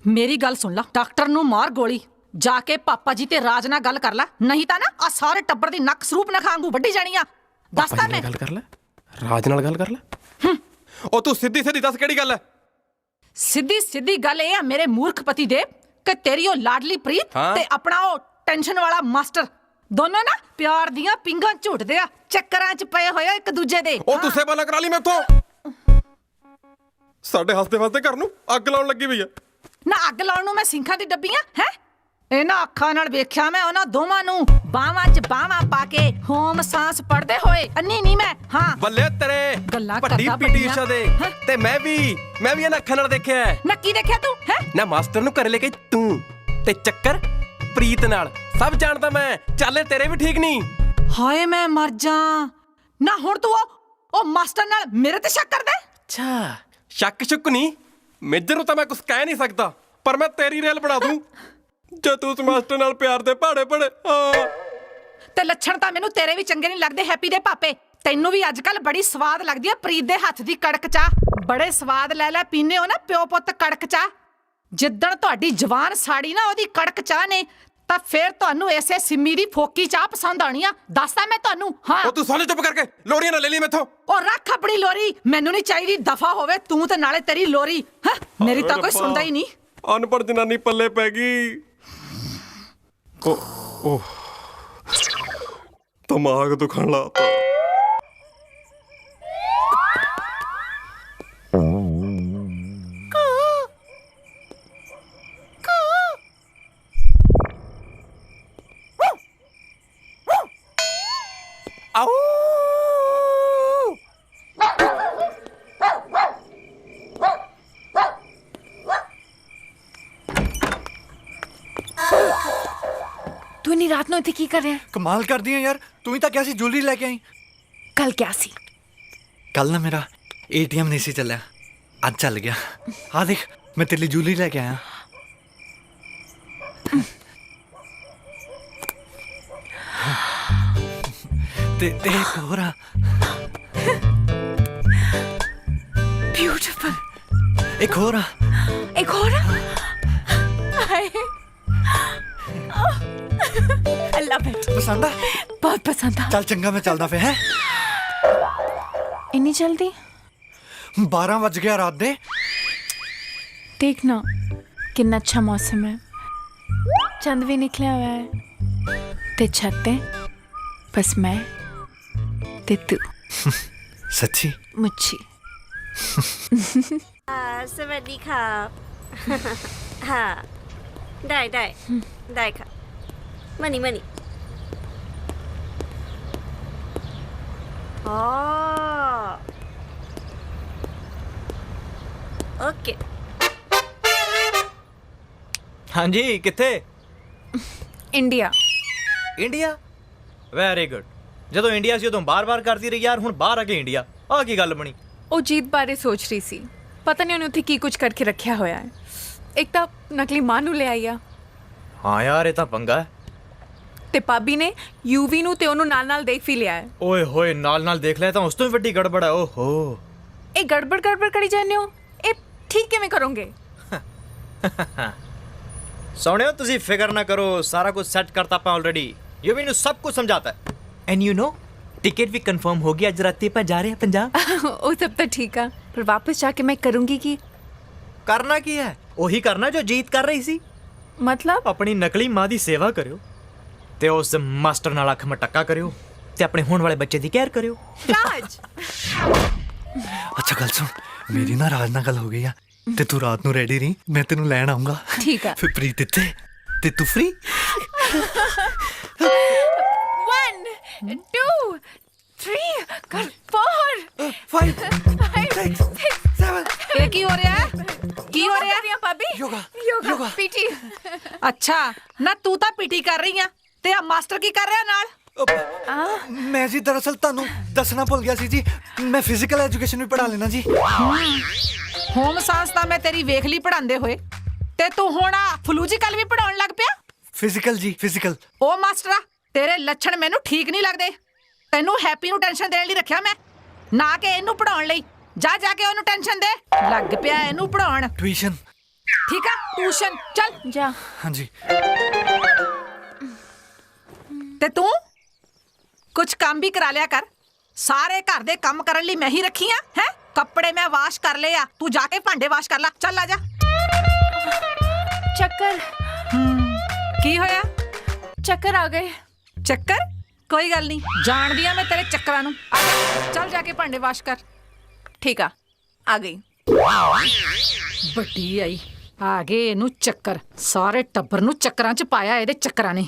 ਮੇਰੀ ਗੱਲ ਸੁਣ ਲਾ, ਡਾਕਟਰ ਨੂੰ ਮਾਰ ਗੋਲੀ, ਜਾ ਕੇ ਪਾਪਾ ਜੀ ਤੇ ਰਾਜ ਨਾਲ ਗੱਲ ਕਰ ਲੈ, ਨਹੀਂ ਤਾਂ ਨਾ ਆ ਸਾਰੇ ਟੱਬਰ ਦੀ ਨੱਕ ਸਰੂਪ ਨਾ ਖਾਂਗੂ ਵੱਢੀ ਜਾਣੀ ਆ। ਦੱਸਦਾ ਮੈਂ। ਗੱਲ ਕਰ ਲੈ, ਰਾਜ ਨਾਲ ਗੱਲ ਕਰ ਲੈ। ਉਹ ਤੂੰ ਸਿੱਧੀ ਦੱਸ ਕਿਹੜੀ ਗੱਲ ਹੈ? ਸਿੱਧੀ ਗੱਲ ਇਹ ਆ ਮੇਰੇ ਮੂਰਖ ਪਤੀ ਦੇ, ਕਿ ਤੇਰੀ ਉਹ ਲਾਡਲੀ ਪ੍ਰੀਤ ਤੇ ਆਪਣਾ ਉਹ ਟੈਨਸ਼ਨ ਵਾਲਾ ਮਾਸਟਰ ਦੋਨੋਂ ਨਾ ਪਿਆਰ ਦੀਆਂ ਪਿੰਗਾਂ ਝੂਟਦੇ ਆ, ਚੱਕਰਾਂ 'ਚ ਪਏ ਹੋਏ ਇੱਕ ਦੂਜੇ ਦੇ। ਉਹ ਤੂੰ ਸੇਵਾ ਨਾ ਕਰਾ ਲਈ ਮੈਥੋਂ। ਸਾਡੇ ਹੱਸਦੇ ਵਸਦੇ ਘਰ ਨੂੰ ਅੱਗ ਲਾਉਣ ਲੱਗੀ ਪਈ ਆ। ਨਾ ਅੱਗ ਲਾਉਣ ਨੂੰ ਮੈਂ ਸਿੰਖਾਂ ਦੀ ਡੱਬੀਆਂ ਹੈ? ਇਹਨਾਂ ਅੱਖਾਂ ਨਾਲ ਵੇਖਿਆ ਮੈਂ ਉਹਨਾਂ ਦੋਵਾਂ ਨੂੰ ਬਾਹਾਂ 'ਚ ਬਾਹਾਂ ਪਾ ਕੇ ਹੋਮ ਸਾਂਸ ਪੜਦੇ ਹੋਏ। ਅੰਨੀ ਨਹੀਂ ਮੈਂ। ਹਾਂ ਬੱਲੇ ਤੇਰੇ, ਗੱਲਾਂ ਵੱਡੀ ਕਰਦਾ ਪੀਟੀ ਊਸ਼ਾ ਦੇ। ਤੇ ਮੈਂ ਵੀ ਇਹਨਾਂ ਅੱਖਾਂ ਨਾਲ ਦੇਖਿਆ। ਨਾ ਕੀ ਦੇਖਿਆ ਤੂੰ ਹੈ? ਨਾ ਮਾਸਟਰ ਨੂੰ ਘਰੇ ਲੈ ਕੇ ਤੂੰ, ਤੇ ਚੱਕਰ ਪ੍ਰੀਤ ਨਾਲ, ਸਭ ਜਾਣਦਾ ਮੈਂ। ਚੱਲੇ ਤੇਰੇ ਵੀ ਠੀਕ ਨਹੀਂ। ਹਾਏ ਮੈਂ ਮਰ ਜਾ। ਨਾ ਹੁਣ ਤੂੰ ਉਹ ਮਾਸਟਰ ਨਾਲ ਮੇਰੇ ਤੇ ਸ਼ੱਕ ਕਰਦਾ? ਅੱਛਾ, ਸ਼ੱਕ ਨਹੀਂ, ਮੇਜਰ ਨੂੰ ਤਾਂ ਮੈਂ ਕੁਝ ਕਹਿ ਨਹੀਂ ਸਕਦਾ, ਪਰ ਮੈਂ ਤੇਰੀ ਰੇਲ ਬਣਾ ਦੂੰ ਜੇ ਤੂੰ ਉਸ ਮਾਸਟਰ ਨਾਲ ਪਿਆਰ ਦੇ ਪਹਾੜੇ ਪੜੇ। ਤੇ ਲੱਛਣ ਤਾਂ ਮੈਨੂੰ ਤੇਰੇ ਵੀ ਚੰਗੇ ਨਹੀਂ ਲੱਗਦੇ ਹੈਪੀ ਦੇ ਪਾਪੇ। ਤੈਨੂੰ ਵੀ ਅੱਜ ਕੱਲ ਬੜੀ ਸਵਾਦ ਲੱਗਦੀ ਆ ਪ੍ਰੀਤ ਦੇ ਹੱਥ ਦੀ ਕੜਕ ਚਾਹ। ਬੜੇ ਸਵਾਦ ਲੈ ਪੀਨੇ ਹੋ ਨਾ ਪਿਓ ਪੁੱਤ ਕੜਕ ਚਾਹ। ਜਿੱਦਣ ਤੁਹਾਡੀ ਜਵਾਨ ਸਾੜੀ ਨਾ ਉਹਦੀ ਕੜਕ ਚਾਹ ਨੇ, ਤਾਂ ਫੇਰ ਤੁਹਾਨੂੰ ਐਸੇ ਸਿੰਮੀ ਦੀ ਫੋਕੀ ਚਾਹ ਪਸੰਦ ਆਣੀ ਆ। ਦੱਸਦਾ ਮੈਂ ਤੁਹਾਨੂੰ। ਹਾਂ, ਉਹ ਤੂੰ ਸਾਲੇ ਚੁੱਪ ਕਰਕੇ ਲੋਰੀਆਂ ਨਾ ਲੈ ਲਈ ਮੈਥੋਂ। ਉਹ ਰੱਖ ਆਪਣੀ ਲੋਰੀ, ਮੈਨੂੰ ਨਹੀਂ ਚਾਹੀਦੀ। ਦਫਾ ਹੋਵੇ ਤੂੰ ਤੇ ਨਾਲੇ ਤੇਰੀ ਲੋਰੀ। ਮੇਰੀ ਤਾਂ ਕੋਈ ਸੁਣਦਾ ਹੀ ਨਹੀਂ। ਅਨਪੜ੍ਹ ਜਨਾਨੀ ਪੱਲੇ ਪੈ ਗਈ। ਉਹ ਦਿਮਾਗ ਦੁਖਣ ਲਾਤਾ। ਤੂੰ ਨਹੀਂ ਰਾਤ ਨੂੰ ਇੱਥੇ ਕੀ ਕਰ ਰਿਹਾ? ਕਮਾਲ ਕਰਦੀ ਆ ਯਾਰ, ਤੂੰ ਹੀ ਤਾਂ ਕਿਹਾ ਸੀ ਜੁਐਲਰੀ ਲੈ ਕੇ ਆਈ। ਕੱਲ ਕਿਆ ਸੀ? ਕੱਲ ਨਾ ਮੇਰਾ ATM ਨਹੀਂ ਸੀ ਚੱਲਿਆ, ਅੱਜ ਚੱਲ ਗਿਆ। ਆ ਦੇਖ, ਮੈਂ ਤੇਰੇ ਲਈ ਜੁਐਲਰੀ ਲੈ ਕੇ ਆਇਆ। ਤੇ ਇੱਕ ਹੋਰ ਆ। ਬਿਊਟੀਫੁਲ। ਇੱਕ ਹੋਰ ਆ। ਇੱਕ ਹੋਰ ਆ? ਹਾਏ, I love it। ਪਸੰਦ ਆ? ਬਹੁਤ ਪਸੰਦ ਆ। ਚੱਲ ਚੰਗਾ, ਮੈਂ ਚੱਲਦਾ ਫੇ। ਹੈ ਇੰਨੀ ਜਲਦੀ? 12 ਵੱਜ ਗਿਆ ਰਾਤ ਦੇ। देखना कितना अच्छा मौसम है। चंद भी निकलिया हुआ है ते छत्ते बस मैं ते तू सच्ची मुच्छी สวัสดีค่ะ ค่ะได้ค่ะมานี่อ๋อਓਕੇ ਹਾਂਜੀ ਕਿੱਥੇ इंडिया ਇੰਡੀਆ ਵੈਰੀ ਗੁੱਡ ਜਦੋਂ ਇੰਡੀਆ ਸੀ ਉਦੋਂ ਬਾਰ-ਬਾਰ ਕਰਦੀ ਰਹੀ ਯਾਰ ਹੁਣ ਬਾਹਰ ਆ ਕੇ ਇੰਡੀਆ ਆਹ ਕੀ ਗੱਲ ਬਣੀ ਉਹ ਜੀਤ ਬਾਰੇ ਸੋਚ ਰਹੀ ਸੀ ਪਤਾ ਨਹੀਂ ਉਹਨੇ ਉੱਥੇ ਕੀ ਕੁਝ ਕਰਕੇ ਰੱਖਿਆ ਹੋਇਆ ਹੈ ਇੱਕ ਤਾਂ ਨਕਲੀ ਮਾਂ ਨੂੰ ਲੈ ਆਈ ਆ ਹਾਂ ਯਾਰ ਇਹ ਤਾਂ ਪੰਗਾ ਹੈ ਤੇ ਭਾਬੀ ਨੇ ਯੂਵੀ ਨੂੰ ਤੇ ਉਹਨੂੰ ਨਾਲ ਦੇਖ ਵੀ ਲਿਆ ਹੈ ਓਏ ਹੋਏ ਨਾਲ ਦੇਖ ਲਿਆ ਤਾਂ ਉਸ ਤੋਂ ਵੀ ਵੱਡੀ ਗੜਬੜ ਹੈ ਓਹੋ ਇਹ ਗੜਬੜ ਕਰੀ ਜਾਂਦੇ ਹੋ ਇਹ ਠੀਕ ਕਿਵੇਂ ਕਰੋਗੇ ਸੋਹਣਿਓ ਤੁਸੀਂ ਫਿਕਰ ਨਾ ਕਰੋ ਸਾਰਾ ਕੁਝ ਸੈੱਟ ਕਰਤਾ ਆਪਾਂ ਆਲਰੇਡੀ ਯੂਵੀ ਨੂੰ ਸਭ ਕੁਝ ਸਮਝਾਤਾ ਹੈ ਐਂਡ ਯੂ ਨੋ टिकट भी कंफर्म हो गया आज रात अपन जा रहे हैं पंजाब ਉਹ ਸਭ ਤਾਂ ਠੀਕ ਆ ਪਰ ਵਾਪਸ ਜਾ ਕੇ ਮੈਂ ਕਰੂੰਗੀ ਕੀ करना की है ਉਹੀ ਕਰਨਾ ਜੋ ਜੀਤ ਕਰ ਰਹੀ ਸੀ ਮਤਲਬ ਆਪਣੀ ਨਕਲੀ ਮਾਂ ਦੀ ਸੇਵਾ ਕਰਿਓ ਤੇ ਉਸ ਮਾਸਟਰ ਨਾਲ ਅੱਖ ਮਟੱਕਾ ਕਰਿਓ ਤੇ ਆਪਣੇ ਹੋਣ ਵਾਲੇ ਬੱਚੇ ਦੀ ਕੇਅਰ ਕਰਿਓ ਰਾਜ ਅੱਛਾ ਗੱਲ ਸੁਣ ਮੇਰੀ ਨਾ ਰਾਜ ਨਾਲ ਗੱਲ ਹੋ ਗਈ ਆ ਤੇ ਤੂੰ ਰਾਤ ਨੂੰ ਰੈਡੀ ਰਹੀ ਮੈਂ ਤੈਨੂੰ ਲੈਣ ਆਉਂਗਾ ਠੀਕ ਆ ਫਿਰ ਪ੍ਰੀਤ ਇੱਥੇ ਤੇ ਤੂੰ ਫ੍ਰੀ 1 2 3 4 5 ਇਹ ਕੀ ਹੋ ਰਿਹਾ ਹੈ ਕੀ ਹੋ ਰਿਹਾ ਹੈ ਭਾਬੀ ਯੋਗਾ ਪੀਟੀ ਅੱਛਾ ਨਾ ਤੂੰ ਤਾਂ ਪੀਟੀ ਕਰ ਰਹੀ ਆ ਤੇ ਆ ਮਾਸਟਰ ਕੀ ਕਰ ਰਿਹਾ ਨਾਲ ਮੈਂ ਜੀ ਦਰਅਸਲ ਤੁਹਾਨੂੰ ਦੱਸਣਾ ਭੁੱਲ ਗਿਆ ਸੀ ਜੀ ਮੈਂ ਫਿਜ਼ੀਕਲ ਐਜੂਕੇਸ਼ਨ ਵੀ ਪੜ੍ਹਾ ਲੈਣਾ ਜੀ ਹੋਮ ਸਾਇੰਸ ਤਾਂ ਮੈਂ ਤੇਰੀ ਵੇਖ ਲਈ ਪੜਾਉਂਦੇ ਹੋਏ ਤੇ ਤੂੰ ਹੁਣ ਆ ਫਲੂਜੀਕਲ ਵੀ ਪੜਾਉਣ ਲੱਗ ਪਿਆ ਫਿਜ਼ੀਕਲ ਜੀ ਫਿਜ਼ੀਕਲ ਉਹ ਮਾਸਟਰਾ ਤੇਰੇ ਲੱਛਣ ਮੈਨੂੰ ਠੀਕ ਨਹੀਂ ਲੱਗਦੇ ਤੈਨੂੰ ਹੈਪੀ ਨੂੰ ਟੈਨਸ਼ਨ ਦੇਣ ਲਈ ਰੱਖਿਆ ਮੈਂ ਨਾ ਕਿ ਇਹਨੂੰ ਪੜਾਉਣ ਲਈ ਜਾ ਕੇ ਉਹਨੂੰ ਟੈਨਸ਼ਨ ਦੇ ਲੱਗ ਪਿਆ ਇਹਨੂੰ ਪੜਾਉਣ ਟਿਊਸ਼ਨ ਠੀਕ ਆ ਟਿਊਸ਼ਨ ਚੱਲ ਜਾ ਹਾਂਜੀ ਤੇ ਤੂੰ ਕੁਝ ਕੰਮ ਵੀ ਕਰਾ ਲਿਆ ਕਰ ਸਾਰੇ ਘਰ ਦੇ ਕੰਮ ਕਰਨ ਲਈ ਮੈਂ ਹੀ ਰੱਖੀ ਆ ਹੈ ਕੱਪੜੇ ਮੈਂ ਵਾਸ਼ ਕਰ ਲਏ ਆ ਤੂੰ ਜਾ ਕੇ ਭਾਂਡੇ ਵਾਸ਼ ਕਰ ਲੈ ਚੱਲ ਆ ਜਾ ਚੱਕਰ ਕੀ ਹੋਇਆ ਚੱਕਰ ਆ ਗਏ ਚੱਕਰ ਕੋਈ ਗੱਲ ਨਹੀਂ ਜਾਣਦੀ ਆ ਮੈਂ ਤੇਰੇ ਚੱਕਰਾਂ ਨੂੰ ਆ ਜਾ, ਚੱਲ ਜਾ ਕੇ ਭਾਂਡੇ ਵਾਸ਼ ਕਰ ਠੀਕ ਆ ਗਈ ਵੱਡੀ ਆਈ ਆ ਗਏ ਇਹਨੂੰ ਚੱਕਰ ਸਾਰੇ ਟੱਬਰ ਨੂੰ ਚੱਕਰਾਂ 'ਚ ਪਾਇਆ ਇਹਦੇ ਚੱਕਰਾਂ ਨੇ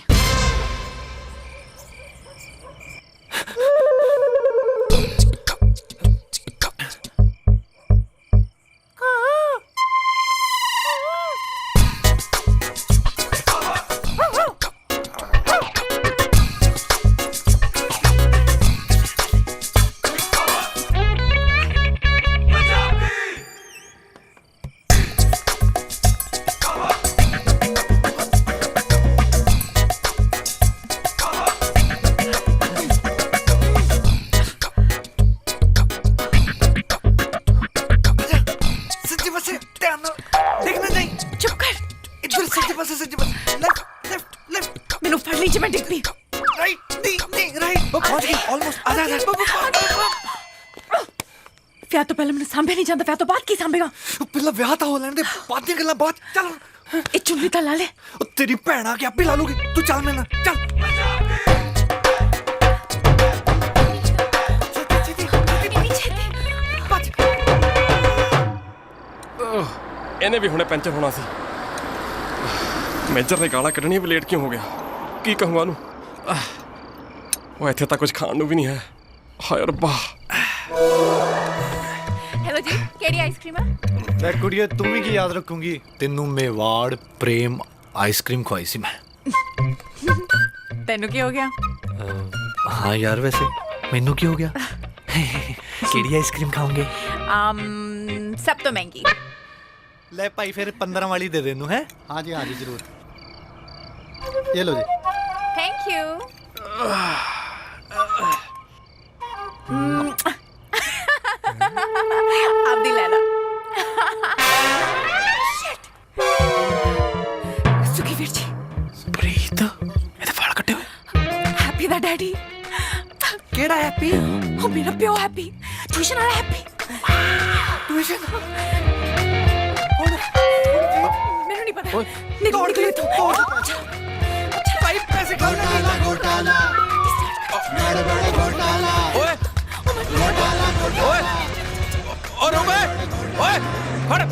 ਮੈਨੂੰ ਫੜ ਲਈ ਜੇ ਮੈਂ ਡਿੱਗ ਪਈ ਰਾਈਟ ਨਹੀਂ ਰਾਈਟ ਪਹੁੰਚ ਗਈ ਆਲਮੋਸਟ ਆ ਜਾ ਵਿਆਹ ਤੋਂ ਪਹਿਲਾਂ ਮੈਨੂੰ ਸਾਂਭਿਆ ਨਹੀਂ ਜਾਂਦਾ ਵਿਆਹ ਤੋਂ ਬਾਅਦ ਕੀ ਸਾਂਭੇਗਾ ਪਹਿਲਾਂ ਵਿਆਹ ਤਾਂ ਹੋ ਲੈਣ ਦੇ ਬਾਅਦ ਦੀਆਂ ਗੱਲਾਂ ਬਾਅਦ ਚੱਲ ਇਹ ਚੁੰਨੀ ਤਾਂ ਲਾ ਲੈ ਉਹ ਤੇਰੀ ਭੈਣ ਆ ਕੇ ਆਪੇ ਲਾ ਲੂਗੀ ਤੂੰ ਚੱਲ ਮੇਰੇ ਨਾਲ ਚੱਲ ਇਹਨੇ ਵੀ ਹੁਣੇ ਪੈਂਚਰ ਹੋਣਾ ਸੀ ਮੇਜਰ ਨੇ ਗਾਲਾਂ ਕੱਢਣੀਆਂ ਵੀ ਲੇਟ ਕਿਉਂ ਹੋ ਗਿਆ ਕੀ ਕਹੂੰਗਾ ਉਹਨੂੰ ਉਹ ਇੱਥੇ ਤਾਂ ਕੁਝ ਖਾਣ ਨੂੰ ਵੀ ਨਹੀਂ ਹੈ ਹਾਏ ਰੱਬਾ ਹੈਲੋ ਜੀ ਕਿਹੜੀ ਆਈਸਕ੍ਰੀਮ ਆ ਮੈਂ ਕੁੜੀਏ ਤੂੰ ਵੀ ਕੀ ਯਾਦ ਰੱਖੂੰਗੀ ਤੈਨੂੰ ਮੇਵਾੜ ਪ੍ਰੇਮ ਆਈਸਕ੍ਰੀਮ ਖਵਾਈ ਸੀ ਮੈਂ ਤੈਨੂੰ ਕੀ ਹੋ ਗਿਆ ਹਾਂ ਯਾਰ ਵੈਸੇ ਮੈਨੂੰ ਕੀ ਹੋ ਗਿਆ ਕਿਹੜੀ ਆਈਸਕ੍ਰੀਮ ਖਾਓਗੇ ਸਭ ਤੋਂ ਮਹਿੰਗੀ ਲੈ ਭਾਈ ਫਿਰ 15 ਵਾਲੀ ਦੇ ਦੇ ਨੂੰ ਹੈ हाँ जी जरूर ये लो जी ਥੈਂਕ ਯੂ ਆਪ ਦੀ ਲੈ ਲਾ ਸੁਖੀ ਵੀਰ ਜੀ ਪ੍ਰੀਤ ਇਹਦੇ ਵਾਲ ਕੱਟੇ ਹੋਏ ਹੈਪੀ ਦਾ ਡੈਡੀ ਕਿਹੜਾ ਹੈਪੀ ਉਹ ਮੇਰਾ ਪਿਓ ਹੈਪੀ ਟਿਊਸ਼ਨ ਵਾਲਾ ਹੈਪੀ ਟਿਊਸ਼ਨ ਮੈਨੂੰ ਨਹੀਂ ਪਤਾ ਨਿਕਲ ਤੂੰ घोटाला घोटाला गड़बड़ घोटाला ओए घोटाला घोटाला और ओए ओए फड़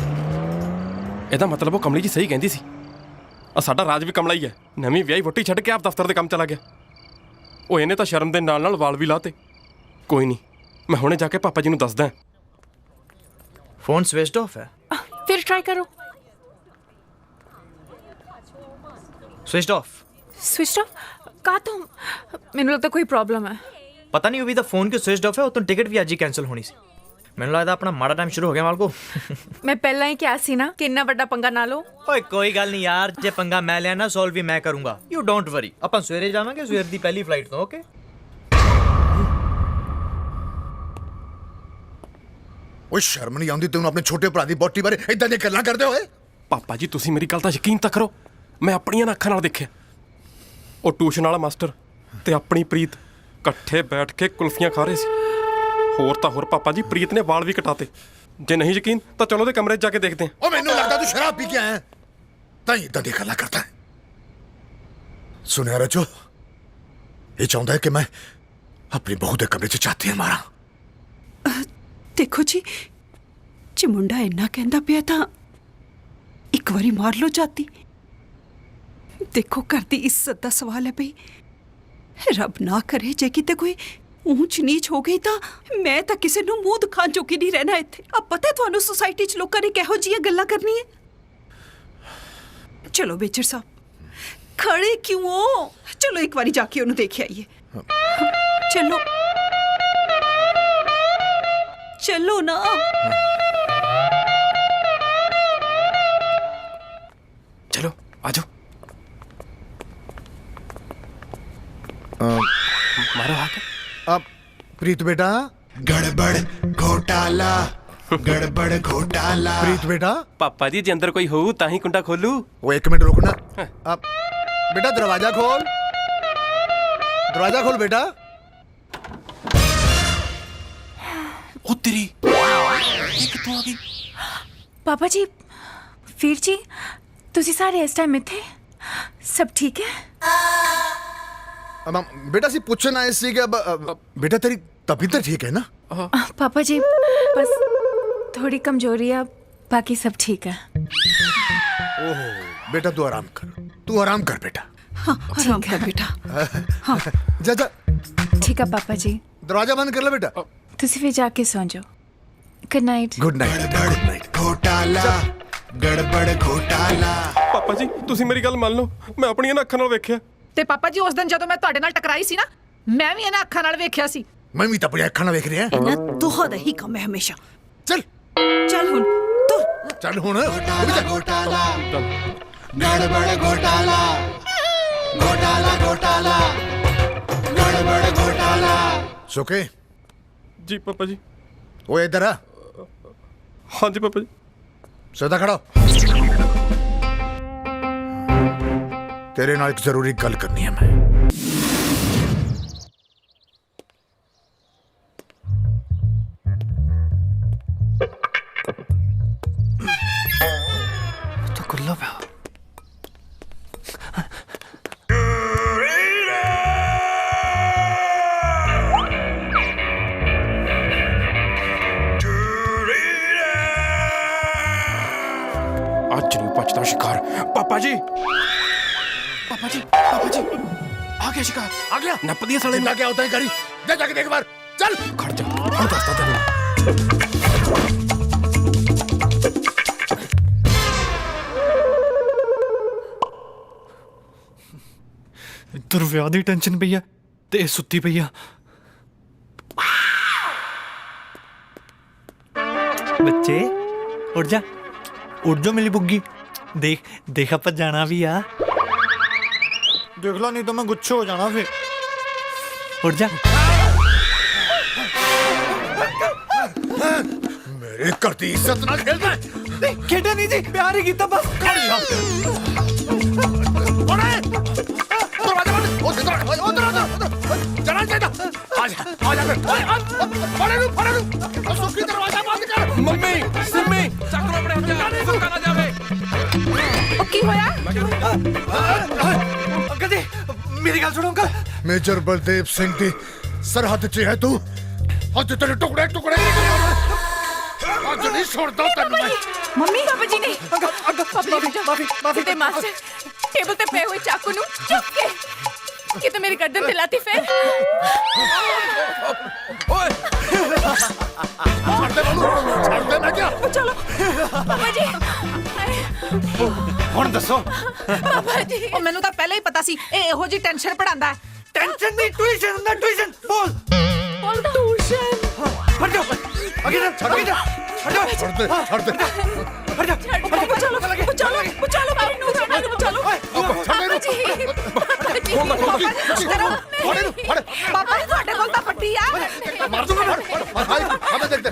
ਇਹਦਾ ਮਤਲਬ ਉਹ ਕਮਲੀ ਜੀ ਸਹੀ ਕਹਿੰਦੀ ਸੀ ਆ ਸਾਡਾ ਰਾਜ ਵੀ ਕਮਲਾ ਹੀ ਹੈ ਨਵੀਂ ਵਿਆਹੀ ਵੋਟੀ ਛੱਡ ਕੇ ਆਪ ਦਫ਼ਤਰ ਦੇ ਕੰਮ ਚਲਾ ਗਿਆ ਉਹ ਇਹਨੇ ਤਾਂ ਸ਼ਰਮ ਦੇ ਨਾਲ ਨਾਲ ਵਾਲ ਵੀ ਲਾਤੇ ਕੋਈ ਨਹੀਂ ਮੈਂ ਹੁਣੇ ਜਾ ਕੇ ਪਾਪਾ ਜੀ ਨੂੰ ਦੱਸਦਾ फोन स्विच ऑफ है फिर ट्राई करो। स्विच ऑफ स्विच ऑफ कहा तुम मैंने लगता कोई प्रॉब्लम है। पता नहीं अभी तो फोन क्यों स्विच ऑफ है तो टिकट भी आज ही कैंसिल होनी सी मैंने लगता अपना माड़ा टाइम शुरू हो गया माल को मैं पहला ही क्या सी ना कि इन्ना बड़ा पंगा ना लो। ओए कोई गल नहीं यार जे पंगा मैं लिया ना सॉल्व भी मैं करूंगा यू डोंट वरी अपन सवेरे जावांगे सवेर दी पहली फ्लाइट तो ओके ਓਏ ਸ਼ਰਮ ਨਹੀਂ ਆਉਂਦੀ ਤੈਨੂੰ ਆਪਣੇ ਛੋਟੇ ਭਰਾ ਦੀ ਬੋਟੀ ਬਾਰੇ ਇਦਾਂ ਦੀਆਂ ਗੱਲਾਂ ਕਰਦੇ ਹੋਏ ਪਾਪਾ ਜੀ ਤੁਸੀਂ ਮੇਰੀ ਗੱਲ ਦਾ ਯਕੀਨ ਤਾਂ ਕਰੋ ਮੈਂ ਆਪਣੀਆਂ ਅੱਖਾਂ ਨਾਲ ਦੇਖਿਆ ਉਹ ਟਿਊਸ਼ਨ ਵਾਲਾ ਮਾਸਟਰ ਤੇ ਆਪਣੀ ਪ੍ਰੀਤ ਇਕੱਠੇ ਬੈਠ ਕੇ ਕੁਲਫੀਆਂ ਖਾ ਰਹੇ ਸੀ ਹੋਰ ਤਾਂ ਹੋਰ ਪਾਪਾ ਜੀ ਪ੍ਰੀਤ ਨੇ ਵਾਲ ਵੀ ਕਟਾਤੇ ਜੇ ਨਹੀਂ ਯਕੀਨ ਤਾਂ ਚਲੋ ਉਹਦੇ ਕਮਰੇ 'ਚ ਜਾ ਕੇ ਦੇਖਦੇ ਹਾਂ ਓ ਮੈਨੂੰ ਲੱਗਦਾ ਤੂੰ ਸ਼ਰਾਬ ਪੀ ਕੇ ਆਇਆ ਹੈ ਤਾਂ ਹੀ ਇਦਾਂ ਦੀਆਂ ਗੱਲਾਂ ਕਰਦਾ ਹੈ ਸੁਣਿਆ ਰਚੋ ਇਹ ਚਾਹੁੰਦਾ ਹੈ ਕਿ ਮੈਂ ਆਪਣੀ ਬਹੂ ਦੇ ਕਮਰੇ 'ਚ ਚਾਤੀ ਮਾਰਾਂ देखो जी जे मुंडा इन्ना कहंदा पिया तां एक बारी मार लो जाती देखो घर दी इज्जत दा सवाल है भई रब ना करे जे किते कोई ऊंच नीच हो गई तां मैं तां किसे नूं मूंह दिखाण जोगी नहीं रहना इत्थे अब पता है तुहानूं सोसाइटी च लोकां ने किहो जिहियां गल्लां करनी है चलो बेचर साहब खड़े क्यों हो चलो एक बारी जाके उन्हें देख आइए चलो चलो ना चलो आजो मारो आके अब प्रीत बेटा गड़बड़ घोटाला गड़बड़ घोटाला प्रीत बेटा पापा जी जे अंदर कोई हो ताही कुंडा खोलू वो एक मिनट रुकना अब बेटा दरवाजा खोल बेटा ओ तेरी ये कितों आ गई पापा जी वीर जी तुसी सारे इस टाइम इत्थे सब ठीक है अब बेटा सी पूछना है इसी के अब बेटा तेरी तबीयत ठीक है ना पापा जी बस थोड़ी कमजोरी है बाकी सब ठीक है ओहो बेटा तू आराम कर बेटा हाँ आराम कर बेटा हाँ जा ठीक है पापा जी दरवाजा बंद कर ले बेटा तुसी भी जाके सो जाओ गुड नाइट घोटाला गड़बड़ घोटाला पापा जी ਤੁਸੀਂ ਮੇਰੀ ਗੱਲ ਮੰਨ ਲਓ ਮੈਂ ਆਪਣੀਆਂ ਅੱਖਾਂ ਨਾਲ ਵੇਖਿਆ ਤੇ ਪਾਪਾ ਜੀ ਉਸ ਦਿਨ ਜਦੋਂ ਮੈਂ ਤੁਹਾਡੇ ਨਾਲ ਟਕਰਾਈ ਸੀ ਨਾ ਮੈਂ ਵੀ ਇਹਨਾਂ ਅੱਖਾਂ ਨਾਲ ਵੇਖਿਆ ਸੀ मैं भी तो अपनी अखा ना देख रही है इन्ना तुहाडा ही काम है हमेशा चल हुन तुर चल हुन घोटाला गड़बड़ घोटाला घोटाला घोटाला गड़बड़ घोटाला सुके जी पापा जी वो इधर आ हाँ जी पापा जी सीधा खड़ा तेरे नाल एक जरूरी गल करनी है मैं तो खुला पे आज नहीं बचता शिकार पापा जी आ गया शिकार आ गया नप दिया साले जिंदा क्या होता है गाड़ी जा जाके देख बार चल खड़ जा हम दसता तेन इधर विआह दी टेंशन पई आ ते एह सुत्ती पई आ बच्चे उठ जा मेरी बुग्गी देख देख आप जाना भी आ देख ला नहीं तो मैं गुच्छे हो जाना फिर उठ जा मेरे घर की इज्जत ना खेलना खेटा नहीं जी प्यार ही कीता बस चला चाहिए दरवाजा बंद कर मम्मी सिम्मी चाकू अपने हाथ में ना जावे ओ की होया अंकल जी मेरी मेजर बलदेव सिंह दी सरहद च है तू ਅੱਜ ਤੇਰੇ ਟੁਕੜੇ ਟੁਕੜੇ ਅੱਜ ਨਹੀਂ ਛੋੜਦਾ ਤੈਨੂੰ ਮੈਂ मम्मी पापा जी ने माफी मास्टर टेबल पे पे हुए चाकू नु चुप के कि तो मेरी गर्दन पे लाती फिर ओए छोड़ दे मैं क्या चलो पापा जी ਹੁਣ ਦੱਸੋ पापा जी ਉਹ ਮੈਨੂੰ ਤਾਂ ਪਹਿਲਾਂ ਹੀ ਪਤਾ ਸੀ ਇਹ ਇਹੋ ਜੀ ਟੈਨਸ਼ਨ ਪੜਾਉਂਦਾ ਹੈ ਟੈਨਸ਼ਨ ਨਹੀਂ ਟਿਊਸ਼ਨ ਹੁੰਦਾ ਟਿਊਸ਼ਨ ਬੋਲ ट्यूशन ਹਟ ਜਾ ਅੱਗੇ ਜਾ ਅੱਗੇ ਜਾ ਹਟ ਜਾ छोड़ दे छोड़ दे हट जा बचालो भाई नू छोड़ दो बचालो पापा जी ਪਾਪਾ ਜੀ ਤੁਹਾਡੇ ਕੋਲ ਤਾਂ ਪੱਟੀ ਆ मार दूंगा भाई हमें देख दे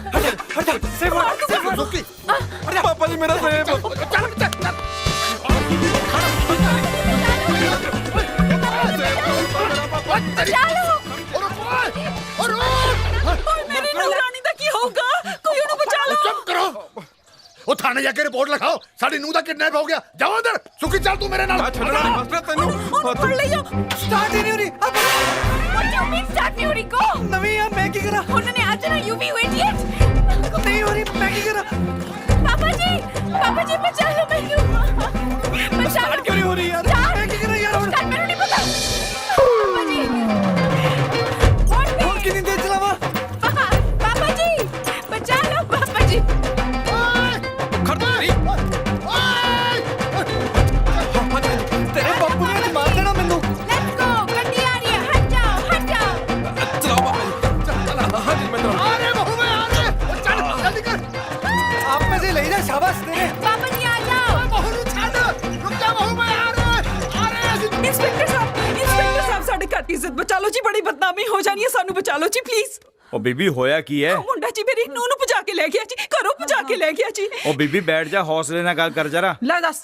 हट जा सेव रुकी पापा जी मेरा सेब चल चल मेरी नौरानी दा की होगा कोई उन्हें बचा लो चुप करो ਉਹ ਥਾਣੇ ਜਾ ਕੇ ਰਿਪੋਰਟ ਲਿਖਾਓ ਸਾਡੀ ਨੂੰਹ ਦਾ ਕਿਡਨੈਪ ਹੋ ਗਿਆ ਜਾਓ ਅੰਦਰ ਸੁੱਕੀ ਚੱਲ ਤੂੰ ਮੇਰੇ ਨਾਲ ਛੱਡਣਾ ਨਹੀਂ ਮਾਸਟਰ ਤੈਨੂੰ पढ़ लियो ਸਟਾਰਟ ਹੀ ਨਹੀਂ ਹੋ ਰਹੀ What do you mean start नहीं हो रही को ਨਵੀਂ ਆ ਮੈਂ ਕੀ ਕਰਾਂ उन्होंने आज ना यू भी हुई थी ਨਹੀਂ ਹੋ ਰਹੀ ਮੈਂ ਕੀ ਕਰਾਂ पापा जी बचा लो मैनू बचा लो क्यों नहीं हो रही यार मैं क्या कर रहा यार स्टार्ट मैंने नहीं पता पापा जी और कितनी देर चलावा पापा जी बचा लो पापा जी खड़ता तेरे बापू ने तो मार देना मैनू लेट्स गो गड्डी आ रही है हट जाओ चलाओ पापा हाँ जी मैं अरे बहू में आ रहे चल जल्दी कर आप में से ले जा शाबाश तेरे पापा जी आ जाओ बहू ਨੂੰ ਛੱਡ ਰੁਕ ਜਾ ਬਹੂ ਮੈਂ ਆ रहे ਇੰਸਪੈਕਟਰ ਸਾਹਿਬ ਸਾਡੇ ਘਰ ਦੀ ਇੱਜ਼ਤ ਬਚਾ ਲਓ ਜੀ ਬੜੀ ਬਦਨਾਮੀ ਹੋ ਜਾਣੀ ਹੈ ਸਾਨੂੰ ਬਚਾ ਲਓ ਜੀ ਪਲੀਜ਼ ਉਹ ਬੀਬੀ ਹੋਇਆ ਕੀ ਹੈ ਮੁੰਡਾ ਜੀ ਮੇਰੀ ਨੂੰਹ ਨੂੰ ਭਜਾ ਕੇ ਲੈ ਗਿਆ ਜੀ ਘਰੋਂ ਭਜਾ ਕੇ ਲੈ ਗਿਆ ਜੀ ਉਹ ਬੀਬੀ ਬੈਠ ਜਾ ਹੌਸਲੇ ਨਾਲ ਗੱਲ ਕਰ ਜਰਾ ਲੈ ਦੱਸ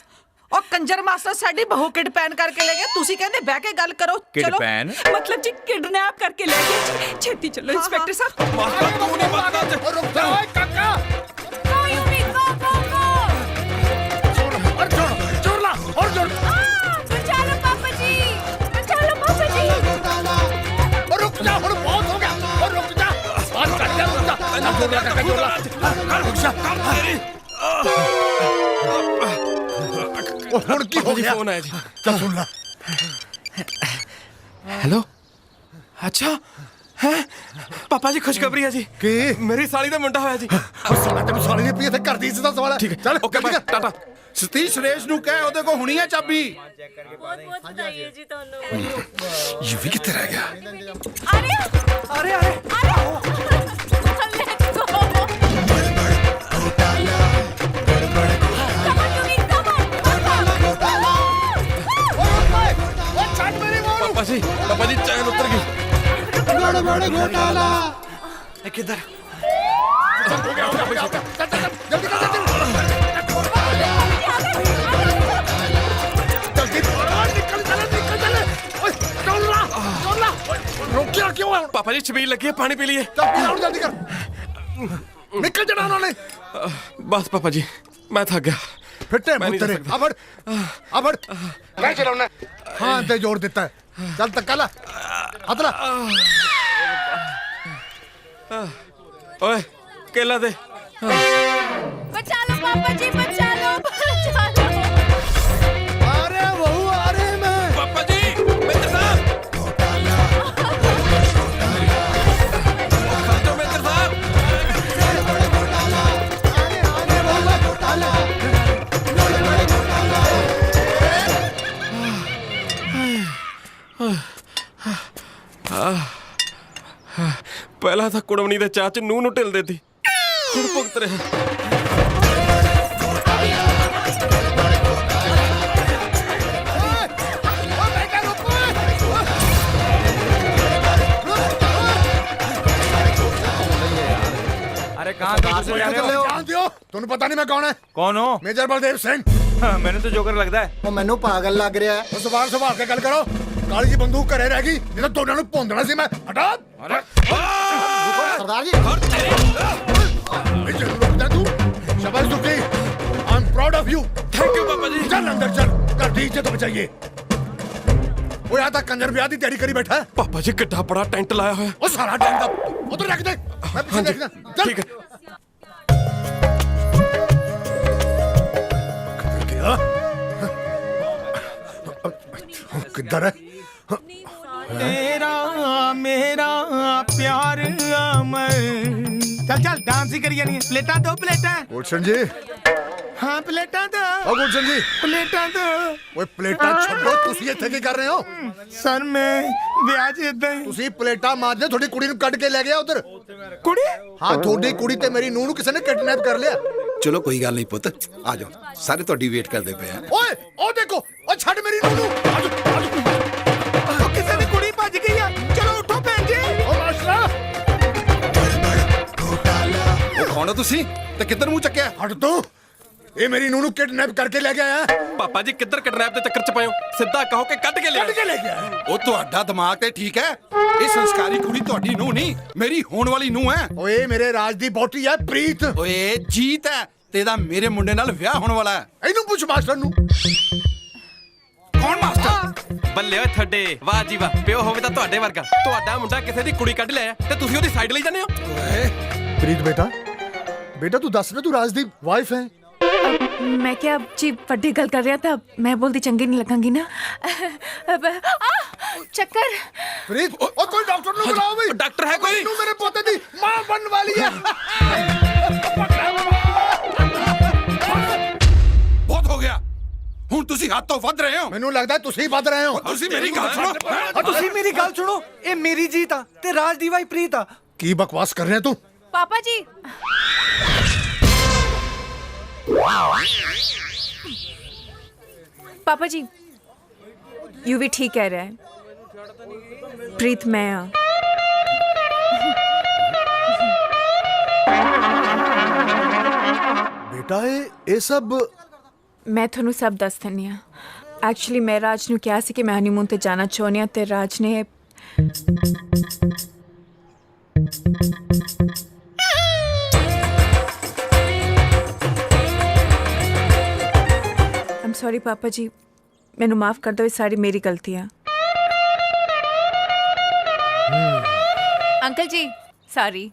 ਉਹ ਕੰਜਰ ਮਾਸਟਰ ਸਾਡੀ ਬਹੂ ਕਿਡਪੈਨ ਕਰਕੇ ਲੈ ਗਿਆ ਤੁਸੀਂ ਕਹਿੰਦੇ ਬਹਿ ਕੇ ਗੱਲ ਕਰੋ ਚਲੋ ਕਿਡਪੈਨ? ਮਤਲਬ ਜੀ ਕਿਡਨੈਪ ਕਰਕੇ ਲੈ ਗਿਆ ਜੀ ਛੇਤੀ ਚੱਲੋ ਇੰਸਪੈਕਟਰ ਸਾਹਿਬ मास्टर तू नहीं मानता रुक जा ओए काका गो यू भी गो और जोर ला और जोर बचा लो पापा जी और रुक जा और बहुत हो गया और रुक जा बात कर जा रुक जा जोर ला रुक जा और हुन की हो गया फोन आया जी चल सुन ला हेलो अच्छा है पापा जी खुशखबरी है जी की मेरी साली ਦਾ ਮੁੰਡਾ ਹੋਇਆ ਜੀ और साला तेन साली ने पी थे कर दी इसदा सवाल है ठीक है चल ओके बाय टाटा ਸਤੀਸ਼ ਸੁਰੇਸ਼ ਨੂੰ ਕਹਿ ਉਹਦੇ ਕੋਲ ਹੁਣੀ ਆ ਚਾਬੀ बहुत बधाई है जी ਤੁਹਾਨੂੰ ਯੂ ਵੀ ਕਿੱਥੇ ਰਹਿ ਗਿਆ आ रही है लेट्स गो पापा जी चैन उतर गई गड़बड़ घोटाला किधर जल्दी कर जल्दी निकल चले ओए चल ला रुक क्या क्यों है पापा जी छबील लगी है पानी पी लिए जल्दी कर निकल जाना उन्होंने बस पापा जी मैं थक गया फिटे मैं नहीं तेरे जा सकता। अब मैं चलाऊंगा हाँ ते जोर देता है चल तक ला हथला ओए केला दे बचा लो पापा जी बचा लो अरे बहू आ रहे मैं पापा जी मित्र साहब मित्र साहब ਪਹਿਲਾਂ ਤਾਂ ਕੁੜਮਣੀ ਦੇ ਚਾਹ ਚ ਨੂੰਹ ਨੂੰ ਢਿੱਲ ਦੇਤੀ ਹੁਣ ਭੁਗਤ ਰਿਹਾ अरे कहाँ से जा रहे हो जानते हो ਤੁਹਾਨੂੰ ਪਤਾ ਨਹੀਂ ਮੈਂ ਕੌਣ ਹੈ कौन हो ਮੇਜਰ ਬਲਦੇਵ ਸਿੰਘ मैंने तो जोकर लगता है ਉਹ ਮੈਨੂੰ ਪਾਗਲ ਲੱਗ ਰਿਹਾ ਹੈ ਉਹ ਸਵਾਲ ਸੰਭਾਲ ਕੇ ਗੱਲ ਕਰੋ ਕਾਲੀ ਜੀ ਬੰਦੂਕ ਘਰੇ ਰਹਿ ਗਈ ਨਹੀਂ ਤਾਂ ਦੋਨਾਂ ਨੂੰ ਭੌਂਦਣਾ ਸੀ ਮੈਂ ਹਟਾ ਸਰਦਾਰ ਜੀ ਮੇਜਰ ਰੁਕ ਜਾ ਤੂੰ ਸ਼ਾਬਾਸ਼ ਸੁਖੀ I am proud of you thank you पापा जी चल अंदर चल घर की इज्जत बचाइए ਓਏ ਆ ਤਾਂ ਕੰਜਰ ਵਿਆਹ ਦੀ ਤਿਆਰੀ ਕਰੀ ਬੈਠਾ ਹੈ। ਪਾਪਾ ਜੀ ਕਿੱਡਾ ਬੜਾ ਟੈਂਟ ਲਾਇਆ ਹੋਇਆ। ਉਹ ਸਾਰਾ ਟਾਈਮ ਦਾ ਉਧਰ ਰੱਖ ਦੇ, ਮੈਂ ਪਿੱਛੇ ਦੇਖਦਾ। ਚੱਲ। ਠੀਕ ਹੈ। ਕਿੱਧਰ ਹੈ? तेरा मेरा प्यार अमर। चल चल डांस ही करी जानी है। प्लेटा दो प्लेटा। ਗੁਲਸ਼ਨ ਜੀ, हाँ प्लेटा दो। ਓ ਗੁਲਸ਼ਨ ਜੀ, प्लेटा दो। ਓਏ ਪਲੇਟਾਂ ਛੱਡੋ, ਤੁਸੀਂ ਇੱਥੇ ਕੀ ਕਰ ਰਹੇ ਹੋ? सर मैं ब्याज इदा ही। ਤੁਸੀਂ ਪਲੇਟਾਂ ਮਾਰਦੇ, ਤੁਹਾਡੀ ਕੁੜੀ ਨੂੰ ਕੱਢ ਕੇ ਲੈ ਗਿਆ ਉਧਰ। कुड़ी? ਹਾਂ, ਤੁਹਾਡੀ ਕੁੜੀ ਤੇ ਮੇਰੀ ਨੂੰਹ ਨੂੰ ਕਿਸੇ ਨੇ ਕਿਡਨੈਪ ਕਰ ਲਿਆ। ਚਲੋ ਕੋਈ ਗੱਲ ਨਹੀਂ ਪੁੱਤ, ਆ ਜਾਓ, ਸਾਰੇ ਤੁਹਾਡੀ ਵੇਟ ਕਰਦੇ ਪਏ ਆ। ਓਏ ਉਹ ਦੇਖੋ, ਉਹ ਛੱਡ ਮੇਰੀ ਨੂੰਹ ਨੂੰ। ਆਜੋ ਆਜੋ। ਕਿਸੇ ਦੀ ਕੁੜੀ ਭੱਜ ਗਈ ਆ। ਚਲੋ ਉਠੋ ਭੈਣ ਜੀ। ਓ ਮਾਸਟਰਾ, ਉਹ ਕੌਣ ਹੋ ਤੁਸੀਂ ਤੇ ਕਿੱਧਰ ਮੂੰਹ ਚੱਕਿਆ? ਹਟ ਤੂੰ। ਇਹ ਮੇਰੀ ਨੂੰਹ ਨੂੰ ਕਿਡਨੈਪ ਕਰਕੇ ਲੈ ਗਿਆ ਹੈ। ਪਾਪਾ ਜੀ ਕਿੱਧਰ ਕਿਡਨੈਪ ਦੇ ਚੱਕਰ ਚ ਪਏ ਹੋ? ਸਿੱਧਾ ਕਹੋ ਕਿ ਕੱਢ ਕੇ ਲਿਆ। ਕੱਢ ਕੇ ਲੈ ਗਿਆ। ਉਹ ਤੁਹਾਡਾ ਦਿਮਾਗ ਤੇ ਠੀਕ ਹੈ? ਇਹ ਸੰਸਕਾਰੀ ਕੁੜੀ ਤੁਹਾਡੀ ਨੂੰਹ ਨਹੀਂ, ਮੇਰੀ ਹੋਣ ਵਾਲੀ ਨੂੰਹ ਹੈ। ਓਏ ਮੇਰੇ ਰਾਜ ਦੀ ਬੋਟੀ ਹੈ ਪ੍ਰੀਤ। ਓਏ ਜੀਤ ਹੈ ਤੇ ਇਹਦਾ ਮੇਰੇ ਮੁੰਡੇ ਨਾਲ ਵਿਆਹ ਹੋਣ ਵਾਲਾ ਹੈ। ਇਹਨੂੰ ਪੁੱਛ ਮਾਸਟਰ ਨੂੰ। ਕੌਣ ਮਾਸਟਰ? ਬੱਲੇ ਓਏ ਤੁਹਾਡੇ, ਵਾਹ ਜੀ ਵਾਹ। ਪਿਓ ਹੋਵੇ ਤਾਂ ਤੁਹਾਡੇ ਵਰਗਾ। ਤੁਹਾਡਾ ਮੁੰਡਾ ਕਿਸੇ ਦੀ ਕੁੜੀ ਕੱਢ ਲਿਆ ਤੇ ਤੁਸੀਂ ਉਹਦੀ ਸਾਈਡ ਲਈ ਜਾਂਦੇ ਹੋ। ਪ੍ਰੀਤ ਬੇਟਾ, ਬੇਟਾ ਤੂੰ ਦੱਸ ਨਾ, ਤੂੰ ਰਾਜ ਦੀ ਵਾਈਫ ਹੈ। मैं क्या जी बड़ी गल कर रहा था, मैं बोलती चंगी नहीं लगेंगी ना। चक्कर। प्रीत, ओ कोई डॉक्टर ਨੂੰ ਬੁਲਾਓ ਬਈ। ਡਾਕਟਰ ਹੈ ਕੋਈ? ਨੂੰ ਮੇਰੇ ਪੋਤੇ ਦੀ ਮਾਂ ਬਣਨ ਵਾਲੀ ਹੈ। ਬਹੁਤ ਹੋ ਗਿਆ, ਹੁਣ ਤੁਸੀਂ ਹੱਥ ਤੋਂ ਵੱਧ ਰਹੇ ਹੋ। ਮੈਨੂੰ ਲੱਗਦਾ ਤੁਸੀਂ ਵੱਧ ਰਹੇ ਹੋ। ਤੁਸੀਂ ਮੇਰੀ ਗੱਲ ਸੁਣੋ। ਤੁਸੀਂ ਮੇਰੀ ਗੱਲ ਸੁਣੋ, ਇਹ ਮੇਰੀ ਜੀਤ ਆ ਤੇ ਰਾਜ ਦੀ ਵਾਈ ਪ੍ਰੀਤ ਆ। ਕੀ ਬਕਵਾਸ ਕਰ ਰਿਹਾ ਤੂੰ? पापा जी। पापा जी, यू भी ठीक कह रहा है। प्रीत मैं हाँ। ਬੇਟਾ ਇਹ ਸਭ मैं थोनू सब दस दिनी हाँ। एक्चुअली मैं राज नू कहा सी कि मैं हनीमून ते जाना चाहनी हाँ ते राज ने आई एम सॉरी पापा जी, मैनू माफ कर दो, ये सारी मेरी गलती है। अंकल जी सॉरी,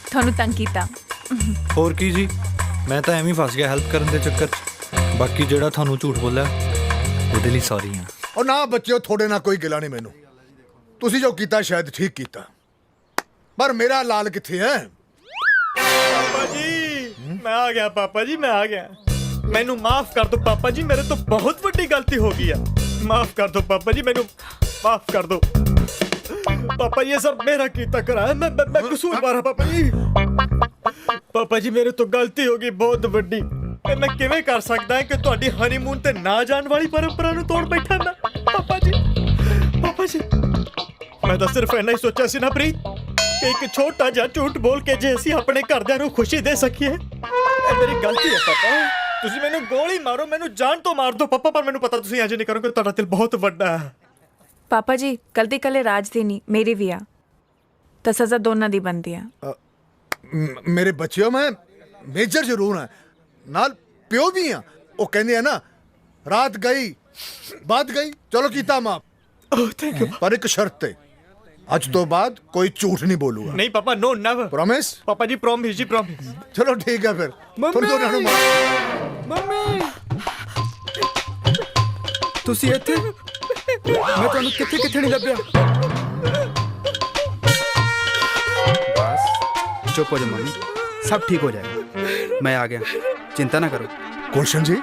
थोनू तंग कीता। ਹੋਰ ਕੀ ਜੀ, ਮੈਂ ਤਾਂ ਐਵੇਂ ਹੀ ਫਸ ਗਿਆ ਹੈਲਪ ਕਰਨ ਦੇ ਚੱਕਰ 'ਚ। ਬਾਕੀ ਜਿਹੜਾ ਤੁਹਾਨੂੰ ਝੂਠ ਬੋਲਿਆ ਉਹਦੇ ਲਈ ਸੌਰੀ ਆ। ਉਹ ਨਾ ਬੱਚਿਓ, ਤੁਹਾਡੇ ਨਾਲ ਕੋਈ ਗਿਲਾ ਨਹੀਂ ਮੈਨੂੰ। ਤੁਸੀਂ ਜੋ ਕੀਤਾ ਸ਼ਾਇਦ ਠੀਕ ਕੀਤਾ, ਪਰ ਮੇਰਾ ਲਾਲ ਕਿੱਥੇ ਹੈ? पापा जी मैं आ गया। पापा जी मैं आ गया। मैनू माफ कर दो पापा जी, मेरे तो बहुत बड़ी गलती हो गई है। माफ कर दो पापा जी, मैनू माफ कर दो। पापा ये सब मेरा कीता करा है, मैं कसूरवार हां पापा जी। पापा जी मेरे तो गलती हो गई बहुत बड़ी। मैं किवें कर सकदा है कि तुहाडी हनीमून ते ना जाण वाली परंपरा नू तोड़ बैठा मैं? पापा जी, पापा जी मैं तो सिर्फ इन्ना ही सोचा सी ना प्रीत, एक छोटा जिहा झूठ बोल के जे ਅਸੀਂ ਆਪਣੇ ਘਰਦਿਆਂ ਨੂੰ ਖੁਸ਼ੀ ਦੇ ਸਕੀਏ। ਇਹ ਮੇਰੀ ਗਲਤੀ ਹੈ ਪਾਪਾ। ਤੁਸੀਂ ਮੈਨੂੰ ਗੋਲੀ ਮਾਰੋ, ਮੈਨੂੰ ਜਾਨ ਤੋਂ ਮਾਰ ਦਿਓ ਪਾਪਾ, ਪਰ ਮੈਨੂੰ ਪਤਾ ਤੁਸੀਂ ਇੰਜ ਨਹੀਂ ਕਰੋਗੇ। ਤੁਹਾਡਾ ਦਿਲ ਬਹੁਤ ਵੱਡਾ ਹੈ। पापा जी गलती कले राज दी नहीं, मेरी भी आ तो सजा दोनों दी बनती है। ਮੇਰੇ ਬੱਚਿਓ, ਮੈਂ ਮੇਜਰ ਜ਼ਰੂਰ ਹਾਂ, ਨਾਲ ਪਿਓ ਵੀ ਹਾਂ। ਉਹ ਕਹਿੰਦੇ ਆ ਨਾ, ਰਾਤ ਗਈ ਬਾਤ ਗਈ, ਚਲੋ ਕੀਤਾ ਮਾਫ। Thank you. ਪਰ ਇੱਕ ਸ਼ਰਤ ਤੇ, ਅੱਜ ਤੋਂ ਬਾਅਦ ਕੋਈ ਝੂਠ ਨਹੀਂ ਬੋਲੂਗਾ। ਨਹੀਂ ਪਾਪਾ, ਨੋ ਨੈਵਰ। ਪ੍ਰੋਮਿਸ? ਪਾਪਾ ਜੀ ਪ੍ਰੋਮਿਸ ਜੀ, ਪ੍ਰੋਮਿਸ। ਚਲੋ ਠੀਕ ਹੈ ਫਿਰ। ਤੁਹਾਨੂੰ ਦੋਨਾਂ ਨੂੰ ਮੰਮੀ ਤੁਸੀਂ ਇੱਥੇ? ਮੈਂ ਤੁਹਾਨੂੰ ਕਿੱਥੇ ਕਿੱਥੇ ਨਹੀਂ ਲੱਭਿਆ। बस चुप हो जाओ मम्मी, सब ठीक हो जाएगा। मैं आ गया, चिंता ना करो। ਗੁਲਸ਼ਨ ਜੀ,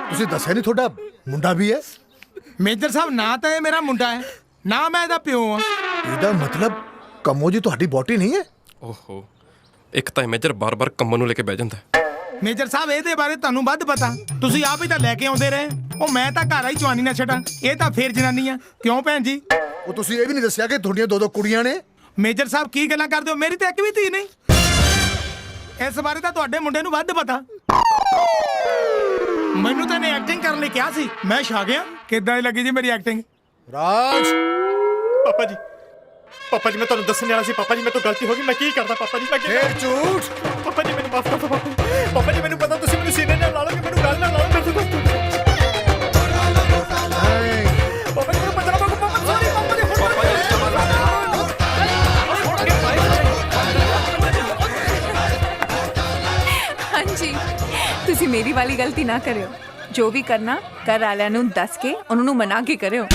ਤੁਸੀਂ ਦੱਸਿਆ ਨਹੀਂ ਤੁਹਾਡਾ ਮੁੰਡਾ ਵੀ ਹੈ? ਮੇਜਰ ਸਾਹਿਬ, ਨਾ ਤਾਂ ਇਹ ਮੇਰਾ ਮੁੰਡਾ ਹੈ, ਨਾ ਮੈਂ ਇਹਦਾ ਪਿਓ ਆ। ਇਹਦਾ ਮਤਲਬ ਕੰਮੋ ਜੀ ਤੁਹਾਡੀ ਬੋਟੀ ਨਹੀਂ ਹੈ? ਓਹੋ, ਇੱਕ ਤਾਂ ਮੇਜਰ ਬਾਰ-ਬਾਰ ਕੰਮਾਂ ਨੂੰ ਲੈ ਕੇ ਬਹਿ ਜਾਂਦਾ। ਮੇਜਰ ਸਾਹਿਬ, ਇਹਦੇ ਬਾਰੇ ਤੁਹਾਨੂੰ ਵੱਧ ਪਤਾ, ਤੁਸੀਂ ਆਪ ਹੀ ਤਾਂ ਲੈ ਕੇ ਆਉਂਦੇ ਰਹੇ। ਉਹ ਮੈਂ ਤਾਂ ਘਰ ਆਈ ਜਵਾਨੀ ਨਾ ਛੱਡਾਂ, ਇਹ ਤਾਂ ਫੇਰ ਜਨਾਨੀ ਆ। ਕਿਉਂ ਭੈਣ ਜੀ? ਉਹ ਤੁਸੀਂ ਇਹ ਵੀ ਨਹੀਂ ਦੱਸਿਆ ਕਿ ਤੁਹਾਡੀਆਂ ਦੋ ਕੁੜੀਆਂ ਨੇ। ਮੇਜਰ ਸਾਹਿਬ ਕੀ ਗੱਲਾਂ ਕਰਦੇ ਹੋ? ਮੇਰੀ ਤਾਂ ਇੱਕ ਵੀ ਧੀ ਨਹੀਂ। ਇਸ ਬਾਰੇ ਤਾਂ ਤੁਹਾਡੇ ਮੁੰਡੇ ਨੂੰ ਵੱਧ ਪਤਾ। ਮੈਨੂੰ ਤਾਂ ਇਹਨੇ ਐਕਟਿੰਗ ਕਰਨ ਲਈ ਕਿਹਾ ਸੀ, ਮੈਂ ਛਾ ਗਿਆ। ਕਿੱਦਾਂ ਲੱਗੀ ਜੀ ਮੇਰੀ ਐਕਟਿੰਗ? ਰਾਜ, ਪਾਪਾ ਜੀ, ਪਾਪਾ ਜੀ ਮੈਂ ਤੁਹਾਨੂੰ ਦੱਸਣ ਵਾਲਾ ਸੀ। ਪਾਪਾ ਜੀ ਮੇਰੇ ਤੋਂ ਗਲਤੀ ਹੋ ਗਈ, ਮੈਂ ਕੀ ਕਰਦਾ ਪਾਪਾ ਜੀ? ਮੈਂ ਫੇਰ ਝੂਠ? ਪਾਪਾ ਜੀ ਮੈਨੂੰ ਮਾਫ ਕਰ ਦਿਓ ਪਾਪਾ ਜੀ। ਪਾਪਾ ਜੀ ਮੈਨੂੰ ਪਤਾ ਤੁਸੀਂ ਮੈਨੂੰ ਸੀਨੇ ਨਾਲ ਲਾ ਲੋਗੇ, ਮੈਨੂੰ ਗੱਲ ਨਾਲ ਲਾਓ, ਮੇਰੇ ਤੋਂ ਗਲਤੀ ਹੋ ਗਈ। ਮੇਰੀ ਵਾਲੀ ਗਲਤੀ ਨਾ ਕਰਿਓ। ਜੋ ਵੀ ਕਰਨਾ ਘਰ ਵਾਲਿਆਂ ਨੂੰ ਦੱਸ ਕੇ ਉਹਨਾਂ ਨੂੰ ਮਨਾ ਕੇ ਕਰਿਓ।